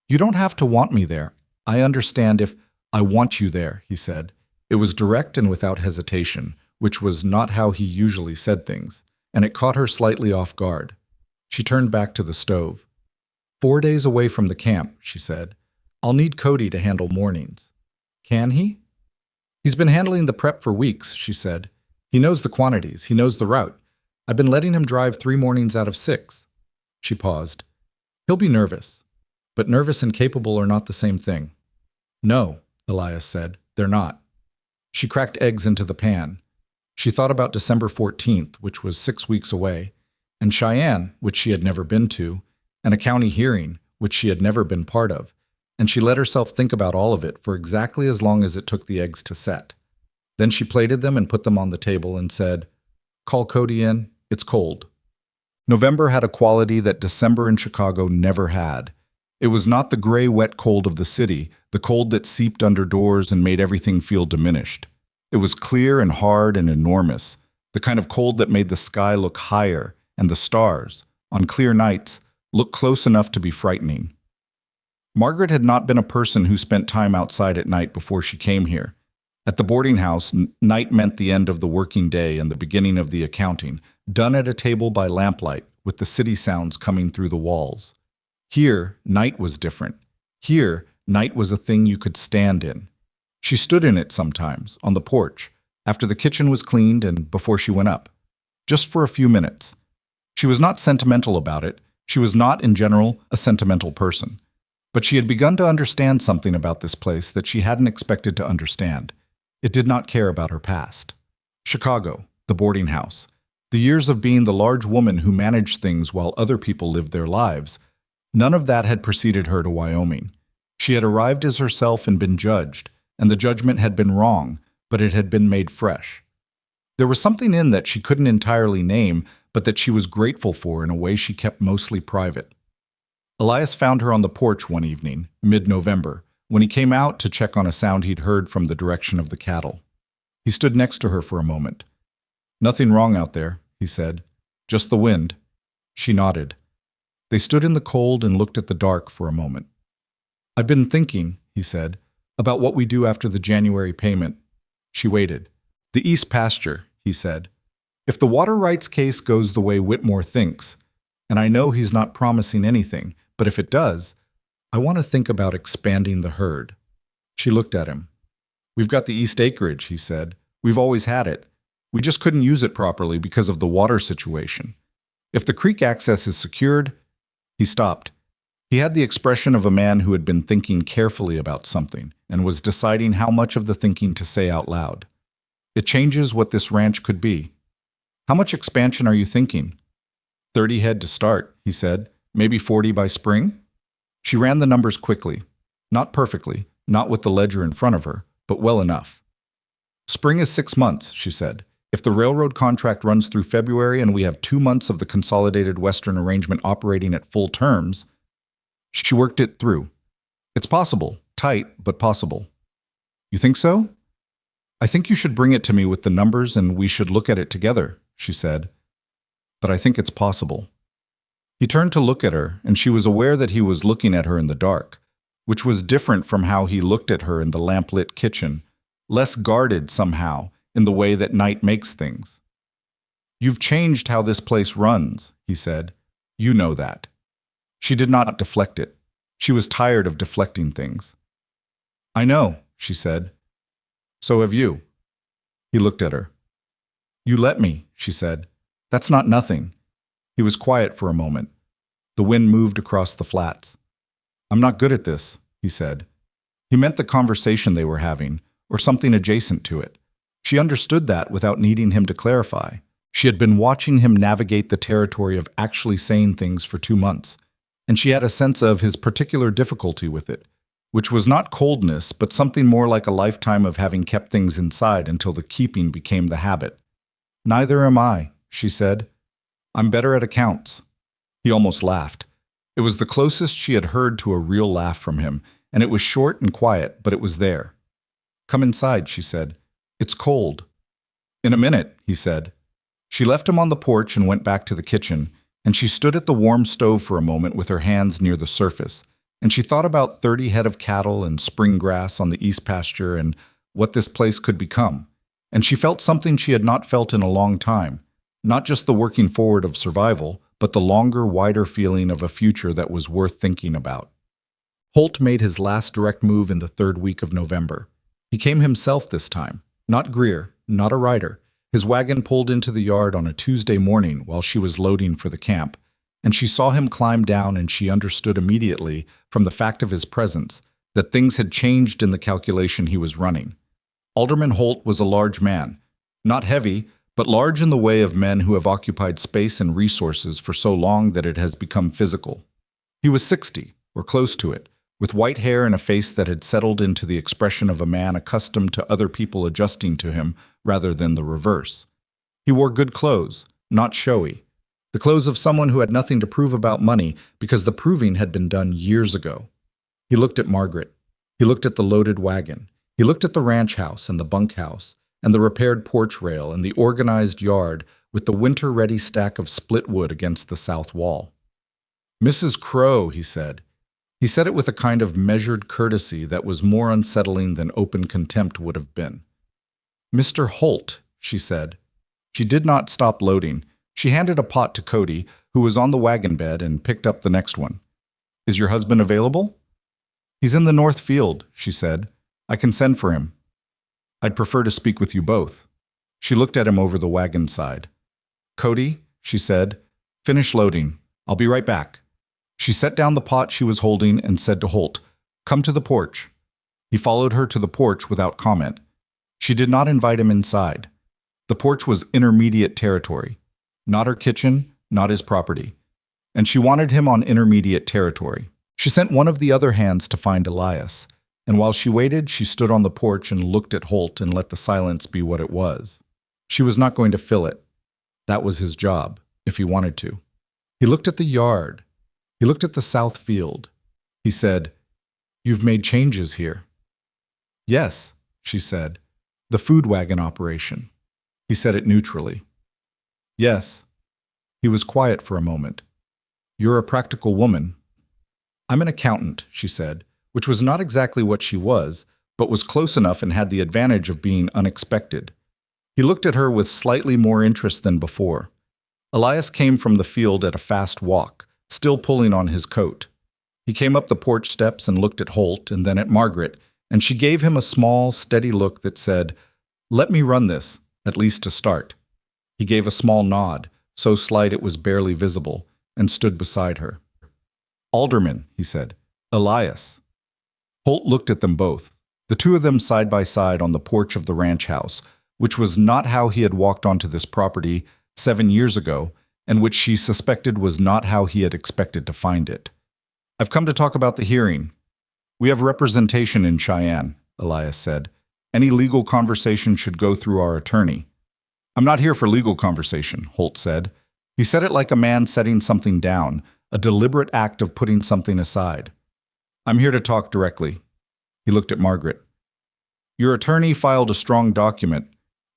[SPEAKER 1] You don't have to want me there. I understand if I want you there, he said. It was direct and without hesitation, which was not how he usually said things, and it caught her slightly off guard. She turned back to the stove. 4 days away from the camp, she said. I'll need Cody to handle mornings. Can he? He's been handling the prep for weeks, she said. He knows the quantities. He knows the route. I've been letting him drive 3 mornings out of 6. She paused. He'll be nervous. But nervous and capable are not the same thing. No, Elias said. They're not. She cracked eggs into the pan. She thought about December 14th, which was 6 weeks away, and Cheyenne, which she had never been to, and a county hearing, which she had never been part of, and she let herself think about all of it for exactly as long as it took the eggs to set. Then she plated them and put them on the table and said, Call Cody in. It's cold. November had a quality that December in Chicago never had. It was not the gray, wet cold of the city, the cold that seeped under doors and made everything feel diminished. It was clear and hard and enormous, the kind of cold that made the sky look higher and the stars, on clear nights, look close enough to be frightening. Margaret had not been a person who spent time outside at night before she came here. At the boarding house, night meant the end of the working day and the beginning of the accounting, done at a table by lamplight, with the city sounds coming through the walls. Here, night was different. Here, night was a thing you could stand in. She stood in it sometimes, on the porch, after the kitchen was cleaned and before she went up. Just for a few minutes. She was not sentimental about it. She was not, in general, a sentimental person. But she had begun to understand something about this place that she hadn't expected to understand. It did not care about her past. Chicago, the boarding house, the years of being the large woman who managed things while other people lived their lives, none of that had preceded her to Wyoming. She had arrived as herself and been judged, and the judgment had been wrong, but it had been made fresh. There was something in that she couldn't entirely name, but that she was grateful for in a way she kept mostly private. Elias found her on the porch one evening, mid-November, when he came out to check on a sound he'd heard from the direction of the cattle. He stood next to her for a moment. Nothing wrong out there, he said. Just the wind. She nodded. They stood in the cold and looked at the dark for a moment. I've been thinking, he said, about what we do after the January payment. She waited. The East pasture, he said. If the water rights case goes the way Whitmore thinks, and I know he's not promising anything, but if it does, I want to think about expanding the herd. She looked at him. We've got the East acreage, he said. We've always had it. We just couldn't use it properly because of the water situation. If the creek access is secured, he stopped. He had the expression of a man who had been thinking carefully about something and was deciding how much of the thinking to say out loud. It changes what this ranch could be. How much expansion are you thinking? 30 head to start, he said. Maybe 40 by spring? She ran the numbers quickly. Not perfectly, not with the ledger in front of her, but well enough. Spring is 6 months, she said. If the railroad contract runs through February and we have 2 months of the consolidated Western arrangement operating at full terms, she worked it through. It's possible, tight, but possible. You think so? I think you should bring it to me with the numbers and we should look at it together, she said. But I think it's possible. He turned to look at her, and she was aware that he was looking at her in the dark, which was different from how he looked at her in the lamp-lit kitchen, less guarded somehow in the way that night makes things. You've changed how this place runs, he said. You know that. She did not deflect it. She was tired of deflecting things. I know, she said. So have you. He looked at her. You let me, she said. That's not nothing. He was quiet for a moment. The wind moved across the flats. I'm not good at this, he said. He meant the conversation they were having, or something adjacent to it. She understood that without needing him to clarify. She had been watching him navigate the territory of actually saying things for 2 months, and she had a sense of his particular difficulty with it, which was not coldness, but something more like a lifetime of having kept things inside until the keeping became the habit. Neither am I, she said. I'm better at accounts. He almost laughed. It was the closest she had heard to a real laugh from him, and it was short and quiet, but it was there. Come inside, she said. It's cold. In a minute, he said. She left him on the porch and went back to the kitchen, and she stood at the warm stove for a moment with her hands near the surface, and she thought about 30 head of cattle and spring grass on the east pasture and what this place could become. And she felt something she had not felt in a long time, not just the working forward of survival, but the longer, wider feeling of a future that was worth thinking about. Holt made his last direct move in the third week of November. He came himself this time, not Greer, not a rider. His wagon pulled into the yard on a Tuesday morning while she was loading for the camp, and she saw him climb down, and she understood immediately, from the fact of his presence, that things had changed in the calculation he was running. Alderman Holt was a large man, not heavy, but large in the way of men who have occupied space and resources for so long that it has become physical. He was 60, or close to it, with white hair and a face that had settled into the expression of a man accustomed to other people adjusting to him rather than the reverse. He wore good clothes, not showy, the clothes of someone who had nothing to prove about money because the proving had been done years ago. He looked at Margaret. He looked at the loaded wagon. He looked at the ranch house and the bunkhouse and the repaired porch rail and the organized yard with the winter-ready stack of split wood against the south wall. Mrs. Crow, he said. He said it with a kind of measured courtesy that was more unsettling than open contempt would have been. Mr. Holt, she said. She did not stop loading. She handed a pot to Cody, who was on the wagon bed, and picked up the next one. Is your husband available? He's in the north field, she said. I can send for him. I'd prefer to speak with you both. She looked at him over the wagon side. Cody, she said, finish loading. I'll be right back. She set down the pot she was holding and said to Holt, come to the porch. He followed her to the porch without comment. She did not invite him inside. The porch was intermediate territory, not her kitchen, not his property. And she wanted him on intermediate territory. She sent one of the other hands to find Elias, and while she waited, she stood on the porch and looked at Holt and let the silence be what it was. She was not going to fill it. That was his job, if he wanted to. He looked at the yard. He looked at the south field. He said, You've made changes here. Yes, she said. The food wagon operation. He said it neutrally. Yes. He was quiet for a moment. You're a practical woman. I'm an accountant, she said, which was not exactly what she was, but was close enough and had the advantage of being unexpected. He looked at her with slightly more interest than before. Elias came from the field at a fast walk, still pulling on his coat. He came up the porch steps and looked at Holt and then at Margaret, and she gave him a small, steady look that said, Let me run this, at least to start. He gave a small nod, so slight it was barely visible, and stood beside her. Alderman, he said. Elias. Holt looked at them both, the two of them side by side on the porch of the ranch house, which was not how he had walked onto this property 7 years ago, and which she suspected was not how he had expected to find it. I've come to talk about the hearing. We have representation in Cheyenne, Elias said. Any legal conversation should go through our attorney. I'm not here for legal conversation, Holt said. He said it like a man setting something down, a deliberate act of putting something aside. I'm here to talk directly. He looked at Margaret. Your attorney filed a strong document.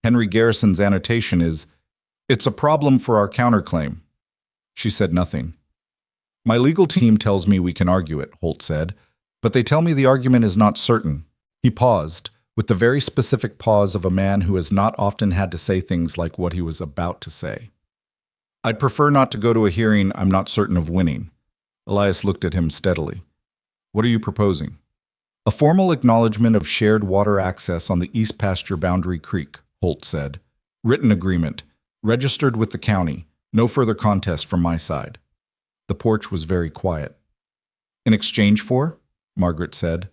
[SPEAKER 1] Henry Garrison's annotation is, It's a problem for our counterclaim. She said nothing. My legal team tells me we can argue it, Holt said, but they tell me the argument is not certain. He paused, with the very specific pause of a man who has not often had to say things like what he was about to say. I'd prefer not to go to a hearing I'm not certain of winning. Elias looked at him steadily. What are you proposing? A formal acknowledgement of shared water access on the East Pasture Boundary Creek, Holt said. Written agreement. Registered with the county. No further contest from my side. The porch was very quiet. In exchange for? Margaret said.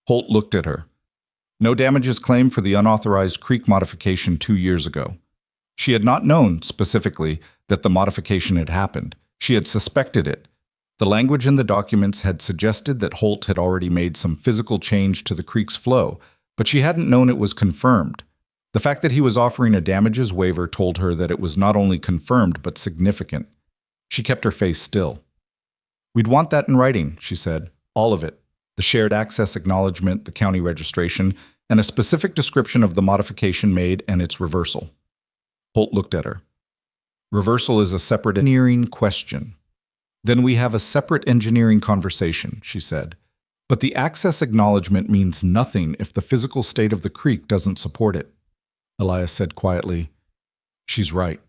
[SPEAKER 1] Holt looked at her. No damages claimed for the unauthorized creek modification 2 years ago. She had not known, specifically, that the modification had happened. She had suspected it. The language in the documents had suggested that Holt had already made some physical change to the creek's flow, but she hadn't known it was confirmed. The fact that he was offering a damages waiver told her that it was not only confirmed but significant. She kept her face still. "We'd want that in writing," she said. "All of it. The shared access acknowledgement, the county registration, and a specific description of the modification made and its reversal." Holt looked at her. "Reversal is a separate engineering question." "Then we have a separate engineering conversation," she said. "But the access acknowledgement means nothing if the physical state of the creek doesn't support it." Elias said quietly, "She's right."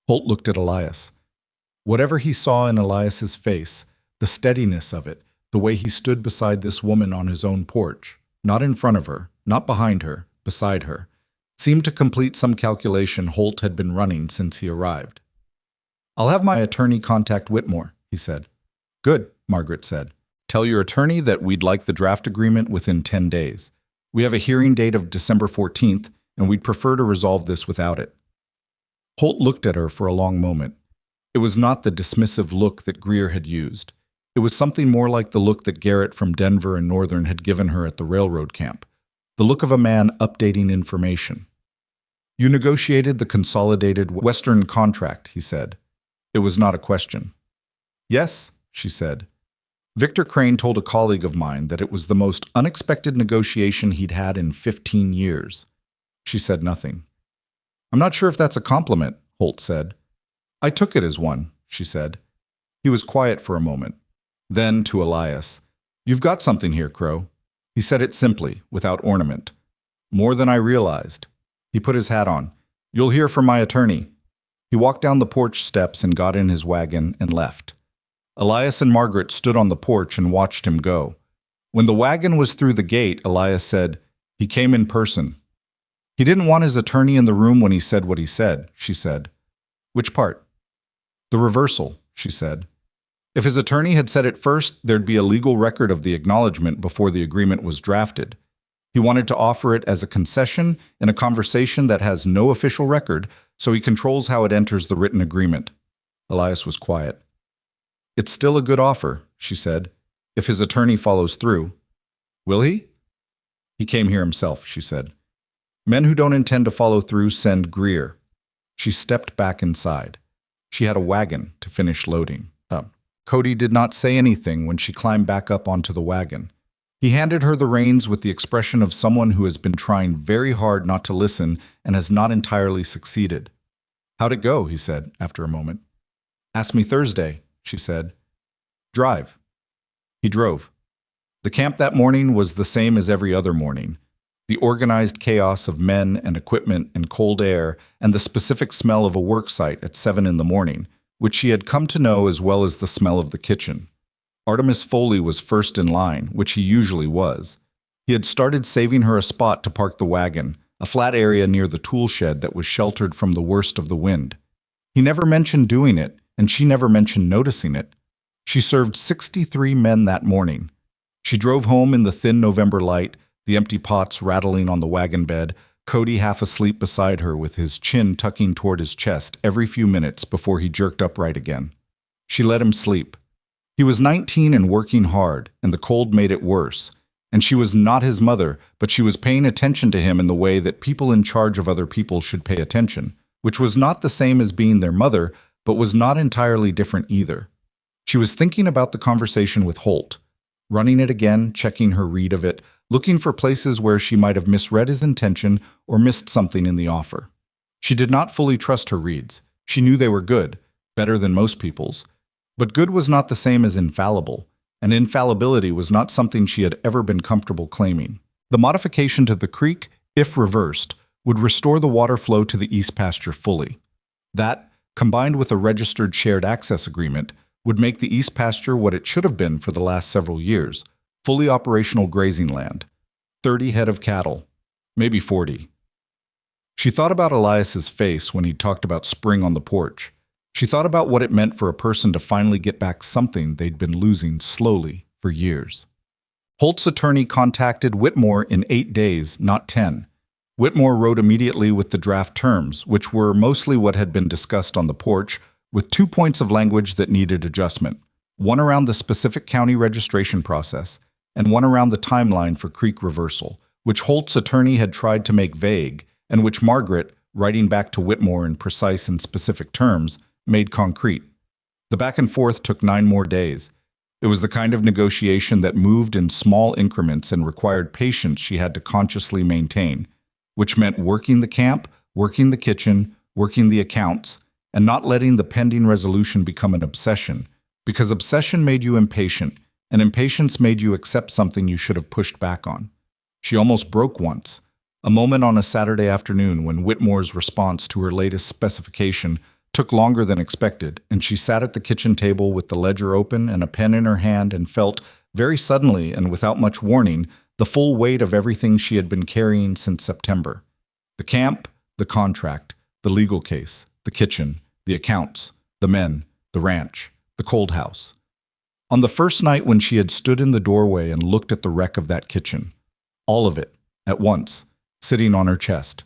[SPEAKER 1] Holt looked at Elias. Whatever he saw in Elias's face, the steadiness of it, the way he stood beside this woman on his own porch, not in front of her, not behind her, beside her, seemed to complete some calculation Holt had been running since he arrived. "I'll have my attorney contact Whitmore," he said. "Good," Margaret said. "Tell your attorney that we'd like the draft agreement within 10 days. We have a hearing date of December 14th, and we'd prefer to resolve this without it." Holt looked at her for a long moment. It was not the dismissive look that Greer had used. It was something more like the look that Garrett from Denver and Northern had given her at the railroad camp. The look of a man updating information. "You negotiated the consolidated Western contract," he said. It was not a question. "Yes," she said. Victor Crane told a colleague of mine that it was the most unexpected negotiation he'd had in 15 years. She said nothing. "I'm not sure if that's a compliment," Holt said. "I took it as one," she said. He was quiet for a moment. Then, to Elias, "You've got something here, Crow." He said it simply, without ornament. "More than I realized." He put his hat on. "You'll hear from my attorney." He walked down the porch steps and got in his wagon and left. Elias and Margaret stood on the porch and watched him go. When the wagon was through the gate, Elias said, "He came in person." "He didn't want his attorney in the room when he said what he said," she said. "Which part?" "The reversal," she said. "If his attorney had said it first, there'd be a legal record of the acknowledgement before the agreement was drafted. He wanted to offer it as a concession in a conversation that has no official record, so he controls how it enters the written agreement." Elias was quiet. "It's still a good offer," she said, "if his attorney follows through." "Will he?" "He came here himself," she said. "Men who don't intend to follow through send Greer." She stepped back inside. She had a wagon to finish loading up. Cody did not say anything when she climbed back up onto the wagon. He handed her the reins with the expression of someone who has been trying very hard not to listen and has not entirely succeeded. "How'd it go?" he said, after a moment. "Ask me Thursday," she said. "Drive." He drove. The camp that morning was the same as every other morning. The organized chaos of men and equipment and cold air and the specific smell of a work site at 7 in the morning, which she had come to know as well as the smell of the kitchen. Artemis Foley was first in line, which he usually was. He had started saving her a spot to park the wagon, a flat area near the tool shed that was sheltered from the worst of the wind. He never mentioned doing it, and she never mentioned noticing it. She served 63 men that morning. She drove home in the thin November light, the empty pots rattling on the wagon bed, Cody half asleep beside her with his chin tucking toward his chest every few minutes before he jerked upright again. She let him sleep. He was 19 and working hard, and the cold made it worse. And she was not his mother, but she was paying attention to him in the way that people in charge of other people should pay attention, which was not the same as being their mother, but was not entirely different either. She was thinking about the conversation with Holt, running it again, checking her read of it, looking for places where she might have misread his intention or missed something in the offer. She did not fully trust her reads. She knew they were good, better than most people's. But good was not the same as infallible, and infallibility was not something she had ever been comfortable claiming. The modification to the creek, if reversed, would restore the water flow to the east pasture fully. That, combined with a registered shared access agreement, would make the east pasture what it should have been for the last several years, fully operational grazing land. 30 head of cattle, maybe 40. She thought about Elias's face when he talked about spring on the porch. She thought about what it meant for a person to finally get back something they'd been losing slowly for years. Holt's attorney contacted Whitmore in 8 days, not 10. Whitmore wrote immediately with the draft terms, which were mostly what had been discussed on the porch, with 2 points of language that needed adjustment, one around the specific county registration process, and one around the timeline for creek reversal, which Holt's attorney had tried to make vague, and which Margaret, writing back to Whitmore in precise and specific terms, made concrete. The back and forth took 9 more days. It was the kind of negotiation that moved in small increments and required patience she had to consciously maintain, which meant working the camp, working the kitchen, working the accounts, and not letting the pending resolution become an obsession, because obsession made you impatient, and impatience made you accept something you should have pushed back on. She almost broke once, a moment on a Saturday afternoon when Whitmore's response to her latest specification took longer than expected, and she sat at the kitchen table with the ledger open and a pen in her hand and felt, very suddenly and without much warning, the full weight of everything she had been carrying since September. The camp, the contract, the legal case, the kitchen, the accounts, the men, the ranch, the cold house. On the first night when she had stood in the doorway and looked at the wreck of that kitchen, all of it, at once, sitting on her chest.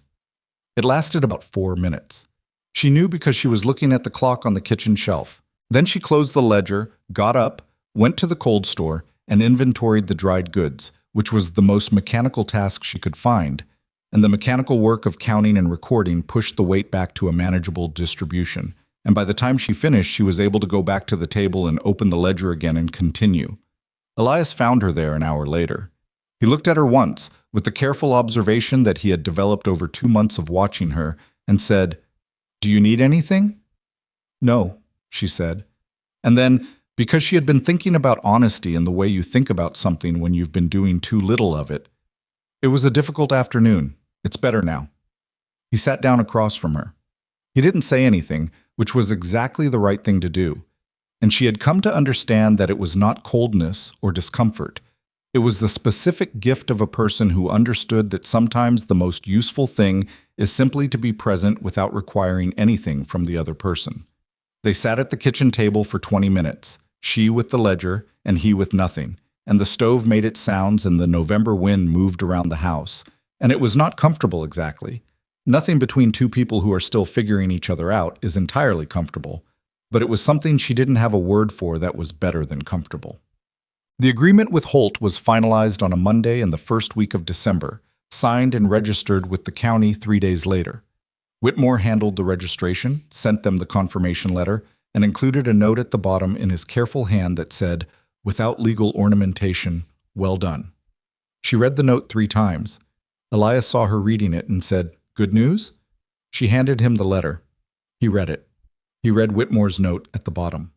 [SPEAKER 1] It lasted about 4 minutes. She knew because she was looking at the clock on the kitchen shelf. Then she closed the ledger, got up, went to the cold store, and inventoried the dried goods, which was the most mechanical task she could find, and the mechanical work of counting and recording pushed the weight back to a manageable distribution. And by the time she finished, she was able to go back to the table and open the ledger again and continue. Elias found her there an hour later. He looked at her once, with the careful observation that he had developed over 2 months of watching her, and said, "Do you need anything?" "No," she said. And then, because she had been thinking about honesty and the way you think about something when you've been doing too little of it, "It was a difficult afternoon. It's better now." He sat down across from her. He didn't say anything, which was exactly the right thing to do. And she had come to understand that it was not coldness or discomfort. It was the specific gift of a person who understood that sometimes the most useful thing is simply to be present without requiring anything from the other person. They sat at the kitchen table for 20 minutes, she with the ledger and he with nothing, and the stove made its sounds and the November wind moved around the house. And it was not comfortable exactly. Nothing between two people who are still figuring each other out is entirely comfortable, but it was something she didn't have a word for that was better than comfortable. The agreement with Holt was finalized on a Monday in the first week of December, signed and registered with the county 3 days later. Whitmore handled the registration, sent them the confirmation letter, and included a note at the bottom in his careful hand that said, "Without legal ornamentation, well done." She read the note 3 times. Elias saw her reading it and said, "Good news?" She handed him the letter. He read it. He read Whitmore's note at the bottom.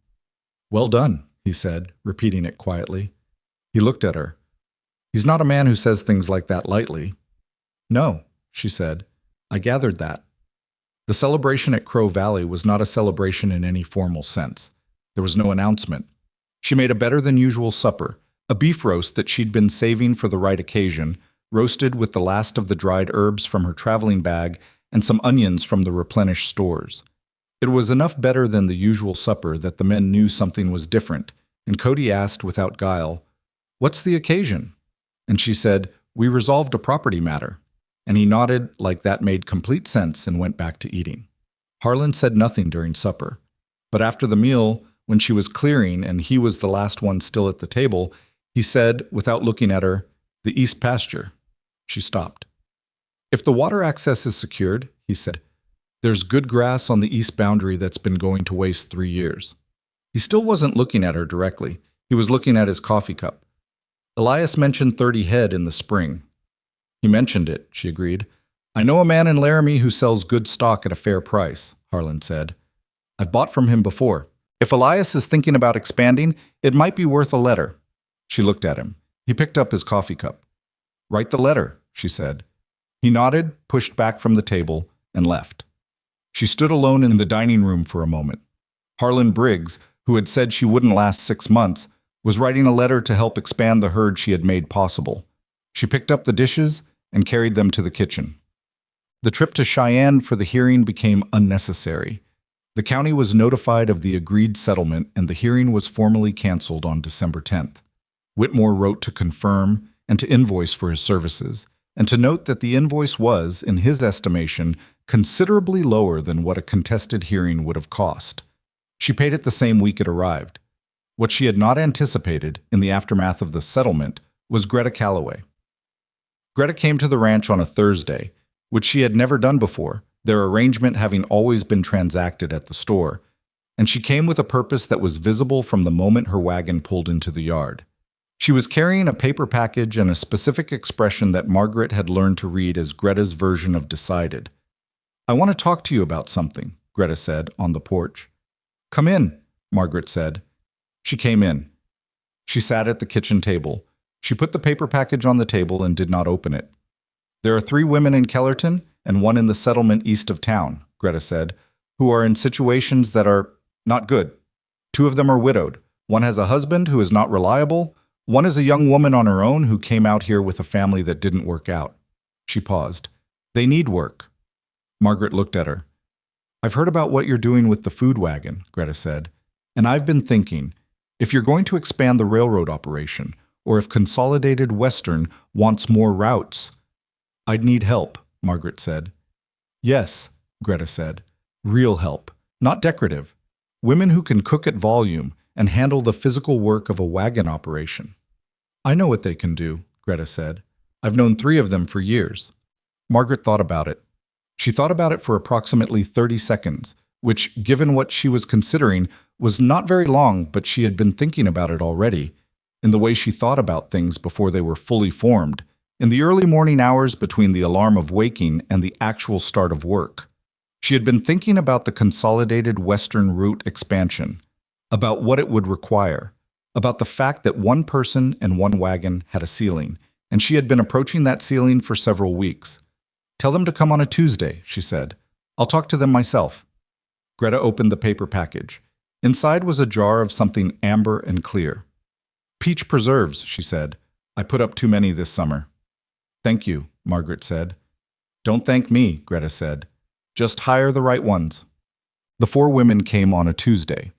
[SPEAKER 1] "Well done," he said, repeating it quietly. He looked at her. "He's not a man who says things like that lightly." "No," she said. "I gathered that." The celebration at Crow Valley was not a celebration in any formal sense. There was no announcement. She made a better-than-usual supper, a beef roast that she'd been saving for the right occasion, roasted with the last of the dried herbs from her traveling bag and some onions from the replenished stores. It was enough better than the usual supper that the men knew something was different, and Cody asked without guile, "What's the occasion?" And she said, "We resolved a property matter." And he nodded like that made complete sense and went back to eating. Harlan said nothing during supper, but after the meal, when she was clearing and he was the last one still at the table, he said, without looking at her, "The east pasture." She stopped. "If the water access is secured," he said, "there's good grass on the east boundary that's been going to waste 3 years." He still wasn't looking at her directly. He was looking at his coffee cup. "Elias mentioned 30 head in the spring." "He mentioned it," she agreed. "I know a man in Laramie who sells good stock at a fair price," Harlan said. "I've bought from him before. If Elias is thinking about expanding, it might be worth a letter." She looked at him. He picked up his coffee cup. "Write the letter," she said. He nodded, pushed back from the table, and left. She stood alone in the dining room for a moment. Harlan Briggs, who had said she wouldn't last 6 months, was writing a letter to help expand the herd she had made possible. She picked up the dishes and carried them to the kitchen. The trip to Cheyenne for the hearing became unnecessary. The county was notified of the agreed settlement and the hearing was formally canceled on December 10th. Whitmore wrote to confirm and to invoice for his services, and to note that the invoice was, in his estimation, considerably lower than what a contested hearing would have cost. She paid it the same week it arrived. What she had not anticipated, in the aftermath of the settlement, was Greta Calloway. Greta came to the ranch on a Thursday, which she had never done before, their arrangement having always been transacted at the store, and she came with a purpose that was visible from the moment her wagon pulled into the yard. She was carrying a paper package and a specific expression that Margaret had learned to read as Greta's version of decided. "I want to talk to you about something," Greta said on the porch. "Come in," Margaret said. She came in. She sat at the kitchen table. She put the paper package on the table and did not open it. "There are 3 women in Kellerton and 1 in the settlement east of town," Greta said, "who are in situations that are not good. 2 of them are widowed. 1 has a husband who is not reliable. 1 is a young woman on her own who came out here with a family that didn't work out." She paused. "They need work." Margaret looked at her. "I've heard about what you're doing with the food wagon," Greta said, "and I've been thinking, if you're going to expand the railroad operation, or if Consolidated Western wants more routes—" "I'd need help," Margaret said. "Yes," Greta said, "real help, not decorative. Women who can cook at volume and handle the physical work of a wagon operation." "I know what they can do," Greta said. "I've known 3 of them for years." Margaret thought about it. She thought about it for approximately 30 seconds, which, given what she was considering, was not very long, but she had been thinking about it already, in the way she thought about things before they were fully formed, in the early morning hours between the alarm of waking and the actual start of work. She had been thinking about the Consolidated Western route expansion, about what it would require, about the fact that 1 person and 1 wagon had a ceiling, and she had been approaching that ceiling for several weeks. "Tell them to come on a Tuesday," she said. "I'll talk to them myself." Greta opened the paper package. Inside was a jar of something amber and clear. "Peach preserves," she said. "I put up too many this summer." "Thank you," Margaret said. "Don't thank me," Greta said. "Just hire the right ones." The 4 women came on a Tuesday.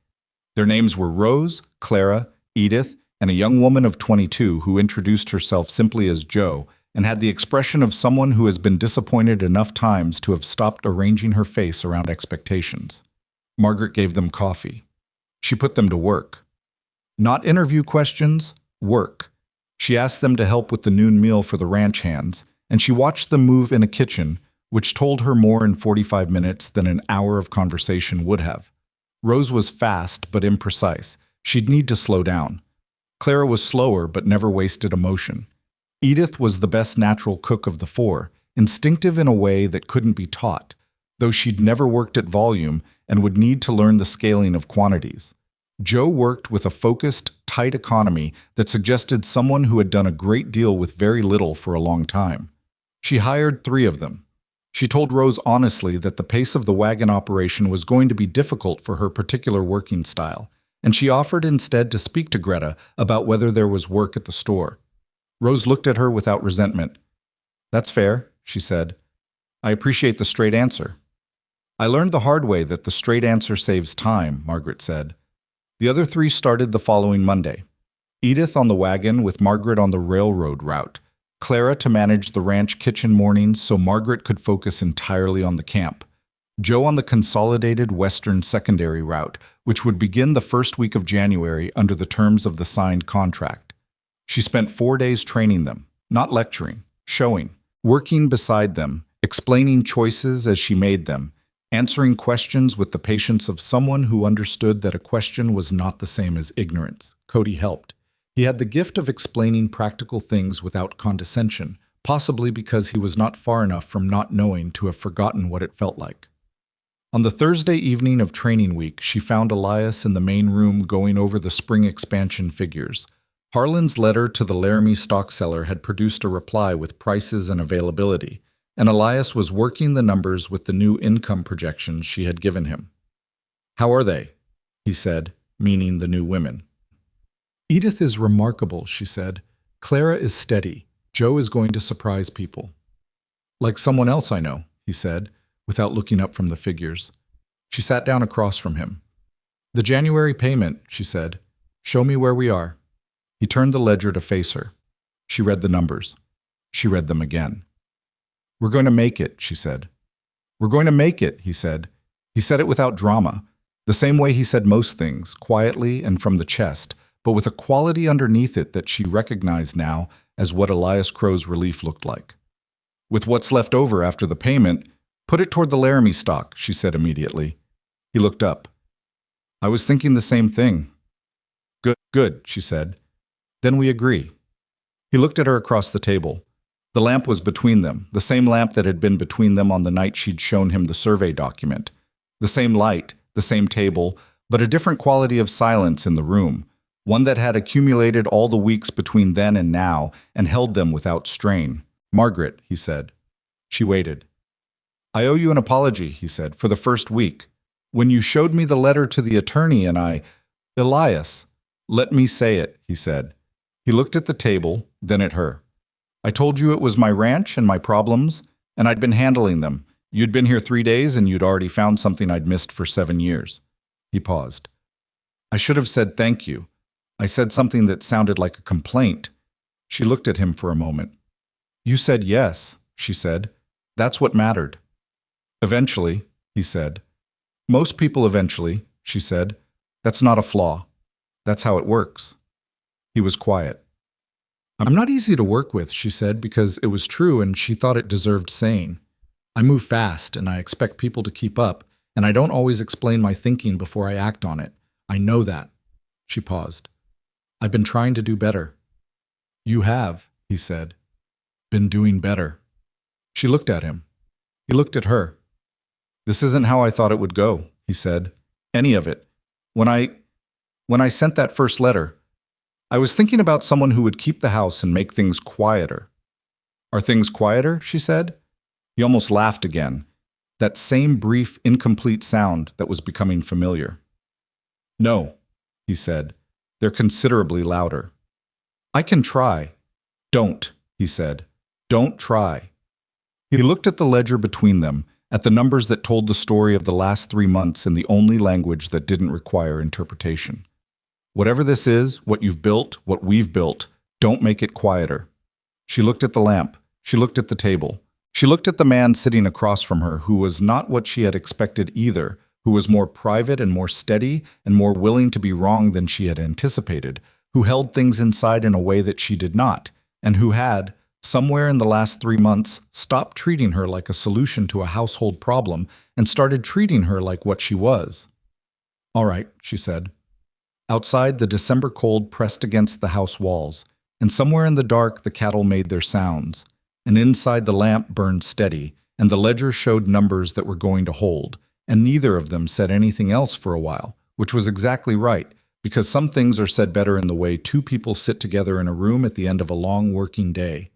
[SPEAKER 1] Their names were Rose, Clara, Edith, and a young woman of 22 who introduced herself simply as Jo and had the expression of someone who has been disappointed enough times to have stopped arranging her face around expectations. Margaret gave them coffee. She put them to work. Not interview questions, work. She asked them to help with the noon meal for the ranch hands, and she watched them move in a kitchen, which told her more in 45 minutes than an hour of conversation would have. Rose was fast but imprecise. She'd need to slow down. Clara was slower but never wasted emotion. Edith was the best natural cook of the 4, instinctive in a way that couldn't be taught, though she'd never worked at volume and would need to learn the scaling of quantities. Jo worked with a focused, tight economy that suggested someone who had done a great deal with very little for a long time. She hired 3 of them. She told Rose honestly that the pace of the wagon operation was going to be difficult for her particular working style, and she offered instead to speak to Greta about whether there was work at the store. Rose looked at her without resentment. "That's fair," she said. "I appreciate the straight answer." "I learned the hard way that the straight answer saves time," Margaret said. The other 3 started the following Monday. Edith on the wagon with Margaret on the railroad route. Clara to manage the ranch kitchen mornings so Margaret could focus entirely on the camp. Jo on the Consolidated Western secondary route, which would begin the first week of January under the terms of the signed contract. She spent 4 days training them, not lecturing, showing, working beside them, explaining choices as she made them, answering questions with the patience of someone who understood that a question was not the same as ignorance. Cody helped. He had the gift of explaining practical things without condescension, possibly because he was not far enough from not knowing to have forgotten what it felt like. On the Thursday evening of training week, she found Elias in the main room going over the spring expansion figures. Harlan's letter to the Laramie stock seller had produced a reply with prices and availability, and Elias was working the numbers with the new income projections she had given him. "How are they?" he said, meaning the new women. "Edith is remarkable," she said. "Clara is steady. Jo is going to surprise people." "Like someone else I know," he said, without looking up from the figures. She sat down across from him. "The January payment," she said. "Show me where we are." He turned the ledger to face her. She read the numbers. She read them again. "We're going to make it," she said. "We're going to make it," he said. He said it without drama, the same way he said most things, quietly and from the chest, but with a quality underneath it that she recognized now as what Elias Crow's relief looked like. With what's left over after the payment, put it toward the Laramie stock, she said immediately. He looked up. I was thinking the same thing. Good, she said. Then we agree. He looked at her across the table. The lamp was between them, the same lamp that had been between them on the night she'd shown him the survey document. The same light, the same table, but a different quality of silence in the room, one that had accumulated all the weeks between then and now and held them without strain. Margaret, he said. She waited. I owe you an apology, he said, for the first week. When you showed me the letter to the attorney and Elias, let me say it, he said. He looked at the table, then at her. I told you it was my ranch and my problems, and I'd been handling them. You'd been here 3 days and you'd already found something I'd missed for 7 years. He paused. I should have said thank you. I said something that sounded like a complaint. She looked at him for a moment. You said yes, she said. That's what mattered. Eventually, he said. Most people eventually, she said. That's not a flaw. That's how it works. He was quiet. I'm not easy to work with, she said, because it was true and she thought it deserved saying. I move fast and I expect people to keep up, and I don't always explain my thinking before I act on it. I know that. She paused. I've been trying to do better. You have, he said. Been doing better. She looked at him. He looked at her. This isn't how I thought it would go, he said. Any of it. When I sent that first letter, I was thinking about someone who would keep the house and make things quieter. Are things quieter? She said. He almost laughed again, that same brief, incomplete sound that was becoming familiar. No, he said. They're considerably louder. I can try. Don't, he said. Don't try. He looked at the ledger between them, at the numbers that told the story of the last 3 months in the only language that didn't require interpretation. Whatever this is, what you've built, what we've built, don't make it quieter. She looked at the lamp. She looked at the table. She looked at the man sitting across from her, who was not what she had expected either, who was more private and more steady and more willing to be wrong than she had anticipated, who held things inside in a way that she did not, and who had, somewhere in the last 3 months, stopped treating her like a solution to a household problem and started treating her like what she was. All right, she said. Outside, the December cold pressed against the house walls, and somewhere in the dark the cattle made their sounds, and inside the lamp burned steady, and the ledger showed numbers that were going to hold, and neither of them said anything else for a while, which was exactly right, because some things are said better in the way 2 people sit together in a room at the end of a long working day.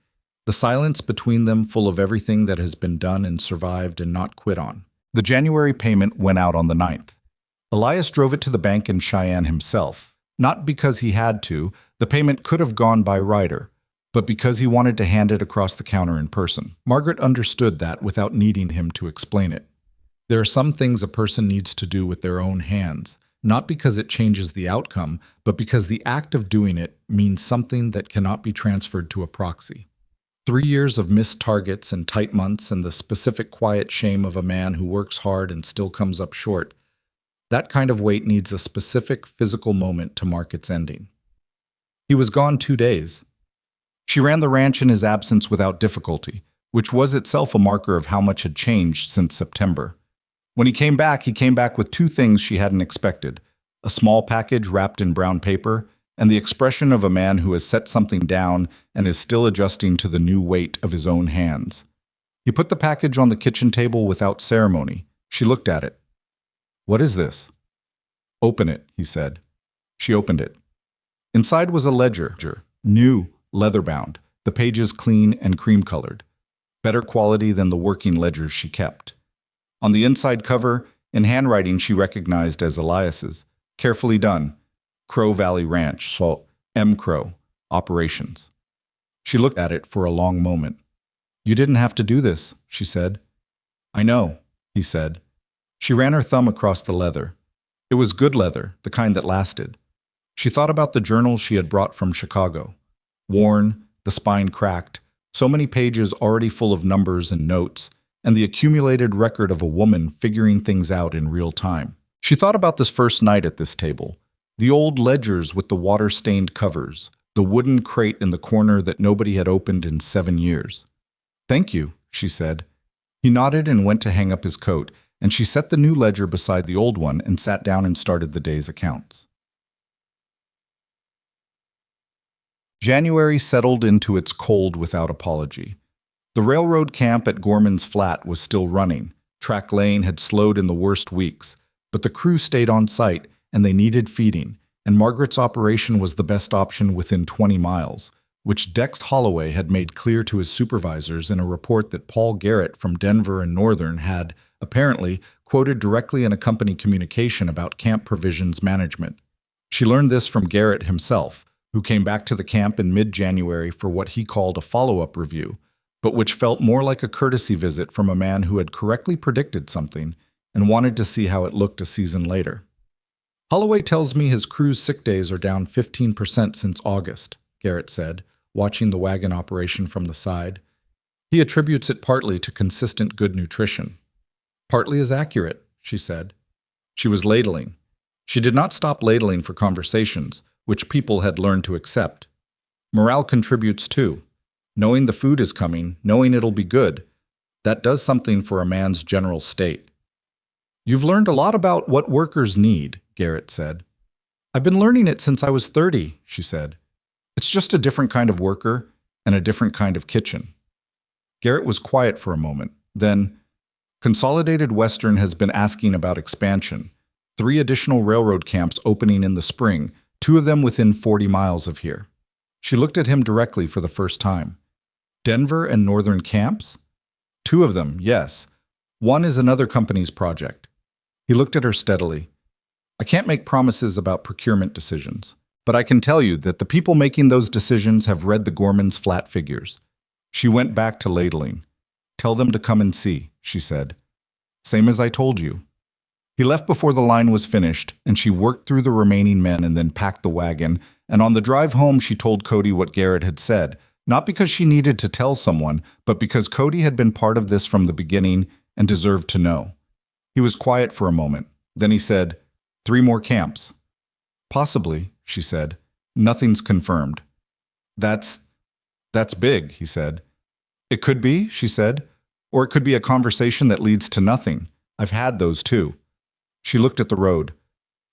[SPEAKER 1] The silence between them full of everything that has been done and survived and not quit on. The January payment went out on the 9th. Elias drove it to the bank in Cheyenne himself, not because he had to, the payment could have gone by Ryder, but because he wanted to hand it across the counter in person. Margaret understood that without needing him to explain it. There are some things a person needs to do with their own hands, not because it changes the outcome, but because the act of doing it means something that cannot be transferred to a proxy. 3 years of missed targets and tight months and the specific quiet shame of a man who works hard and still comes up short. That kind of weight needs a specific physical moment to mark its ending. He was gone 2 days. She ran the ranch in his absence without difficulty, which was itself a marker of how much had changed since September. When he came back with 2 things she hadn't expected: a small package wrapped in brown paper, and the expression of a man who has set something down and is still adjusting to the new weight of his own hands. He put the package on the kitchen table without ceremony. She looked at it. What is this? Open it, he said. She opened it. Inside was a ledger, new, leather-bound, the pages clean and cream-colored, better quality than the working ledgers she kept. On the inside cover, in handwriting she recognized as Elias's, carefully done, Crow Valley Ranch, so M. Crow, Operations. She looked at it for a long moment. You didn't have to do this, she said. I know, he said. She ran her thumb across the leather. It was good leather, the kind that lasted. She thought about the journals she had brought from Chicago. Worn, the spine cracked, so many pages already full of numbers and notes, and the accumulated record of a woman figuring things out in real time. She thought about this first night at this table, the old ledgers with the water-stained covers, the wooden crate in the corner that nobody had opened in 7 years. Thank you, she said. He nodded and went to hang up his coat, and she set the new ledger beside the old one and sat down and started the day's accounts. January settled into its cold without apology. The railroad camp at Gorman's Flat was still running. Track lane had slowed in the worst weeks, but the crew stayed on site, and they needed feeding, and Margaret's operation was the best option within 20 miles, which Dex Holloway had made clear to his supervisors in a report that Paul Garrett from Denver and Northern had, apparently, quoted directly in a company communication about camp provisions management. She learned this from Garrett himself, who came back to the camp in mid-January for what he called a follow-up review, but which felt more like a courtesy visit from a man who had correctly predicted something and wanted to see how it looked a season later. Holloway tells me his crew's sick days are down 15% since August, Garrett said, watching the wagon operation from the side. He attributes it partly to consistent good nutrition. Partly is accurate, she said. She was ladling. She did not stop ladling for conversations, which people had learned to accept. Morale contributes too. Knowing the food is coming, knowing it'll be good, that does something for a man's general state. You've learned a lot about what workers need, Garrett said. I've been learning it since I was 30, she said. It's just a different kind of worker and a different kind of kitchen. Garrett was quiet for a moment. Then, Consolidated Western has been asking about expansion. 3 additional railroad camps opening in the spring, 2 of them within 40 miles of here. She looked at him directly for the first time. Denver and Northern camps? 2 of them, yes. One is another company's project. He looked at her steadily. I can't make promises about procurement decisions, but I can tell you that the people making those decisions have read the Gorman's Flat figures. She went back to ladling. Tell them to come and see, she said. Same as I told you. He left before the line was finished, and she worked through the remaining men and then packed the wagon, and on the drive home she told Cody what Garrett had said, not because she needed to tell someone, but because Cody had been part of this from the beginning and deserved to know. He was quiet for a moment. Then he said, 3 more camps. Possibly, she said. Nothing's confirmed. That's big, he said. It could be, she said, or it could be a conversation that leads to nothing. I've had those too. She looked at the road.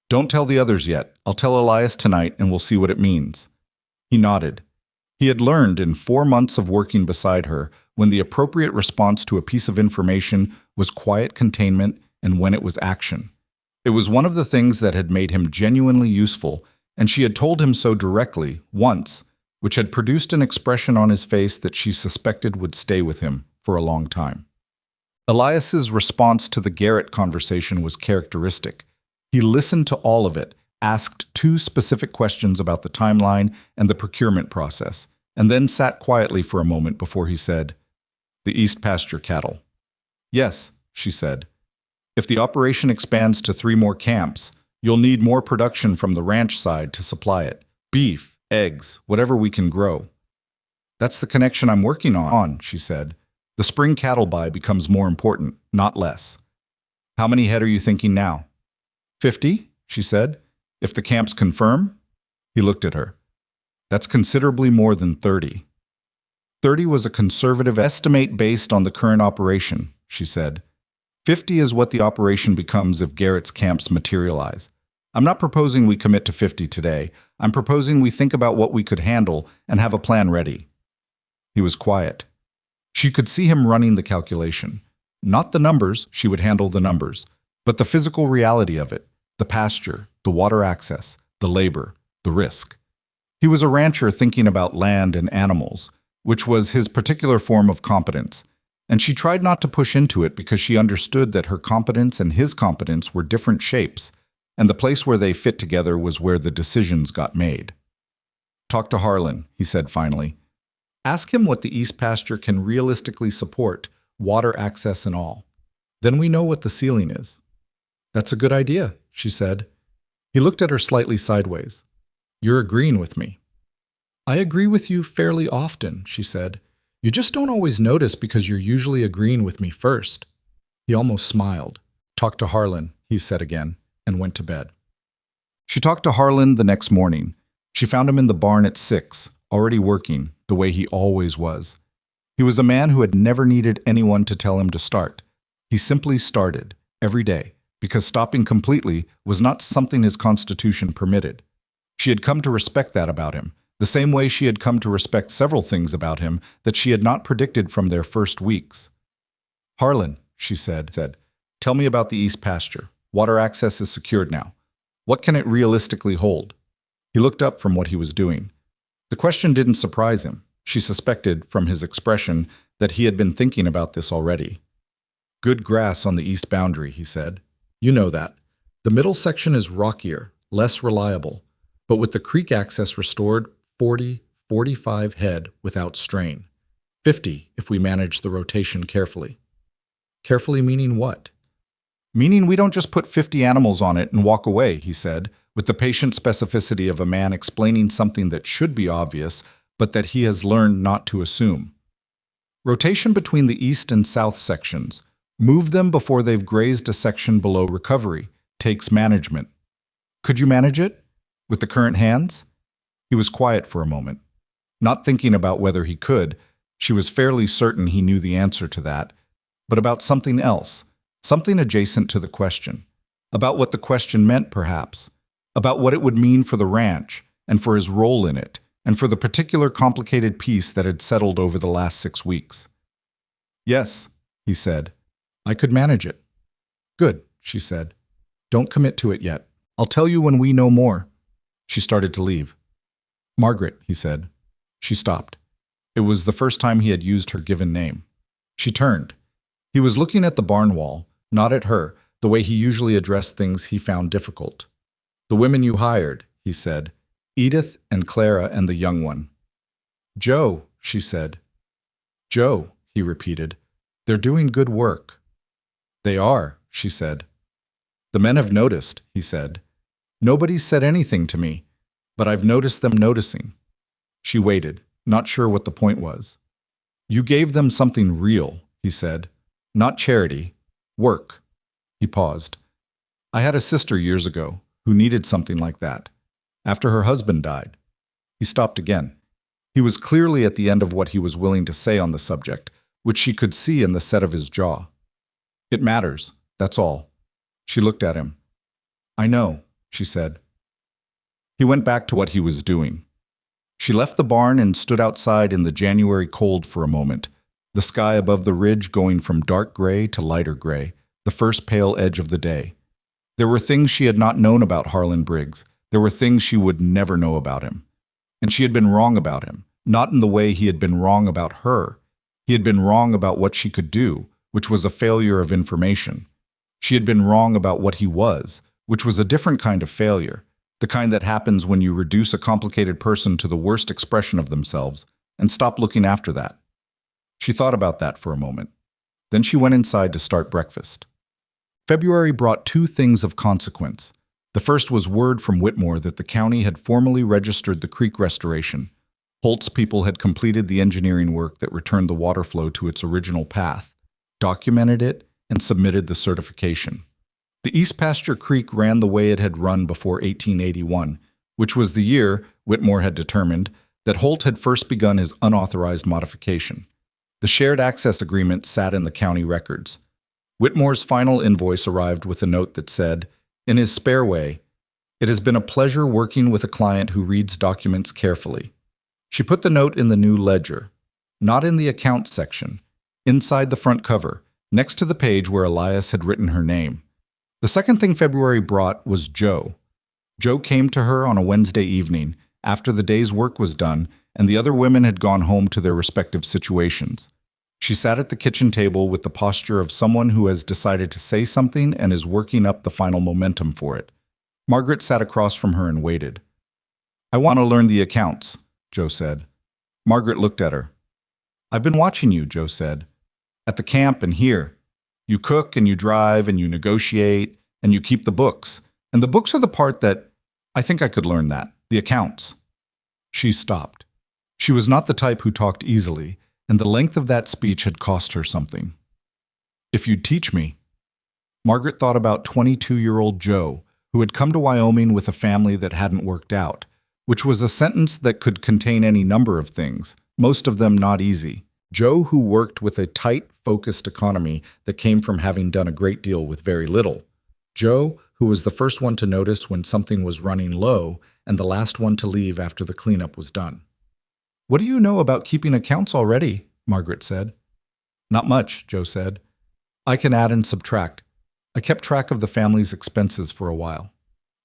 [SPEAKER 1] Don't tell the others yet. I'll tell Elias tonight and we'll see what it means. He nodded. He had learned in 4 months of working beside her when the appropriate response to a piece of information was quiet containment and when it was action. It was one of the things that had made him genuinely useful, and she had told him so directly, once, which had produced an expression on his face that she suspected would stay with him for a long time. Elias's response to the Garrett conversation was characteristic. He listened to all of it, asked 2 specific questions about the timeline and the procurement process, and then sat quietly for a moment before he said, The East Pasture cattle. Yes, she said. If the operation expands to 3 more camps, you'll need more production from the ranch side to supply it. Beef, eggs, whatever we can grow. That's the connection I'm working on, she said. The spring cattle buy becomes more important, not less. How many head are you thinking now? 50, she said. If the camps confirm? He looked at her. That's considerably more than 30. 30 was a conservative estimate based on the current operation, she said. 50 is what the operation becomes if Garrett's camps materialize. I'm not proposing we commit to 50 today. I'm proposing we think about what we could handle and have a plan ready. He was quiet. She could see him running the calculation. Not the numbers, she would handle the numbers, but the physical reality of it, the pasture, the water access, the labor, the risk. He was a rancher thinking about land and animals, which was his particular form of competence, and she tried not to push into it because she understood that her competence and his competence were different shapes, and the place where they fit together was where the decisions got made. Talk to Harlan, he said finally. Ask him what the East Pasture can realistically support, water access and all. Then we know what the ceiling is. That's a good idea, she said. He looked at her slightly sideways. You're agreeing with me. I agree with you fairly often, she said. You just don't always notice because you're usually agreeing with me first. He almost smiled. Talk to Harlan, he said again, and went to bed. She talked to Harlan the next morning. She found him in the barn at 6, already working, the way he always was. He was a man who had never needed anyone to tell him to start. He simply started, every day, because stopping completely was not something his constitution permitted. She had come to respect that about him, the same way she had come to respect several things about him that she had not predicted from their first weeks. "Harlan," she said, "tell me about the East Pasture. Water access is secured now. What can it realistically hold?" He looked up from what he was doing. The question didn't surprise him. She suspected, from his expression, that he had been thinking about this already. "Good grass on the east boundary," he said. "You know that. The middle section is rockier, less reliable, but with the creek access restored, 40, 45 head without strain. 50 if we manage the rotation carefully." Carefully meaning what? "Meaning we don't just put 50 animals on it and walk away," he said, with the patient specificity of a man explaining something that should be obvious, but that he has learned not to assume. "Rotation between the east and south sections. Move them before they've grazed a section below recovery. Takes management." "Could you manage it? With the current hands?" He was quiet for a moment. Not thinking about whether he could, she was fairly certain he knew the answer to that, but about something else, something adjacent to the question. About what the question meant, perhaps. About what it would mean for the ranch, and for his role in it, and for the particular complicated piece that had settled over the last 6 weeks. "Yes," he said. "I could manage it." "Good," she said. "Don't commit to it yet. I'll tell you when we know more." She started to leave. "Margaret," he said. She stopped. It was the first time he had used her given name. She turned. He was looking at the barn wall, not at her, the way he usually addressed things he found difficult. "The women you hired," he said. "Edith and Clara and the young one." "Joe," she said. "Joe," he repeated. "They're doing good work." "They are," she said. "The men have noticed," he said. "Nobody's said anything to me, but I've noticed them noticing." She waited, not sure what the point was. "You gave them something real," he said. "Not charity. Work." He paused. "I had a sister years ago who needed something like that. After her husband died." He stopped again. He was clearly at the end of what he was willing to say on the subject, which she could see in the set of his jaw. "It matters, that's all." She looked at him. "I know," she said. He went back to what he was doing. She left the barn and stood outside in the January cold for a moment, the sky above the ridge going from dark gray to lighter gray, the first pale edge of the day. There were things she had not known about Harlan Briggs. There were things she would never know about him. And she had been wrong about him, not in the way he had been wrong about her. He had been wrong about what she could do, which was a failure of information. She had been wrong about what he was, which was a different kind of failure, the kind that happens when you reduce a complicated person to the worst expression of themselves and stop looking after that. She thought about that for a moment. Then she went inside to start breakfast. February brought 2 things of consequence. The first was word from Whitmore that the county had formally registered the creek restoration. Holt's people had completed the engineering work that returned the water flow to its original path, documented it, and submitted the certification. The East Pasture Creek ran the way it had run before 1881, which was the year, Whitmore had determined, that Holt had first begun his unauthorized modification. The shared access agreement sat in the county records. Whitmore's final invoice arrived with a note that said, in his spare way, "It has been a pleasure working with a client who reads documents carefully." She put the note in the new ledger, not in the accounts section, inside the front cover, next to the page where Elias had written her name. The second thing February brought was Joe. Joe came to her on a Wednesday evening, after the day's work was done and the other women had gone home to their respective situations. She sat at the kitchen table with the posture of someone who has decided to say something and is working up the final momentum for it. Margaret sat across from her and waited. "I want to learn the accounts," Joe said. Margaret looked at her. "I've been watching you," Joe said. "At the camp and here. You cook and you drive and you negotiate and you keep the books. And the books are the part that, I think I could learn that, the accounts." She stopped. She was not the type who talked easily, and the length of that speech had cost her something. "If you'd teach me." Margaret thought about 22-year-old Joe, who had come to Wyoming with a family that hadn't worked out, which was a sentence that could contain any number of things, most of them not easy. Joe, who worked with a tight, focused economy that came from having done a great deal with very little. Joe, who was the first one to notice when something was running low and the last one to leave after the cleanup was done. "What do you know about keeping accounts already?" Margaret said. "Not much," Joe said. "I can add and subtract. I kept track of the family's expenses for a while."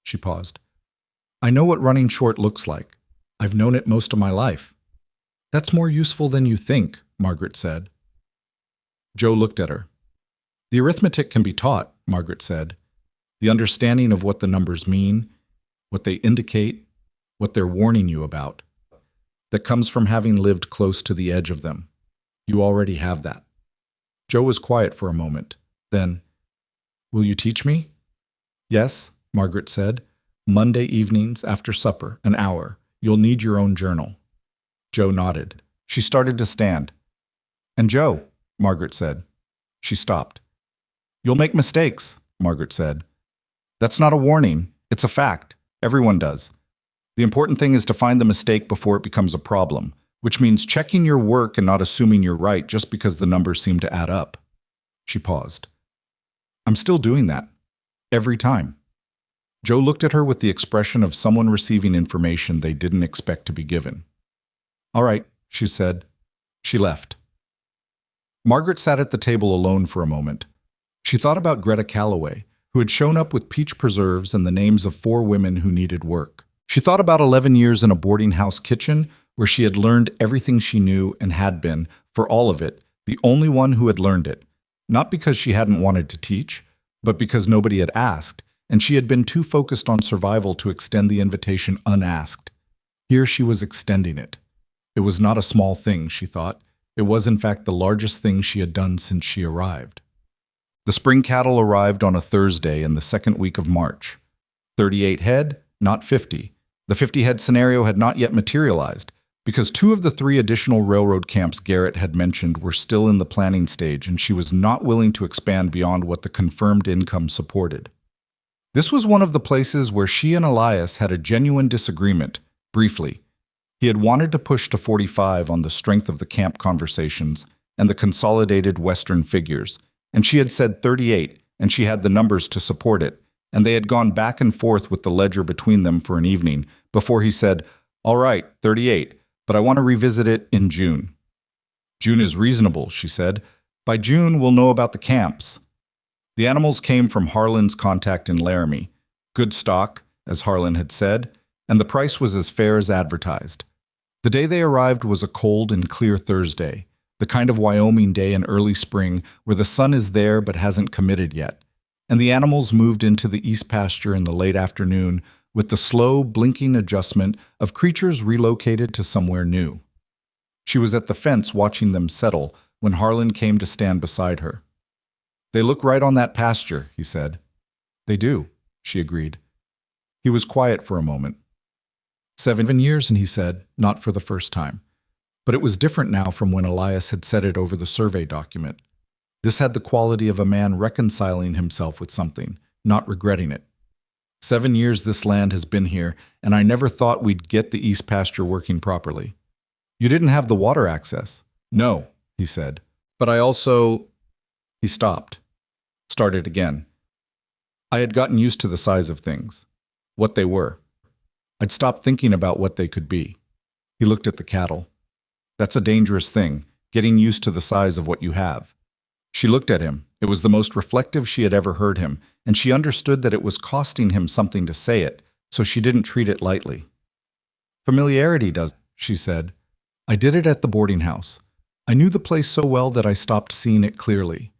[SPEAKER 1] She paused. "I know what running short looks like. I've known it most of my life." "That's more useful than you think," Margaret said. Joe looked at her. "The arithmetic can be taught," Margaret said. "The understanding of what the numbers mean, what they indicate, what they're warning you about. That comes from having lived close to the edge of them. You already have that." Joe was quiet for a moment. Then, "Will you teach me?" "Yes," Margaret said. "Monday evenings after supper, an hour. You'll need your own journal." Joe nodded. She started to stand. "And Joe," Margaret said. She stopped. "You'll make mistakes," Margaret said. "That's not a warning. It's a fact. Everyone does. The important thing is to find the mistake before it becomes a problem, which means checking your work and not assuming you're right just because the numbers seem to add up." She paused. "I'm still doing that. Every time." Joe looked at her with the expression of someone receiving information they didn't expect to be given. "All right," she said. She left. Margaret sat at the table alone for a moment. She thought about Greta Calloway, who had shown up with peach preserves and the names of 4 women who needed work. She thought about 11 years in a boarding house kitchen where she had learned everything she knew and had been, for all of it, the only one who had learned it, not because she hadn't wanted to teach, but because nobody had asked, and she had been too focused on survival to extend the invitation unasked. Here she was extending it. It was not a small thing, she thought. It was, in fact, the largest thing she had done since she arrived. The spring cattle arrived on a Thursday in the second week of March. 38 head, not 50. The 50-head scenario had not yet materialized, because 2 of the 3 additional railroad camps Garrett had mentioned were still in the planning stage, and she was not willing to expand beyond what the confirmed income supported. This was one of the places where she and Elias had a genuine disagreement, briefly. He had wanted to push to 45 on the strength of the camp conversations and the consolidated Western figures, and she had said 38, and she had the numbers to support it, and they had gone back and forth with the ledger between them for an evening, before he said, "All right, 38, but I want to revisit it in June." "June is reasonable," she said. "By June, we'll know about the camps." The animals came from Harlan's contact in Laramie. Good stock, as Harlan had said, and the price was as fair as advertised. The day they arrived was a cold and clear Thursday, the kind of Wyoming day in early spring where the sun is there but hasn't committed yet, and the animals moved into the east pasture in the late afternoon with the slow, blinking adjustment of creatures relocated to somewhere new. She was at the fence watching them settle when Harlan came to stand beside her. "They look right on that pasture," he said. "They do," she agreed. He was quiet for a moment. 7 years, and he said, not for the first time. But it was different now from when Elias had said it over the survey document. This had the quality of a man reconciling himself with something, not regretting it. 7 years this land has been here, and I never thought we'd get the east pasture working properly. You didn't have the water access." "No," he said. "But I also—" He stopped. Started again. "I had gotten used to the size of things. What they were. I'd stopped thinking about what they could be." He looked at the cattle. "That's a dangerous thing, getting used to the size of what you have." She looked at him. It was the most reflective she had ever heard him, and she understood that it was costing him something to say it, so she didn't treat it lightly. "Familiarity does," she said. "I did it at the boarding house. I knew the place so well that I stopped seeing it clearly.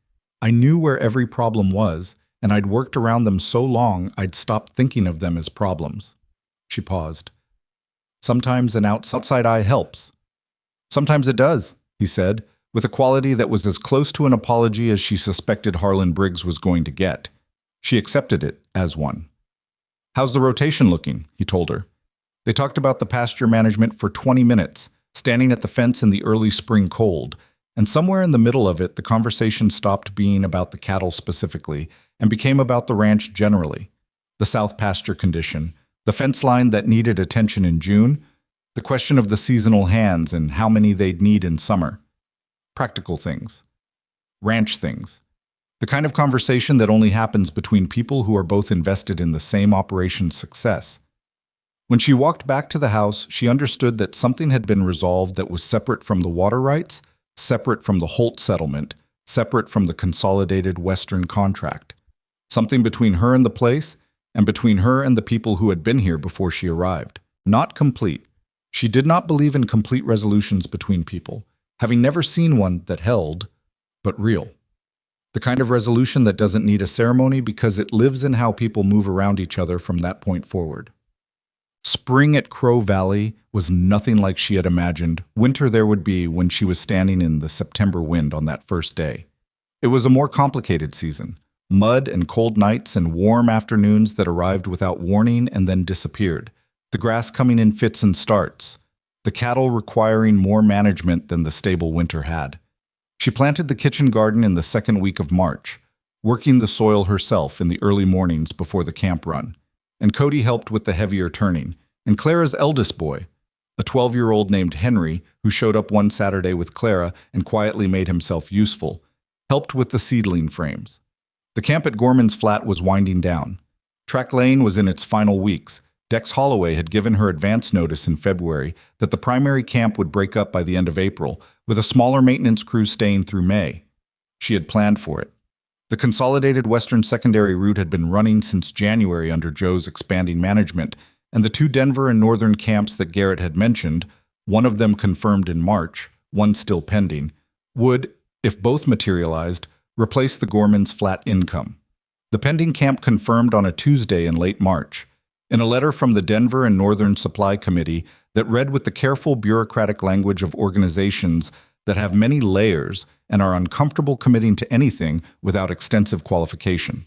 [SPEAKER 1] I knew where every problem was, and I'd worked around them so long I'd stopped thinking of them as problems." She paused. "Sometimes an outside eye helps." "Sometimes it does," he said, with a quality that was as close to an apology as she suspected Harlan Briggs was going to get. She accepted it as one. "How's the rotation looking?" he told her. They talked about the pasture management for 20 minutes, standing at the fence in the early spring cold, and somewhere in the middle of it the conversation stopped being about the cattle specifically and became about the ranch generally, the south pasture condition, the fence line that needed attention in June, the question of the seasonal hands and how many they'd need in summer. practical things, ranch things. The kind of conversation that only happens between people who are both invested in the same operation's success. When she walked back to the house, she understood that something had been resolved that was separate from the water rights, separate from the Holt settlement, separate from the consolidated Western contract. Something between her and the place, and between her and the people who had been here before she arrived. Not complete. She did not believe in complete resolutions between people, having never seen one that held, but real. The kind of resolution that doesn't need a ceremony because it lives in how people move around each other from that point forward. Spring at Crow Valley was nothing like she had imagined winter there would be when she was standing in the September wind on that first day. It was a more complicated season. Mud and cold nights and warm afternoons that arrived without warning and then disappeared. The grass coming in fits and starts. The cattle requiring more management than the stable winter had. She planted the kitchen garden in the second week of March, working the soil herself in the early mornings before the camp run. And Cody helped with the heavier turning, and Clara's eldest boy, a 12-year-old named Henry, who showed up one Saturday with Clara and quietly made himself useful, helped with the seedling frames. The camp at Gorman's Flat was winding down. Track Lane was in its final weeks. Dex Holloway had given her advance notice in February that the primary camp would break up by the end of April, with a smaller maintenance crew staying through May. She had planned for it. The consolidated Western secondary route had been running since January under Joe's expanding management, and the two Denver and Northern camps that Garrett had mentioned, one of them confirmed in March, one still pending, would, if both materialized, replace the Gorman's Flat income. The pending camp confirmed on a Tuesday in late March. In a letter from the Denver and Northern Supply Committee that read with the careful bureaucratic language of organizations that have many layers and are uncomfortable committing to anything without extensive qualification.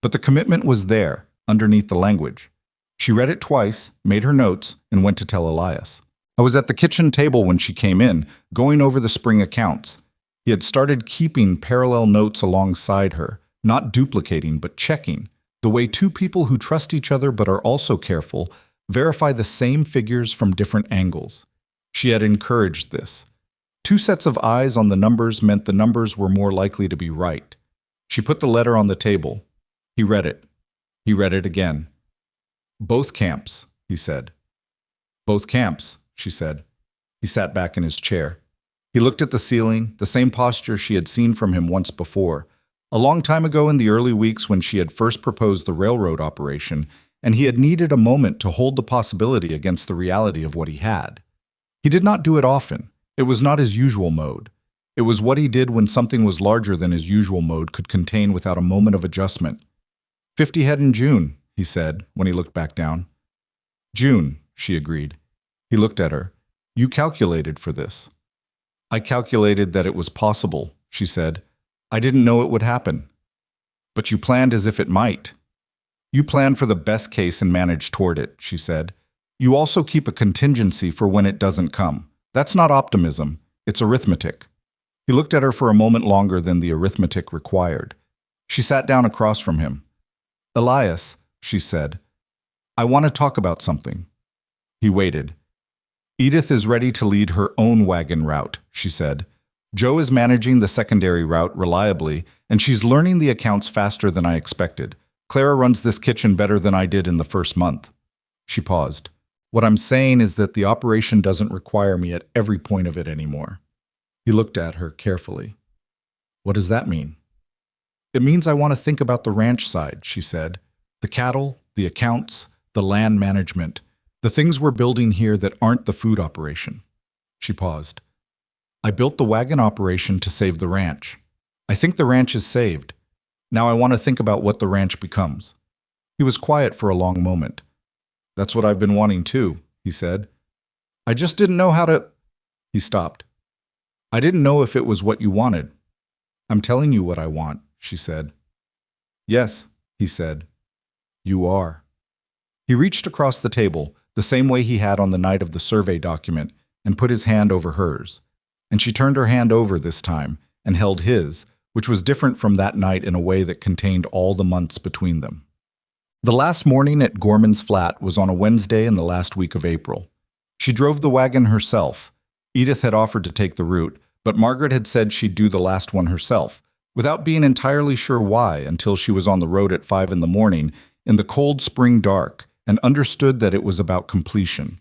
[SPEAKER 1] But the commitment was there, underneath the language. She read it twice, made her notes, and went to tell Elias. I was at the kitchen table when she came in, going over the spring accounts. He had started keeping parallel notes alongside her, not duplicating but checking, the way two people who trust each other but are also careful verify the same figures from different angles. She had encouraged this. Two sets of eyes on the numbers meant the numbers were more likely to be right. She put the letter on the table. He read it. He read it again. Both camps, he said. Both camps, she said. He sat back in his chair. He looked at the ceiling, the same posture she had seen from him once before, a long time ago in the early weeks when she had first proposed the railroad operation, and he had needed a moment to hold the possibility against the reality of what he had. He did not do it often. It was not his usual mode. It was what he did when something was larger than his usual mode could contain without a moment of adjustment. 50 head in June, he said, when he looked back down. June, she agreed. He looked at her. You calculated for this. I calculated that it was possible, she said. I didn't know it would happen. But you planned as if it might. You planned for the best case and managed toward it, she said. You also keep a contingency for when it doesn't come. That's not optimism, it's arithmetic. He looked at her for a moment longer than the arithmetic required. She sat down across from him. Elias, she said, I want to talk about something. He waited. Edith is ready to lead her own wagon route, she said. Joe is managing the secondary route reliably, and she's learning the accounts faster than I expected. Clara runs this kitchen better than I did in the first month. She paused. What I'm saying is that the operation doesn't require me at every point of it anymore. He looked at her carefully. What does that mean? It means I want to think about the ranch side, she said. The cattle, the accounts, the land management, the things we're building here that aren't the food operation. She paused. I built the wagon operation to save the ranch. I think the ranch is saved. Now I want to think about what the ranch becomes. He was quiet for a long moment. That's what I've been wanting too, he said. I just didn't know how to... He stopped. I didn't know if it was what you wanted. I'm telling you what I want, she said. Yes, he said. You are. He reached across the table, the same way he had on the night of the survey document, and put his hand over hers. And she turned her hand over this time and held his, which was different from that night in a way that contained all the months between them. The last morning at Gorman's Flat was on a Wednesday in the last week of April. She drove the wagon herself. Edith had offered to take the route, But Margaret had said she'd do the last one herself, without being entirely sure why, until she was on the road at 5 in the morning in the cold spring dark and understood that it was about completion.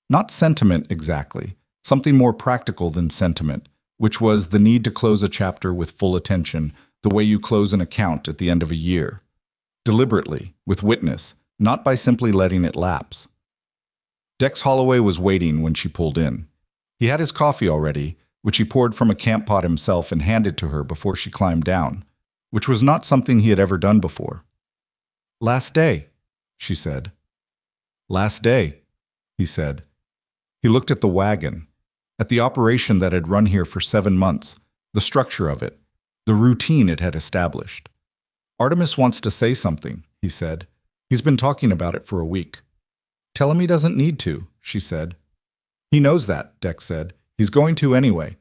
[SPEAKER 1] Not sentiment exactly, something more practical than sentiment, which was the need to close a chapter with full attention, the way you close an account at the end of a year. Deliberately, with witness, not by simply letting it lapse. Dex Holloway was waiting when she pulled in. He had his coffee already, which he poured from a camp pot himself and handed to her before she climbed down, which was not something he had ever done before. "Last day," she said. "Last day," he said. He looked at the wagon, at the operation that had run here for 7 months, the structure of it, the routine it had established. "Artemis wants to say something," he said. "He's been talking about it for a week." "Tell him he doesn't need to," she said. "He knows that," Dex said. "He's going to anyway."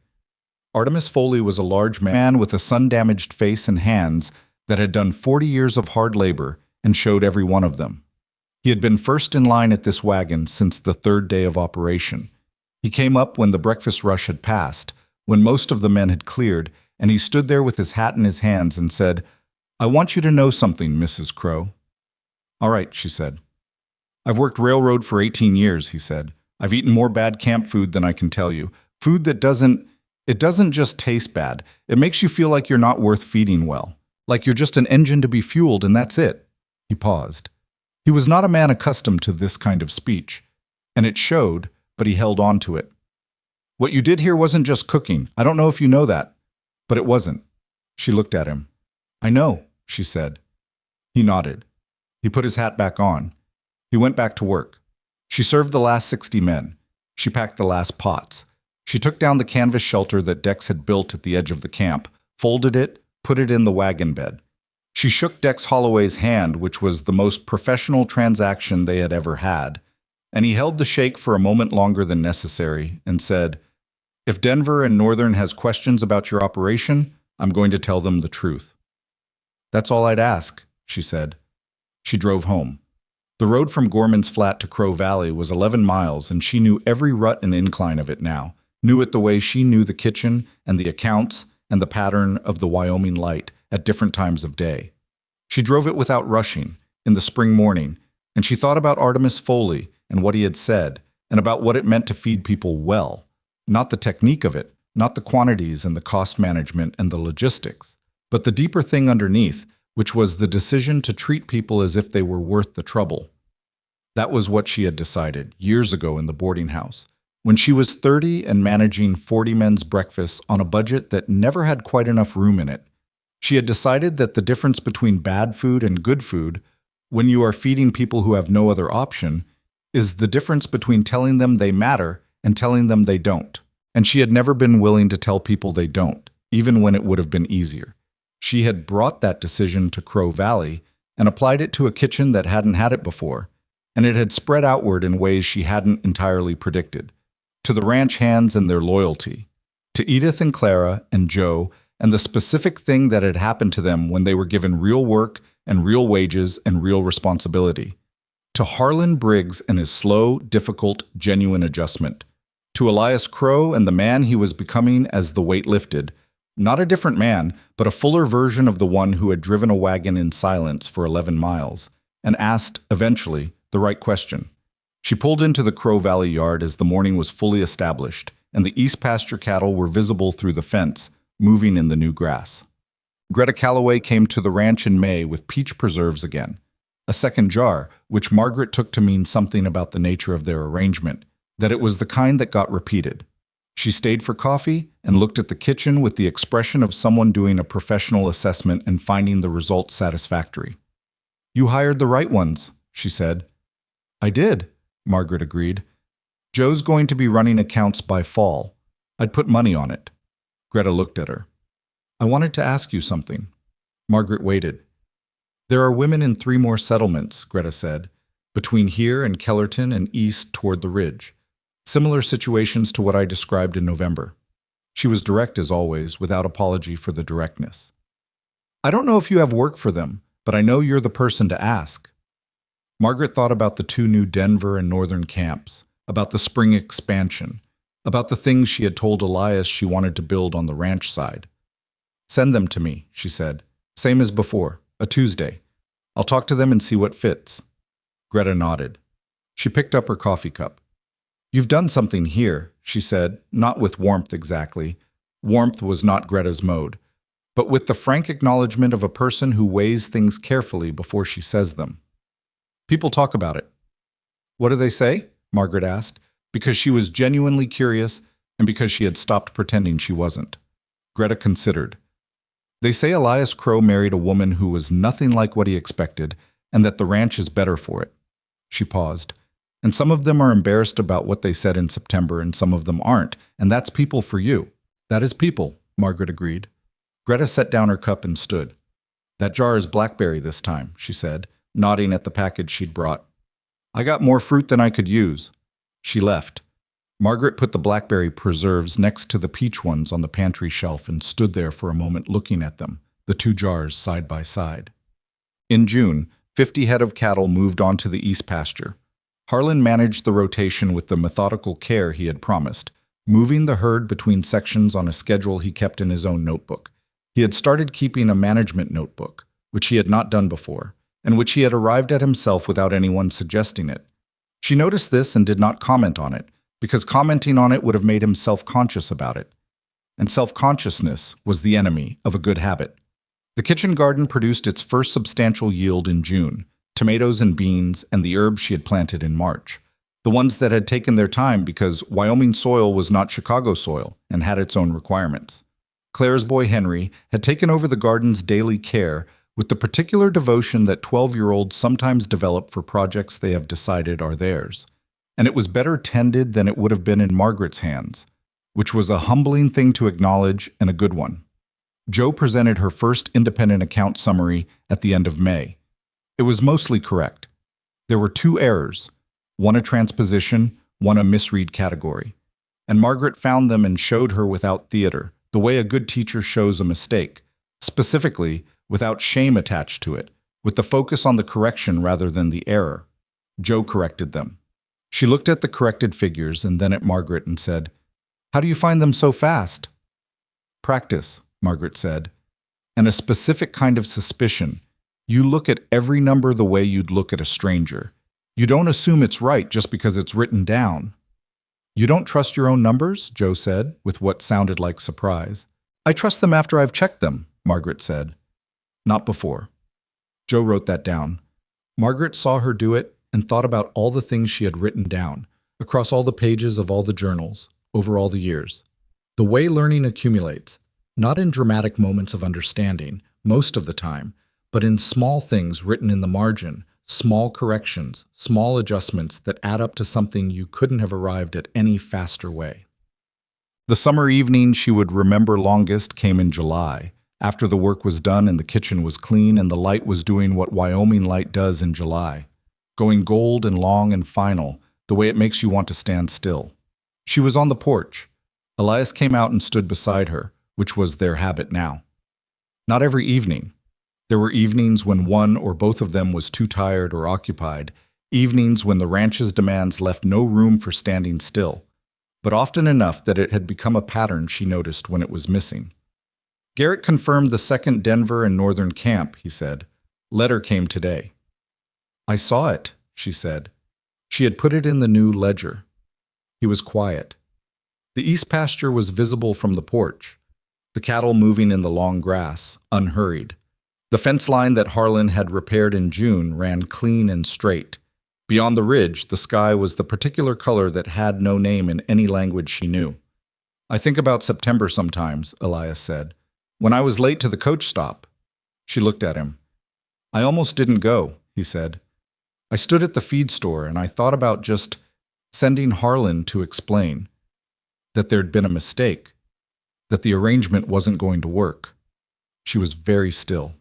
[SPEAKER 1] Artemis Foley was a large man with a sun-damaged face and hands that had done 40 years of hard labor and showed every one of them. He had been first in line at this wagon since the 3rd day of operation. He came up when the breakfast rush had passed, when most of the men had cleared, and he stood there with his hat in his hands and said, "I want you to know something, Mrs. Crow." "All right," she said. "I've worked railroad for 18 years, he said. "I've eaten more bad camp food than I can tell you. Food that doesn't just taste bad. It makes you feel like you're not worth feeding well. Like you're just an engine to be fueled and that's it." He paused. He was not a man accustomed to this kind of speech, and it showed, but he held on to it. "What you did here wasn't just cooking. I don't know if you know that." "But it wasn't." She looked at him. "I know," she said. He nodded. He put his hat back on. He went back to work. She served the last 60 men. She packed the last pots. She took down the canvas shelter that Dex had built at the edge of the camp, folded it, put it in the wagon bed. She shook Dex Holloway's hand, which was the most professional transaction they had ever had, and he held the shake for a moment longer than necessary and said, "If Denver and Northern has questions about your operation, I'm going to tell them the truth." "That's all I'd ask," she said. She drove home. The road from Gorman's Flat to Crow Valley was 11 miles, and she knew every rut and incline of it now, knew it the way she knew the kitchen and the accounts and the pattern of the Wyoming light at different times of day. She drove it without rushing, in the spring morning, and she thought about Artemis Foley and what he had said, and about what it meant to feed people well. Not the technique of it, not the quantities and the cost management and the logistics, but the deeper thing underneath, which was the decision to treat people as if they were worth the trouble. That was what she had decided years ago in the boarding house, when she was 30 and managing 40 men's breakfasts on a budget that never had quite enough room in it. She had decided that the difference between bad food and good food, when you are feeding people who have no other option, is the difference between telling them they matter and telling them they don't. And she had never been willing to tell people they don't, even when it would have been easier. She had brought that decision to Crow Valley and applied it to a kitchen that hadn't had it before, and it had spread outward in ways she hadn't entirely predicted. To the ranch hands and their loyalty, to Edith and Clara and Joe and the specific thing that had happened to them when they were given real work and real wages and real responsibility, to Harlan Briggs and his slow, difficult, genuine adjustment, to Elias Crow and the man he was becoming as the weight lifted, not a different man, but a fuller version of the one who had driven a wagon in silence for 11 miles, and asked, eventually, the right question. She pulled into the Crow Valley yard as the morning was fully established, and the East pasture cattle were visible through the fence, moving in the new grass. Greta Calloway came to the ranch in May with peach preserves again, a second jar, which Margaret took to mean something about the nature of their arrangement, that it was the kind that got repeated. She stayed for coffee and looked at the kitchen with the expression of someone doing a professional assessment and finding the results satisfactory. "You hired the right ones," she said. "I did," Margaret agreed. "Joe's going to be running accounts by fall. I'd put money on it." Greta looked at her. "I wanted to ask you something." Margaret waited. "There are women in 3 more settlements," Greta said, "between here and Kellerton and east toward the ridge. Similar situations to what I described in November." She was direct as always, without apology for the directness. "I don't know if you have work for them, but I know you're the person to ask." Margaret thought about the 2 new Denver and Northern camps, about the spring expansion, about the things she had told Elias she wanted to build on the ranch side. "Send them to me," she said. "Same as before, a Tuesday. I'll talk to them and see what fits." Greta nodded. She picked up her coffee cup. "You've done something here," she said, not with warmth exactly. Warmth was not Greta's mode, but with the frank acknowledgement of a person who weighs things carefully before she says them. "People talk about it." "What do they say?" Margaret asked, because she was genuinely curious and because she had stopped pretending she wasn't. Greta considered. "They say Elias Crow married a woman who was nothing like what he expected, and that the ranch is better for it." She paused. "And some of them are embarrassed about what they said in September, and some of them aren't, and that's people for you." "That is people," Margaret agreed. Greta set down her cup and stood. "That jar is blackberry this time," she said, nodding at the package she'd brought. "I got more fruit than I could use." She left. Margaret put the blackberry preserves next to the peach ones on the pantry shelf and stood there for a moment looking at them, the two jars side by side. In June, 50 head of cattle moved on to the east pasture. Harlan managed the rotation with the methodical care he had promised, moving the herd between sections on a schedule he kept in his own notebook. He had started keeping a management notebook, which he had not done before, and which he had arrived at himself without anyone suggesting it. She noticed this and did not comment on it, because commenting on it would have made him self-conscious about it. And self-consciousness was the enemy of a good habit. The kitchen garden produced its first substantial yield in June, tomatoes and beans and the herbs she had planted in March, the ones that had taken their time because Wyoming soil was not Chicago soil and had its own requirements. Claire's boy Henry had taken over the garden's daily care with the particular devotion that 12-year-olds sometimes develop for projects they have decided are theirs. And it was better tended than it would have been in Margaret's hands, which was a humbling thing to acknowledge and a good one. Jo presented her first independent account summary at the end of May. It was mostly correct. There were 2 errors, one a transposition, one a misread category. And Margaret found them and showed her without theater, the way a good teacher shows a mistake, specifically without shame attached to it, with the focus on the correction rather than the error. Jo corrected them. She looked at the corrected figures and then at Margaret and said, "How do you find them so fast?" "Practice," Margaret said, "and a specific kind of suspicion. You look at every number the way you'd look at a stranger. You don't assume it's right just because it's written down." "You don't trust your own numbers?" Jo said, with what sounded like surprise. "I trust them after I've checked them," Margaret said. "Not before." Jo wrote that down. Margaret saw her do it and thought about all the things she had written down, across all the pages of all the journals, over all the years. The way learning accumulates, not in dramatic moments of understanding, most of the time, but in small things written in the margin, small corrections, small adjustments that add up to something you couldn't have arrived at any faster way. The summer evening she would remember longest came in July, after the work was done and the kitchen was clean and the light was doing what Wyoming light does in July, going gold and long and final, the way it makes you want to stand still. She was on the porch. Elias came out and stood beside her, which was their habit now. Not every evening. There were evenings when one or both of them was too tired or occupied, evenings when the ranch's demands left no room for standing still, but often enough that it had become a pattern she noticed when it was missing. "Garrett confirmed the 2nd Denver and Northern Camp," he said. "Letter came today." "I saw it," she said. She had put it in the new ledger. He was quiet. The east pasture was visible from the porch, the cattle moving in the long grass, unhurried. The fence line that Harlan had repaired in June ran clean and straight. Beyond the ridge, the sky was the particular color that had no name in any language she knew. "I think about September sometimes," Elias said. "When I was late to the coach stop." She looked at him. "I almost didn't go," he said. "I stood at the feed store and I thought about just sending Harlan to explain that there'd been a mistake, that the arrangement wasn't going to work." She was very still.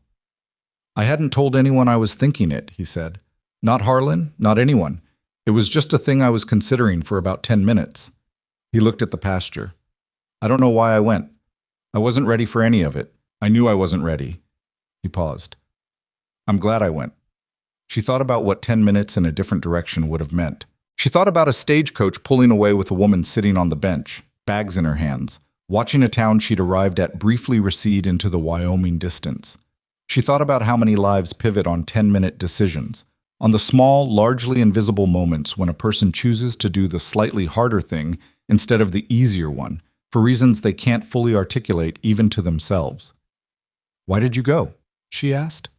[SPEAKER 1] "I hadn't told anyone I was thinking it," he said. "Not Harlan, not anyone. It was just a thing I was considering for about 10 minutes. He looked at the pasture. "I don't know why I went. I wasn't ready for any of it. I knew I wasn't ready." He paused. "I'm glad I went." She thought about what 10 minutes in a different direction would have meant. She thought about a stagecoach pulling away with a woman sitting on the bench, bags in her hands, watching a town she'd arrived at briefly recede into the Wyoming distance. She thought about how many lives pivot on 10-minute decisions, on the small, largely invisible moments when a person chooses to do the slightly harder thing instead of the easier one, for reasons they can't fully articulate even to themselves. "Why did you go?" she asked.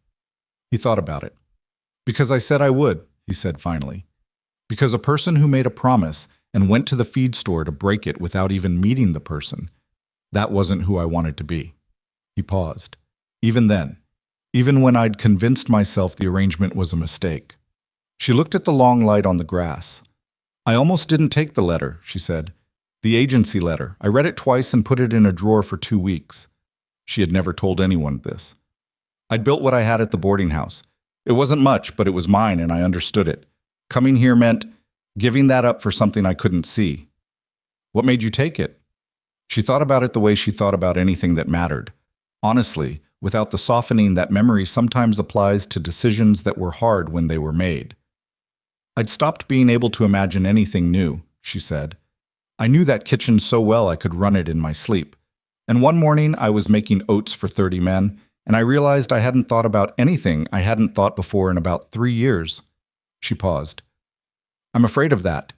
[SPEAKER 1] He thought about it. "Because I said I would," he said finally. "Because a person who made a promise and went to the feed store to break it without even meeting the person, that wasn't who I wanted to be." He paused. Even then, even when I'd convinced myself the arrangement was a mistake. She looked at the long light on the grass. "I almost didn't take the letter," she said. "The agency letter. I read it twice and put it in a drawer for 2 weeks." She had never told anyone this. "I'd built what I had at the boarding house. It wasn't much, but it was mine and I understood it. Coming here meant giving that up for something I couldn't see." "What made you take it?" She thought about it the way she thought about anything that mattered. Honestly, without the softening that memory sometimes applies to decisions that were hard when they were made. "I'd stopped being able to imagine anything new," she said. "I knew that kitchen so well I could run it in my sleep. And one morning I was making oats for 30 men, and I realized I hadn't thought about anything I hadn't thought before in about 3 years. She paused. "I'm afraid of that.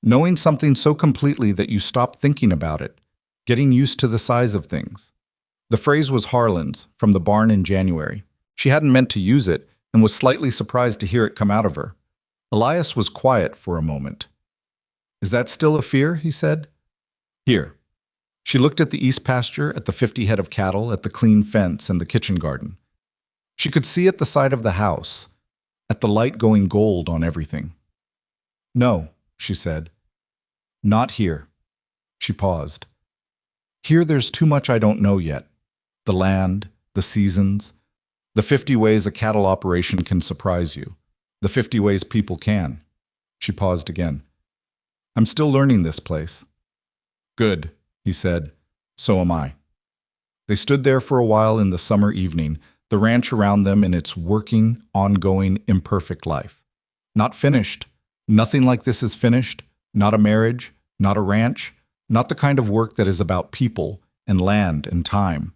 [SPEAKER 1] Knowing something so completely that you stop thinking about it. Getting used to the size of things." The phrase was Harlan's, from the barn in January. She hadn't meant to use it, and was slightly surprised to hear it come out of her. Elias was quiet for a moment. "Is that still a fear?" he said. "Here." She looked at the east pasture, at the 50 head of cattle, at the clean fence and the kitchen garden. She could see at the side of the house, at the light going gold on everything. "No," she said. "Not here." She paused. "Here there's too much I don't know yet. The land, the seasons, the 50 ways a cattle operation can surprise you, the 50 ways people can." She paused again. "I'm still learning this place." "Good," he said. "So am I." They stood there for a while in the summer evening, the ranch around them in its working, ongoing, imperfect life. Not finished. Nothing like this is finished. Not a marriage, not a ranch, not the kind of work that is about people and land and time.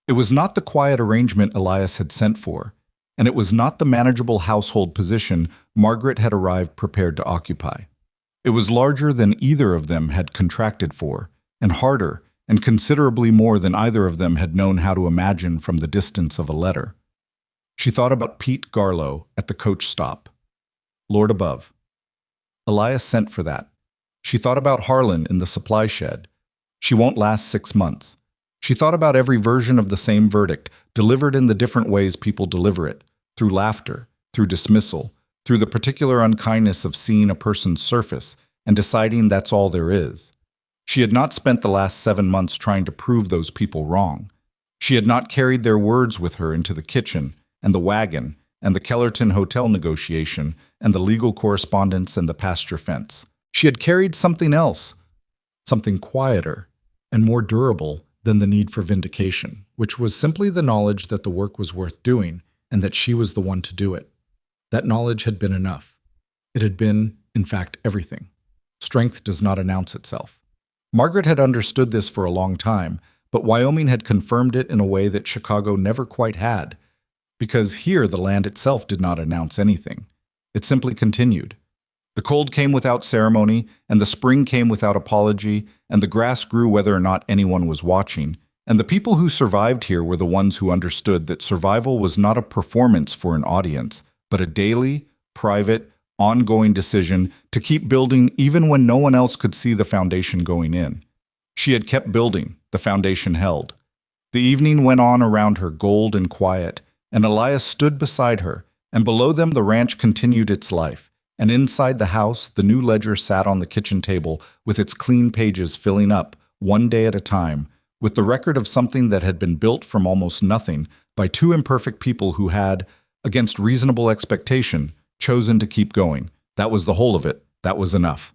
[SPEAKER 1] It was not the quiet arrangement Elias had sent for, and it was not the manageable household position Margaret had arrived prepared to occupy. It was larger than either of them had contracted for, and harder, and considerably more than either of them had known how to imagine from the distance of a letter. She thought about Pete Garlow at the coach stop. Lord above. Elias sent for that. She thought about Harlan in the supply shed. She won't last 6 months. She thought about every version of the same verdict, delivered in the different ways people deliver it, through laughter, through dismissal, through the particular unkindness of seeing a person's surface and deciding that's all there is. She had not spent the last 7 months trying to prove those people wrong. She had not carried their words with her into the kitchen and the wagon and the Kellerton Hotel negotiation and the legal correspondence and the pasture fence. She had carried something else, something quieter and more durable than the need for vindication, which was simply the knowledge that the work was worth doing and that she was the one to do it. That knowledge had been enough. It had been, in fact, everything. Strength does not announce itself. Margaret had understood this for a long time, but Wyoming had confirmed it in a way that Chicago never quite had, because here the land itself did not announce anything. It simply continued. The cold came without ceremony, and the spring came without apology, and the grass grew whether or not anyone was watching, and the people who survived here were the ones who understood that survival was not a performance for an audience, but a daily, private, ongoing decision to keep building even when no one else could see the foundation going in. She had kept building, the foundation held. The evening went on around her gold and quiet, and Elias stood beside her, and below them the ranch continued its life. And inside the house, the new ledger sat on the kitchen table with its clean pages filling up, one day at a time, with the record of something that had been built from almost nothing by 2 imperfect people who had, against reasonable expectation, chosen to keep going. That was the whole of it. That was enough.